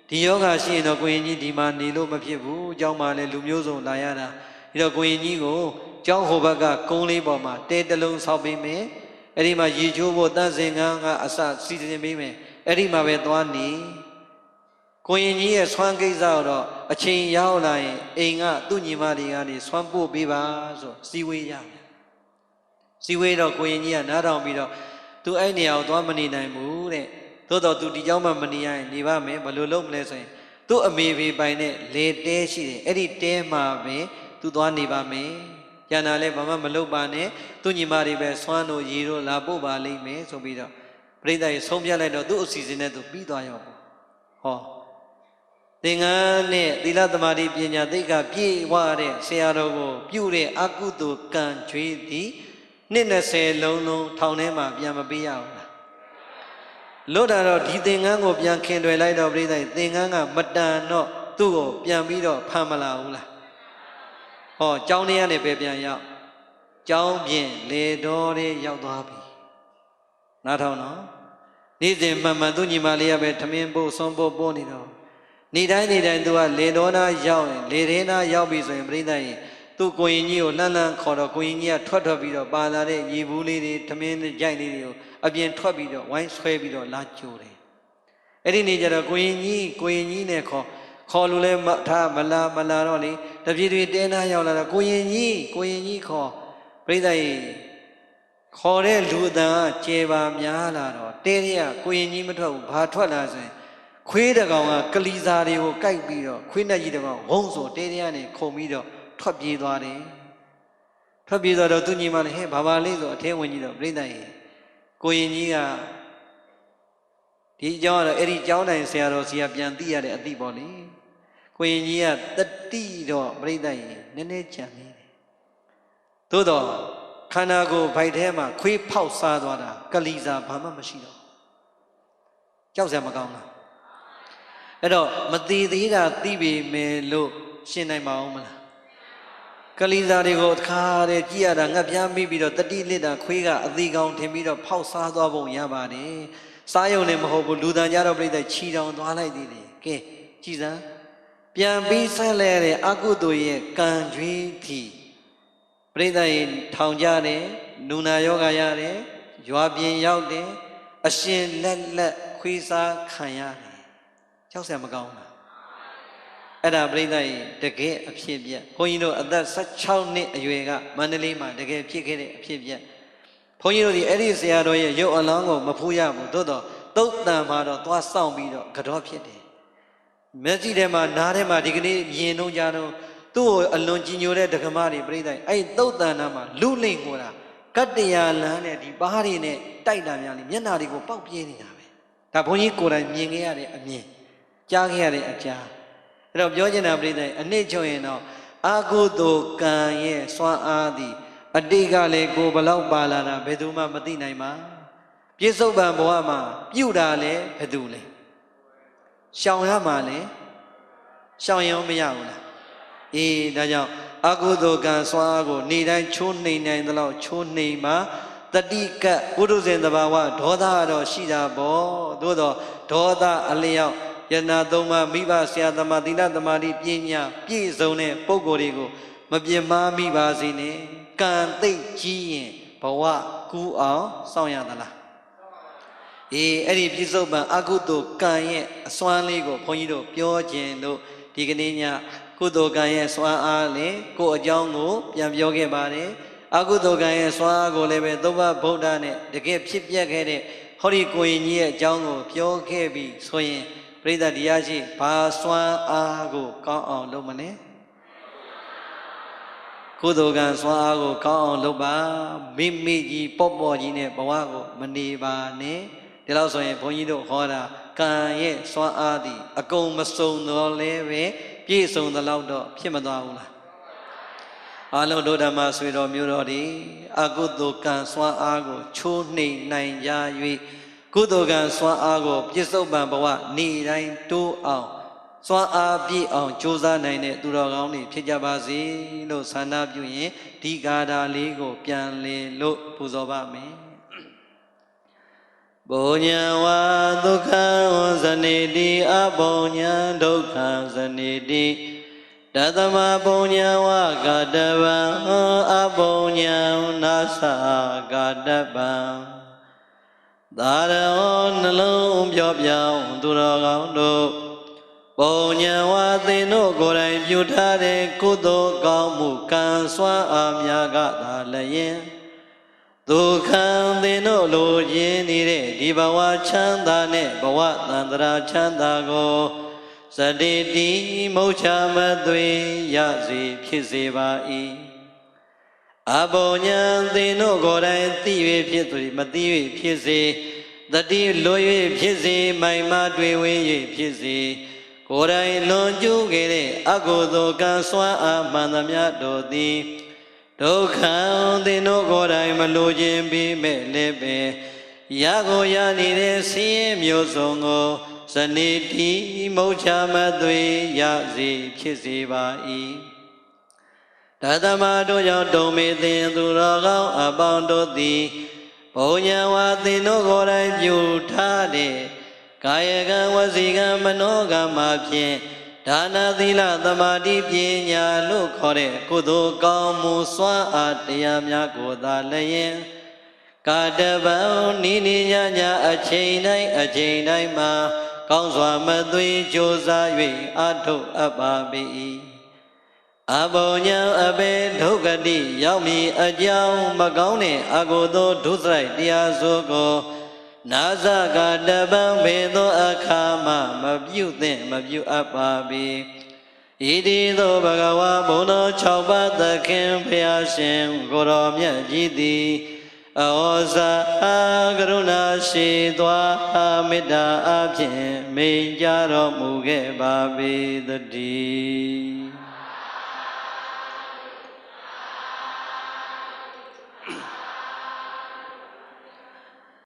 ဒီယောဂရှိရင်တော့ကိုရင်ကြီးဒီမှာနေလို့မဖြစ်ဘူးအကြောင်းမှလည်းလူမျိုးစုံလာရတာဒီတော့ကိုရင်ကြီးကိုကျောင်းဟိုဘက်ကကုန်းလေးပေါ်မှာတဲတလုံးဆောက်ပေးမယ်အဲ့ဒီမှာရေချိုးဖို့တန့်စင်ကန်းကအစစီစဉ်ပေးမယ်အဲ့ဒီမှာပဲသွားနေကိုရင်ကြီးရဲ့ဆွမ်းကိစ္စတော့အချိန်ရောက်လာရင်အိမ်ကသူ့ညီမတွေကနေဆွမ်းပို့ပေးပါဆိုစီဝေးရမယ်စီဝေးတော့ကိုရင်ကြီးကနားထောင်ပြီးတော့သူအဲ့နေရာကိုသွားမနေနိုင်ဘူးတဲ့သို့တော့သူဒီเจ้าမှမနေရရင်နေပါမယ်ဘယ်လိုလုပ်မလဲဆိုရင်သူ့အမေဖေပိုင်နဲ့လေတဲရှိတယ်အဲ့ဒီတဲမှာပဲသူသွားနေပါမယ်ကျန်တာလည်းဘာမှမလုပ်ပါနဲ့သူ့ညီမတွေပဲဆွမ်းတို့ရေတို့လာပို့ပါလိမ့်မယ်ဆိုပြီးတော့ပြိဿရေဆုံးဖြတ်လိုက်တော့သူ့အစီအစဉ်နဲ့သူပြီးသွားရောပေါ့ဟောသင်္ကန်းနဲ့သီလသမာဓိပညာသိက္ခာပြည့်ဝတဲ့ဆရာတော်ကိုပြုတဲ့အကုသိုလ်ကံကြွေးသည်နှစ်20လုံးလုံးထောင်ထဲမှာပြန်မပေးရဘူးလားလွတ်တာတော့ဒီသင်္ကန်းကိုပြန်ခင်တွယ်လိုက်တော့ပြိဿသင်္ကန်းကမတန်တော့သူ့ကိုပြန်ပြီးတော့ဖမ်းမလာဘူးလားဟောကျောင်းထဲကနေပဲပြန်ရောက်ကျောင်းပြင်လေတော်တွေရောက်သွားပြီနားထောင်နော်နေ့စဉ်မှန်မှန်သူ့ညီမလေးကပဲထမင်းပို့ဆွန်းပို့နေတော့နေ့တိုင်းသူကလေတော်နာရောက်ရင်လေရင်းနာရောက်ပြီဆိုရင်ပြိဿရင်သူ့ကိုရင်ကြီးကိုလှမ်းခေါ်တော့ကိုရင်ကြီးကထွက်ပြီးတော့ပါလာတဲ့ရေဘူးလေးတွေထမင်းရိုက်လေးတွေကိုအပြင်ထွက်ပြီးတော့ဝိုင်းဆွဲပြီးတော့လာကြိုတယ်အဲ့ဒီနေ့ကျတော့ကိုရင်ကြီးနဲ့ခေါ်လို့လဲထားမလာတော့လေတပြေတွေတဲနာရောက်လာတော့ကိုရင်ကြီးခေါ်ပြိဿကြီးခေါ်တဲ့လူအတန်ကကျေပါများလာတော့တဲတွေကကိုရင်ကြီးမထွက်ဘူးဘာထွက်လာဆိုရင်ခွေးတကောင်ကကလီစာတွေကိုကိုက်ပြီးတော့ခွေးနဲ့ကြီးတကောင်ဝုံဆိုတဲတွေကနေခုံပြီးတော့ထွက်ပြေးသွားတယ်ထွက်ပြေးသွားတော့သူညီမလည်းဟဲ့ဘာလေးဆိုအထဲဝင်ကြီးတော့ပြိဿကြီးကိုရင်ကြီးကဒီအကြောင်းကတော့အဲ့ဒီကျောင်းတိုင်ဆရာတော်စီကပြန်သိရတဲ့အသိပေါ့လေကိုရင်ကြီးကတတိတော့ပြိဿကြီးနည်းနည်းကြံနေတယ်သို့တော့ခန္ဓာကိုယ်ဗိုက်ထဲမှာခွေးဖောက်စားသွားတာကလီစာဘာမှမရှိတော့ကြောက်စရာမကောင်းလားအဲ့တော့မသေးသေးတာသိပေမယ်လို့ရှင်းနိုင်ပါဦးမလားကလီစာတွေကိုတစ်ခါတည်းကြည့်ရတာငတ်ပြားမိပြီးတော့တတိလစ်တာခွေးကအသေးကောင်ထင်ပြီးတော့ဖောက်စားသွားပုံရပါတယ်စားယုံနဲ့မဟုတ်ဘူးလူတန်ကြတော့ပြိဿချီတောင်သွားလိုက်သေးတယ်ကဲ ကြည်စမ်းပြန်ပြီးဆက်လဲတဲ့အကုသိုလ်ရဲ့ကံကြွေးထီပရိသတ်ရင်ထောင်ကြတယ်နူနာယောဂရတယ်ရွာပြင်ရောက်တယ်အရှင်လက်ခွေးစားခံရတယ်ကြောက်စရာမကောင်းလားအဲ့ဒါပရိသတ်ရင်တကယ်အဖြစ်ပြက်ဘုန်းကြီးတို့အသက်16နှစ်အရွယ်ကမန္တလေးမှာတကယ်ဖြစ်ခဲ့တဲ့အဖြစ်ပြက်ဘုန်းကြီးတို့ဒီအဲ့ဒီဆရာတော်ရဲ့ရုပ်အလောင်းကိုမဖူးရဘူးသို့တော့သုတ်တန်မှာတော့သွားစောင့်ပြီးတော့ကတော့ဖြစ်တယ်မျက်စိထဲမှာနားထဲမှာဒီကနေ့မြင်တော့ကြတော့သူ့ကိုအလွန်ကြည်ညိုတဲ့ဒကမတွေပြိဿအဲ့သုတ်တန်နာမှာလူလိမ့်ကိုတာကတ္တရာလန်းနဲ့ဒီပါးတွေနဲ့တိုက်တာများလေမျက်နာတွေကိုပေါက်ပြဲနေတာပဲဒါဘုန်းကြီးကိုယ်တိုင်မြင်ခဲ့ရတဲ့အမြင်ကြားခဲ့ရတဲ့အကြားအဲ့တော့ပြောချင်တာပြိဿအနည်းချုပ်ရင်တော့အာဟုတုကံရဲ့စွမ်းအားသည်အတိတ်ကလည်းကိုဘလောက်ပါလာတာဘယ်သူမှမသိနိုင်ပါပြစ္ဆုတ်ပံဘဝမှာပြုတာလဲဘယ်သူလဲရှောင်ရမှာလဲရှောင်ရင်မရဘူးလားအေးဒါကြောင့်အကုသိုလ်ကံစွမ်းအားကိုနေတိုင်းချိုးနှိမ်နိုင်သလောက်ချိုးနှိမ်မှာတတိကပုရုဇဉ်တဘာဝဒေါသတော့ရှိတာပေါ့သို့တော့ဒေါသအလျောက်ယနာသုံးပါးမိဘဆရာသမားသီလသမာဓိပညာပြည့်စုံတဲ့ပုဂ္ဂိုလ်တွေကိုမပြစ်မှားမိပါစေနဲ့ကံသိကြီးရင်ဘဝကူးအောင်စောင့်ရသလားအေးအဲ့ဒီပြစ္ဆုတ်ပံအကုသိုလ်ကံရဲ့အစွမ်းလေးကိုဘုန်းကြီးတို့ပြောခြင်းတို့ဒီကနေ့ညကုသိုလ်ကံရဲ့စွမ်းအားလေးကိုအကြောင်းကိုပြန်ပြောခဲ့ပါတယ်အကုသိုလ်ကံရဲ့စွမ်းအားကိုလည်းပဲသုဘဗုဒ္ဓနဲ့တကယ်ဖြစ်ပျက်ခဲ့တဲ့ဟောဒီကိုရင်ကြီးရဲ့အကြောင်းကိုပြောခဲ့ပြီးဆိုရင်ပရိသတ်တရားရှိဘာစွမ်းအားကိုကောင်းအောင်လုပ်မလဲကုသိုလ်ကံစွမ်းအားကိုကောင်းအောင်လုပ်ပါမိမိကြီးပေါ့ကြီးနဲ့ဘဝကိုမနေပါနဲ့ဒီလောက်ဆိုရင်ဘုန်းကြီးတို့ဟောတာကံရဲ့စွမ်းအားသည်အကုန်မစုံတော့လဲပဲပြည့်စုံသလောက်တော့ဖြစ်မသွားဘူးလားအလုံးတို့ဓမ္မဆွေတော်မျိုးတော်ဒီအကုသိုလ်ကံစွမ်းအားကိုချိုးနှိမ်နိုင်ကြ၍ကုသိုလ်ကံစွမ်းအားကိုပြစ္ဆုတ်ပံဘဝနေတိုင်းတိုးအောင်စွမ်းအားပြည့်အောင်ကြိုးစားနိုင်တဲ့သူတော်ကောင်းတွေဖြစ်ကြပါစေလို့ဆန္ဒပြုရင်ဒီဂါထာလေးကိုပြန်လည်လို့ပူဇော်ပါမယ်ဘုံညာဝါဒုက္ခဇနိတိအဘုံညာဒုက္ခဇနိတိတသမဘုံညာဝကတဗံအဘုံညာနာသကတဗံသာရောနှလုံးပြောပြောင်းသူတော်ကောင်းတို့ဘုံညာဝသင်တို့ကိုယ်တိုင်ပြုထားတဲ့ကုသိုလ်ကောင်းမှုကံစွမ်းအားများကသာလျင်ဒုက္ခသင်တို့လိုချင်နေတဲ့ဒီဘဝချမ်းသာနဲ့ဘဝတန္တရာချမ်းသာကိုစတိတိမုတ်ချမသွေရစေဖြစ်စေပါ၏အဘုံညာသင်တို့ကိုယ်တိုင်သိ၍ဖြစ်သူမသိ၍ဖြစ်စေတတိလွတ်၍ဖြစ်စေမိုင်မတွေ့ဝေး၍ဖြစ်စေကိုယ်တိုင်လွန်ကျူးခဲ့တဲ့အကုသိုလ်ကံစွမ်းအားမှန်သမျှတို့သည်ဒုက္ခသင်တို့ကိုယ်တိုင်မလိုခြင်းပြီးမဲ့လည်းပဲရကိုရနေတဲ့ဆင်းရဲမျိုးစုံကိုဇနိတိမုတ်ချမသွေရစေဖြစ်စေပါ၏တသမတို့ကြောင့်တုံမေသင်သူတော်ကောင်းအပေါင်းတို့သည်ဘုံညာဝါသင်တို့ကိုယ်တိုင်ပြုထားတဲ့ကာယကံဝစီကံမနောကံမှာဖြင့်ဒါနသီလသမာဓိပညာလို့ခေါ်တဲ့ကုသိုလ်ကောင်းမှုစွမ်းအားတရားများကိုသာလျင်ကာတဗံနိနိညာညာအချိန်တိုင်းမှာကောင်းစွာမသွေကြိုးစား၍အထုတ်အပ်ပါ၏အဘုံညာအဘေဒုက္ခတိရောက်မည်အကြောင်းမကောင်းတဲ့အကုသိုလ်ဒုစရိုက်တရားစိုးကိုနာဇကတပံဘေသောအခါမှမပြုသင့်မပြုအပ်ပါပေဣတိသောဘဂဝါဘုံတော်6ပါးသခင်ဖျားရှင်ကိုတော်မြတ်ကြီးသည်ဩဇာကရုဏာရှိသွားမေတ္တာအဖြင့်မိန့်ကြတော်မူခဲ့ပါပေတည်း